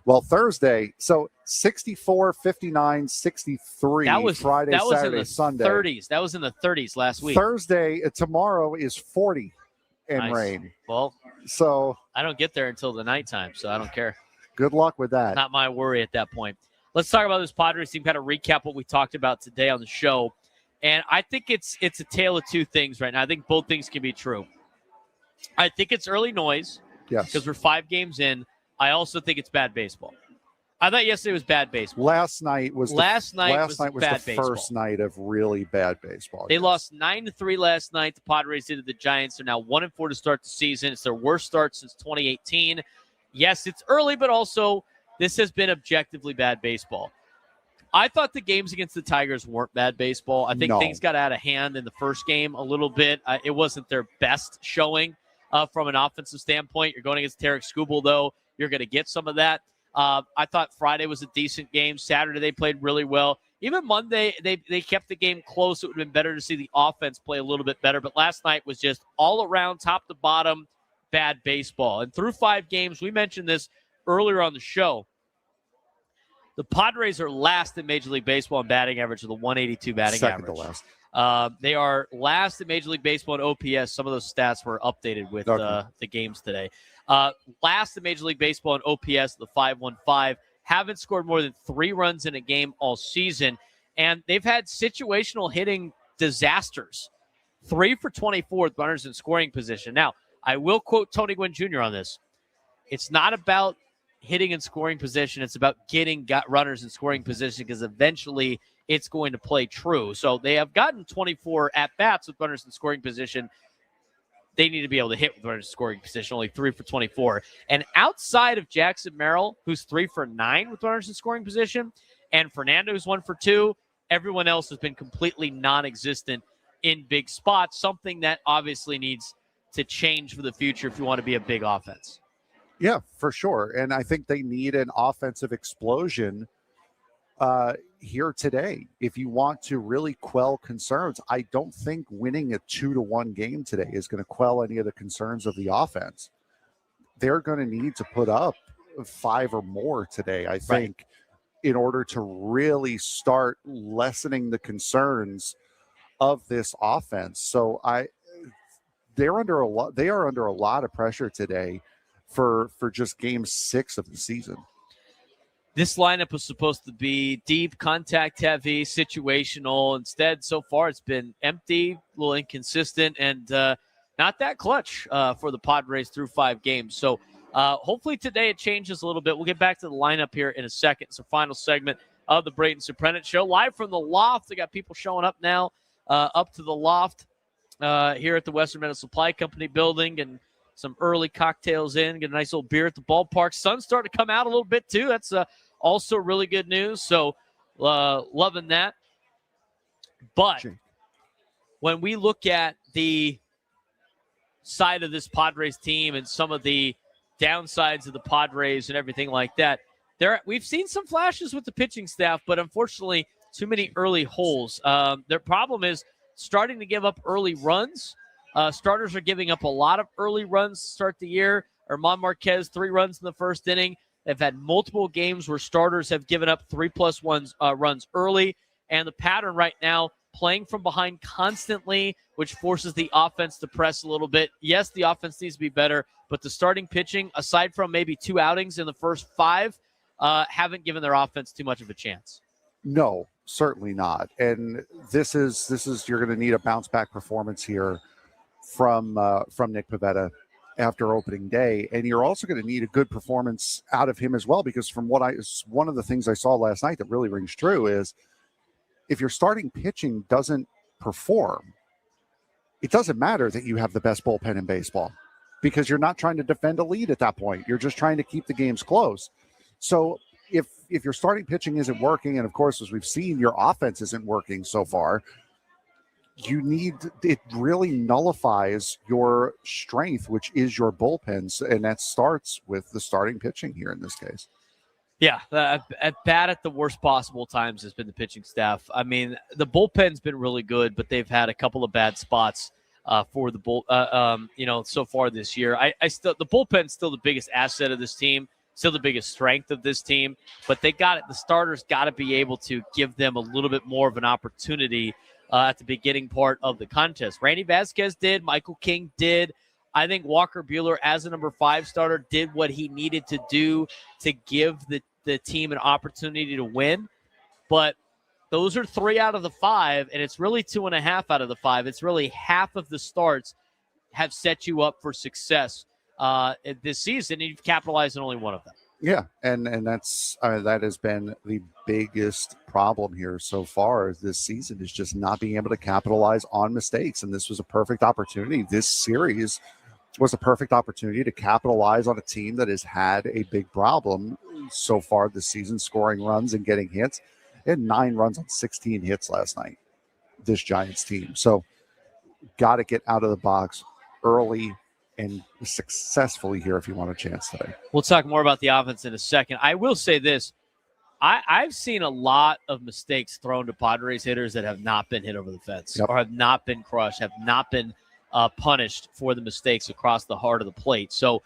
Well, Thursday, so 64, 59, 63 Friday, Saturday, Sunday. 30s. That was in the 30s last week. Thursday, tomorrow is 40 and rain. Well, so I don't get there until the nighttime, so I don't care. Good luck with that. Not my worry at that point. Let's talk about this Padres team, kind of recap what we talked about today on the show. And I think it's a tale of two things right now. I think both things can be true. I think it's early noise. Yes. Because we're 5 games in. I also think it's bad baseball. I thought yesterday was bad baseball. Last night was the baseball. First night of really bad baseball. They lost 9-3 last night. The Padres did to the Giants. They're now 1-4 to start the season. It's their worst start since 2018. Yes, it's early, but also this has been objectively bad baseball. I thought the games against the Tigers weren't bad baseball. I think things got out of hand in the first game a little bit. It wasn't their best showing from an offensive standpoint. You're going against Tarek Skubal, though. You're going to get some of that. I thought Friday was a decent game. Saturday, they played really well. Even Monday, they kept the game close. It would have been better to see the offense play a little bit better. But last night was just all around, top to bottom, bad baseball. And through 5 games, we mentioned this earlier on the show, the Padres are last in Major League Baseball in batting average with a 182 batting average. Second to last. They are last in Major League Baseball in OPS. Some of those stats were updated with the games today. Last in Major League Baseball in OPS, the 5.15. Haven't scored more than 3 runs in a game all season. And they've had situational hitting disasters. 3 for 24 with runners in scoring position. Now, I will quote Tony Gwynn Jr. on this. It's not about hitting in scoring position. It's about getting runners in scoring position because eventually it's going to play true. So they have gotten 24 at-bats with runners in scoring position. They need to be able to hit with runners in scoring position, only 3 for 24. And outside of Jackson Merrill, who's 3 for 9 with runners in scoring position, and Fernando, who's 1 for 2, everyone else has been completely non-existent in big spots, something that obviously needs to change for the future if you want to be a big offense. Yeah, for sure. And I think they need an offensive explosion here today. If you want to really quell concerns, I don't think winning a 2-1 game today is going to quell any of the concerns of the offense. They're going to need to put up 5 or more today, I think, in order to really start lessening the concerns of this offense. So they are under a lot of pressure today for just game 6 of the season. This lineup was supposed to be deep, contact heavy, situational. Instead, so far it's been empty, a little inconsistent, and not that clutch for the Padres through 5 games. So hopefully today it changes a little bit. We'll get back to the lineup here in a second. It's the final segment of the Braden Surprenant Show. Live from the Loft. We got people showing up now up to the Loft. here at the Western Metal Supply Company building, and some early cocktails in, get a nice little beer at the ballpark. Sun's starting to come out a little bit too. That's also really good news. So loving that. But when we look at the side of this Padres team and some of the downsides of the Padres and everything like that, we've seen some flashes with the pitching staff, but unfortunately too many early holes. Their problem is starting to give up early runs. Starters are giving up a lot of early runs to start the year. Germán Márquez, 3 runs in the first inning. They've had multiple games where starters have given up 3+1 runs early. And the pattern right now, playing from behind constantly, which forces the offense to press a little bit. Yes, the offense needs to be better, but the starting pitching, aside from maybe 2 outings in the first 5, haven't given their offense too much of a chance. No, certainly not. And this is you're going to need a bounce back performance here from Nick Pivetta after opening day, and you're also going to need a good performance out of him as well, because from one of the things I saw last night that really rings true is if your starting pitching doesn't perform, it doesn't matter that you have the best bullpen in baseball, because you're not trying to defend a lead at that point. You're just trying to keep the games close. So if your starting pitching isn't working, and of course, as we've seen, your offense isn't working so far, it really nullifies your strength, which is your bullpens, and that starts with the starting pitching here in this case. Yeah, at bad at the worst possible times has been the pitching staff. I mean, the bullpen's been really good, but they've had a couple of bad spots for the so far this year. The bullpen's still the biggest asset of this team, still the biggest strength of this team, but the starters got to be able to give them a little bit more of an opportunity at the beginning part of the contest. Randy Vasquez did. Michael King did. I think Walker Buehler, as a number 5 starter, did what he needed to do to give the team an opportunity to win. But those are 3 out of the 5, and it's really 2.5 out of the 5. It's really half of the starts have set you up for success this season, and you've capitalized on only one of them. Yeah, and that's that has been the biggest problem here so far this season, is just not being able to capitalize on mistakes. And this was a perfect opportunity. This series was a perfect opportunity to capitalize on a team that has had a big problem so far this season, scoring runs and getting hits. They had 9 runs on 16 hits last night, this Giants team. So got to get out of the box early and successfully here if you want a chance today. We'll talk more about the offense in a second. I will say this. I've seen a lot of mistakes thrown to Padres hitters that have not been hit over the fence, or have not been crushed, have not been punished for the mistakes across the heart of the plate. So,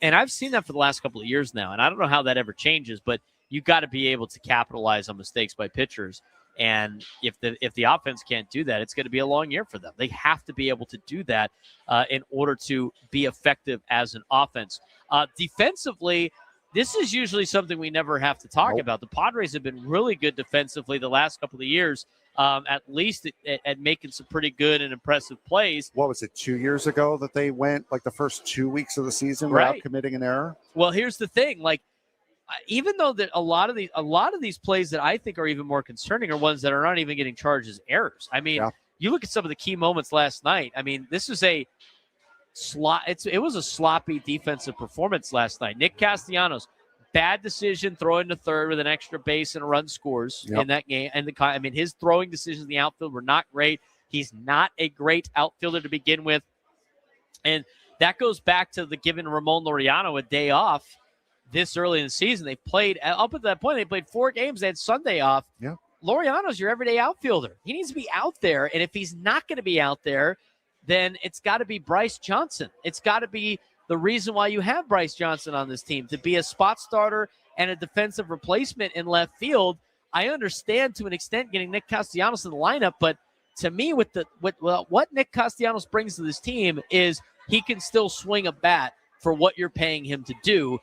and I've seen that for the last couple of years now, and I don't know how that ever changes, but you've got to be able to capitalize on mistakes by pitchers. And if the offense can't do that, it's going to be a long year for them. They have to be able to do that in order to be effective as an offense. Defensively, this is usually something we never have to talk about. The Padres have been really good defensively the last couple of years, at least at making some pretty good and impressive plays. What was it, 2 years ago that they went like the first 2 weeks of the season without committing an error? Well, here's the thing. Even though that a lot of these plays that I think are even more concerning are ones that are not even getting charged as errors. I mean, you look at some of the key moments last night. I mean, this is it was a sloppy defensive performance last night. Nick Castellanos, bad decision throwing to third with an extra base and a run scores in that game. And his throwing decisions in the outfield were not great. He's not a great outfielder to begin with. And that goes back to the giving Ramon Laureano a day off this early in the season. They played up at that point. They played 4 games. They had Sunday off. Yeah. Laureano's your everyday outfielder. He needs to be out there. And if he's not going to be out there, then it's got to be Bryce Johnson. It's got to be the reason why you have Bryce Johnson on this team, to be a spot starter and a defensive replacement in left field. I understand to an extent getting Nick Castellanos in the lineup, but to me, what Nick Castellanos brings to this team is he can still swing a bat for what you're paying him to do.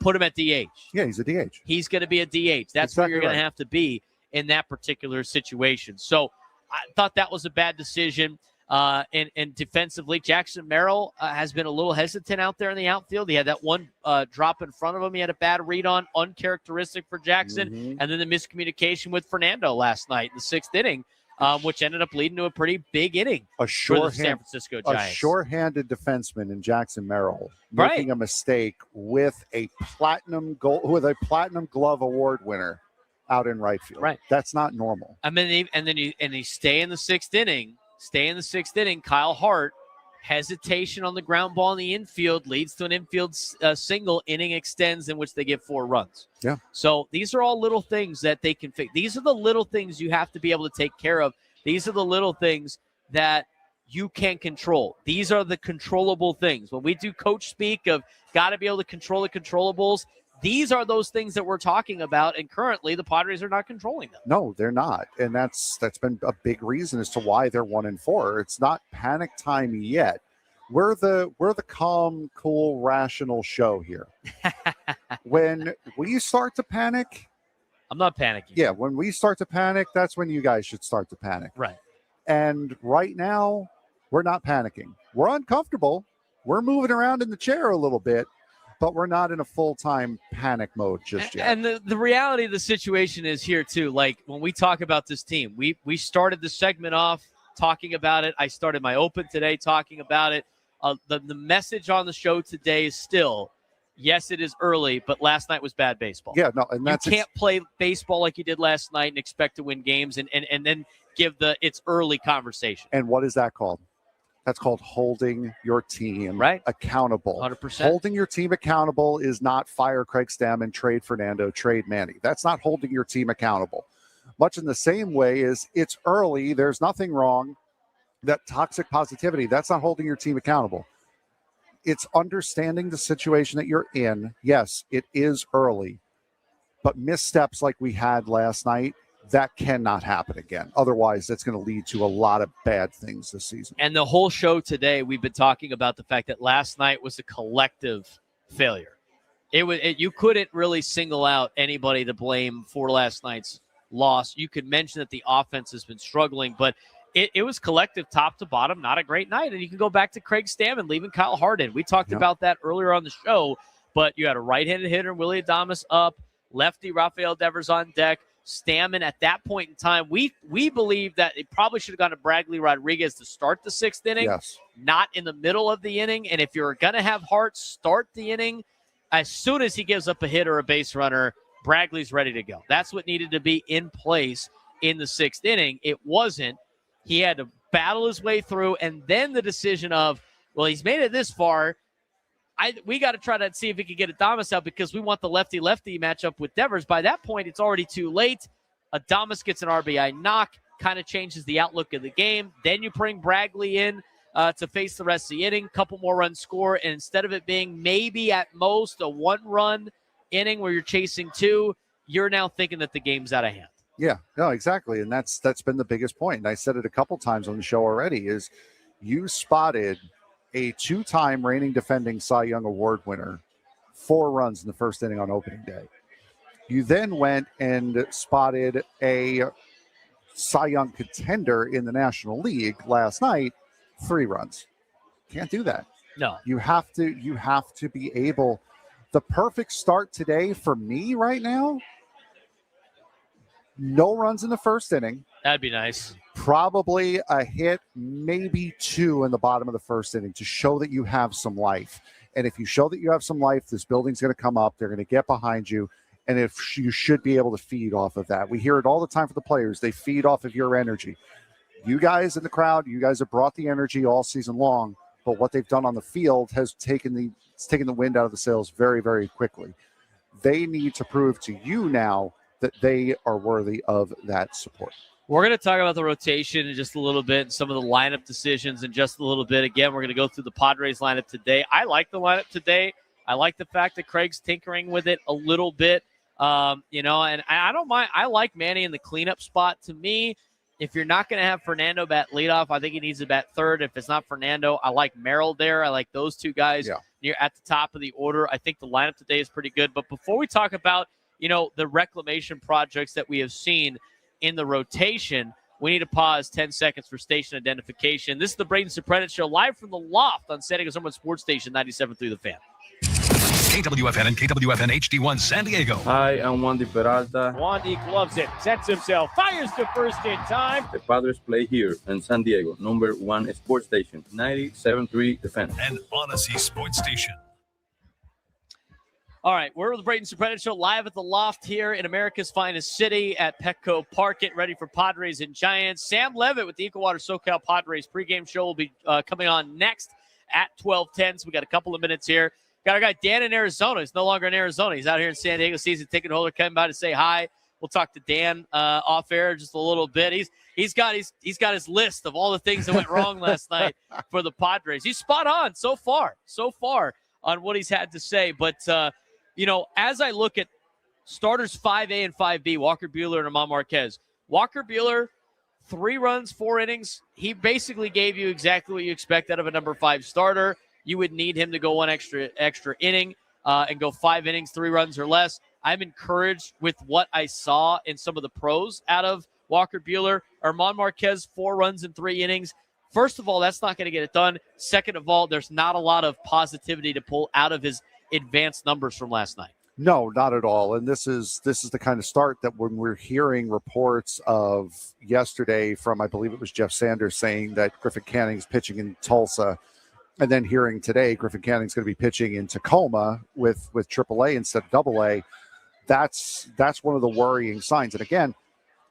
Put him at DH. Yeah, he's a DH. He's going to be a DH. That's exactly where you're going to have to be in that particular situation. So I thought that was a bad decision. And defensively, Jackson Merrill has been a little hesitant out there in the outfield. He had that one drop in front of him. He had a bad read on, uncharacteristic for Jackson. And then the miscommunication with Fernando last night in the 6th inning. which ended up leading to a pretty big inning A for the San Francisco a Giants. sure-handed defenseman in Jackson Merrill Right. making a mistake with a platinum glove award winner out in right field. Right. That's not normal. I mean, you stay in the sixth inning. Kyle Hart, hesitation on the ground ball in the infield leads to an infield single. Inning extends in which they get 4 runs. Yeah. So these are all little things that they can fix. These are the little things you have to be able to take care of. These are the little things that you can control. These are the controllable things. When we do coach speak of got to be able to control the controllables, these are those things that we're talking about, and currently the Padres are not controlling them. No, they're not, and that's been a big reason as to why they're 1-4. It's not panic time yet. We're the calm, cool, rational show here. When we start to panic, I'm not panicking. yeah, when we start to panic, that's when you guys should start to panic. Right. And right now, we're not panicking. We're uncomfortable. We're moving around in the chair a little bit, but we're not in a full-time panic mode just yet. And the reality of the situation is here too. Like when we talk about this team, we started the segment off talking about it. I started my open today talking about it. The message on the show today is still, yes, it is early, but last night was bad baseball. Yeah, no, and that's you can't play baseball like you did last night and expect to win games and then give the it's early conversation. And what is that called? That's called holding your team accountable. 100%. Holding your team accountable is not fire Craig Stammen, trade Fernando, trade Manny. That's not holding your team accountable. Much in the same way as it's early, there's nothing wrong. That toxic positivity, that's not holding your team accountable. It's understanding the situation that you're in. Yes, it is early, but missteps like we had last night, that cannot happen again. Otherwise, that's going to lead to a lot of bad things this season. And the whole show today, we've been talking about the fact that last night was a collective failure. You couldn't really single out anybody to blame for last night's loss. You could mention that the offense has been struggling, but it was collective top to bottom, not a great night. And you can go back to Craig Stammen leaving Kyle Hart in. We talked about that earlier on the show, but you had a right-handed hitter, Willie Adames up, lefty Rafael Devers on deck. Stammen at that point in time, we believe that it probably should have gone to Bradley Rodriguez to start the 6th inning, not in the middle of the inning. And if you're going to have Hart start the inning, as soon as he gives up a hit or a base runner, Bradley's ready to go. That's what needed to be in place in the 6th inning. It wasn't. He had to battle his way through, and then the decision of, well, he's made it this far. We got to try to see if we can get Adames out because we want the lefty-lefty matchup with Devers. By that point, it's already too late. Adames gets an RBI knock, kind of changes the outlook of the game. Then you bring Bradley in to face the rest of the inning, couple more runs score, and instead of it being maybe at most a 1-run inning where you're chasing 2, you're now thinking that the game's out of hand. Yeah, no, exactly. And that's been the biggest point. And I said it a couple times on the show already is you spotted a 2-time reigning defending Cy Young Award winner, 4 runs in the first inning on opening day. You then went and spotted a Cy Young contender in the National League last night, 3 runs. Can't do that. No. You have to be able. The perfect start today for me right now, no runs in the first inning. That'd be nice. Probably a hit, maybe 2 in the bottom of the first inning to show that you have some life. And if you show that you have some life, this building's going to come up. They're going to get behind you. And if you should be able to feed off of that. We hear it all the time for the players. They feed off of your energy. You guys in the crowd, you guys have brought the energy all season long. But what they've done on the field has taken the wind out of the sails very, very quickly. They need to prove to you now that they are worthy of that support. We're going to talk about the rotation in just a little bit and some of the lineup decisions in just a little bit. Again, we're going to go through the Padres lineup today. I like the lineup today. I like the fact that Craig's tinkering with it a little bit. And I don't mind. I like Manny in the cleanup spot. To me, if you're not going to have Fernando bat leadoff, I think he needs to bat third. If it's not Fernando, I like Merrill there. I like those 2 guys near at the top of the order. I think the lineup today is pretty good. But before we talk about, the reclamation projects that we have seen in the rotation, we need to pause 10 seconds for station identification. This is the Braden Surprenant Show live from the Loft on San Diego's #1 sports station, 97 through the Fan. KWFN and KWFN HD1 San Diego. Hi, I'm Wandy Peralta. Wandy gloves it, sets himself, fires to first in time. The Padres play here in San Diego, number 1 sports station, 97.3 The Fan. And Odyssey Sports Station. All right, we're with the Braden Surprenant Show live at the Loft here in America's finest city at Petco Park. Get ready for Padres and Giants. Sam Levitt with the Equal SoCal Padres pregame show will be coming on next at 12:10. So we got a couple of minutes here. Got our guy Dan in Arizona. He's no longer in Arizona. He's out here in San Diego. Season ticket holder coming by to say hi. We'll talk to Dan off air just a little bit. He's got his list of all the things that went wrong last night for the Padres. He's spot on so far on what he's had to say, but. As I look at starters 5A and 5B, Walker Buehler and Germán Márquez, Walker Buehler, 3 runs, 4 innings. He basically gave you exactly what you expect out of a number 5 starter. You would need him to go one extra inning and go 5 innings, 3 runs or less. I'm encouraged with what I saw in some of the pros out of Walker Buehler. Germán Márquez, 4 runs in 3 innings. First of all, that's not going to get it done. Second of all, there's not a lot of positivity to pull out of his advanced numbers from last night. No, not at all. And this is the kind of start that when we're hearing reports of yesterday from, I believe it was Jeff Sanders saying that Griffin Canning's pitching in Tulsa, and then hearing today Griffin Canning's going to be pitching in Tacoma with AAA instead of AA. That's one of the worrying signs. And again,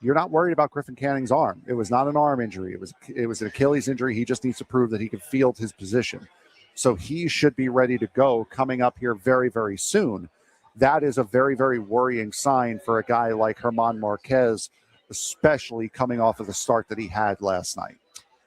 you're not worried about Griffin Canning's arm. It was not an arm injury. It was an Achilles injury. He just needs to prove that he can field his position. So he should be ready to go coming up here very, very soon. That is a very, very worrying sign for a guy like Germán Márquez, especially coming off of the start that he had last night.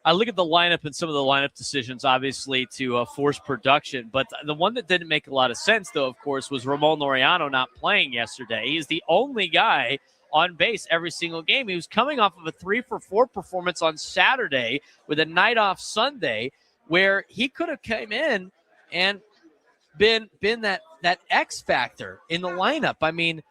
I look at the lineup and some of the lineup decisions, obviously, to force production. But the one that didn't make a lot of sense, though, of course, was Ramon Laureano not playing yesterday. He's the only guy on base every single game. He was coming off of a 3-for-4 performance on Saturday with a night off Sunday, where he could have came in and been that X factor in the lineup. I mean,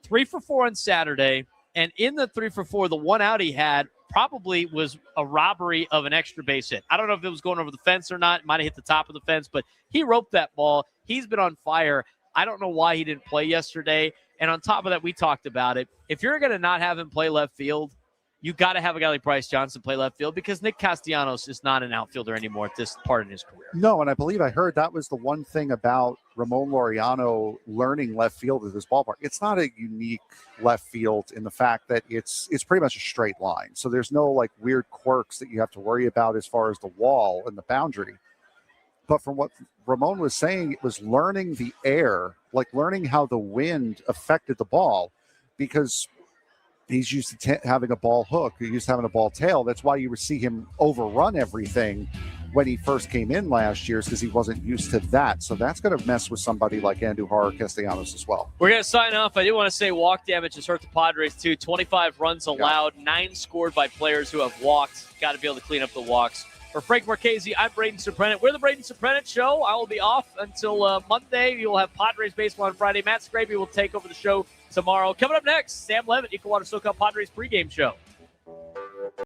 3-for-4 on Saturday, and in the 3-for-4, the one out he had probably was a robbery of an extra base hit. I don't know if it was going over the fence or not. It might have hit the top of the fence, but he roped that ball. He's been on fire. I don't know why he didn't play yesterday. And on top of that, we talked about it. If you're going to not have him play left field, you got to have a guy like Bryce Johnson play left field, because Nick Castellanos is not an outfielder anymore at this part in his career. No, and I believe I heard that was the one thing about Ramon Laureano learning left field at this ballpark. It's not a unique left field in the fact that it's pretty much a straight line. So there's no like weird quirks that you have to worry about as far as the wall and the boundary. But from what Ramon was saying, it was learning the air, like learning how the wind affected the ball, because he's used to having a ball hook. He's used to having a ball tail. That's why you would see him overrun everything when he first came in last year, because he wasn't used to that. So that's going to mess with somebody like Andujar Castellanos as well. We're going to sign off. I do want to say walk damage has hurt the Padres too. 25 runs allowed, 9 scored by players who have walked. Got to be able to clean up the walks. For Frank Marchese, I'm Braden Surprenant. We're the Braden Surprenant Show. I will be off until Monday. You will have Padres baseball on Friday. Matt Scraby will take over the show tomorrow. Coming up next, Sam Levitt, Equal SoCal Padres pregame show.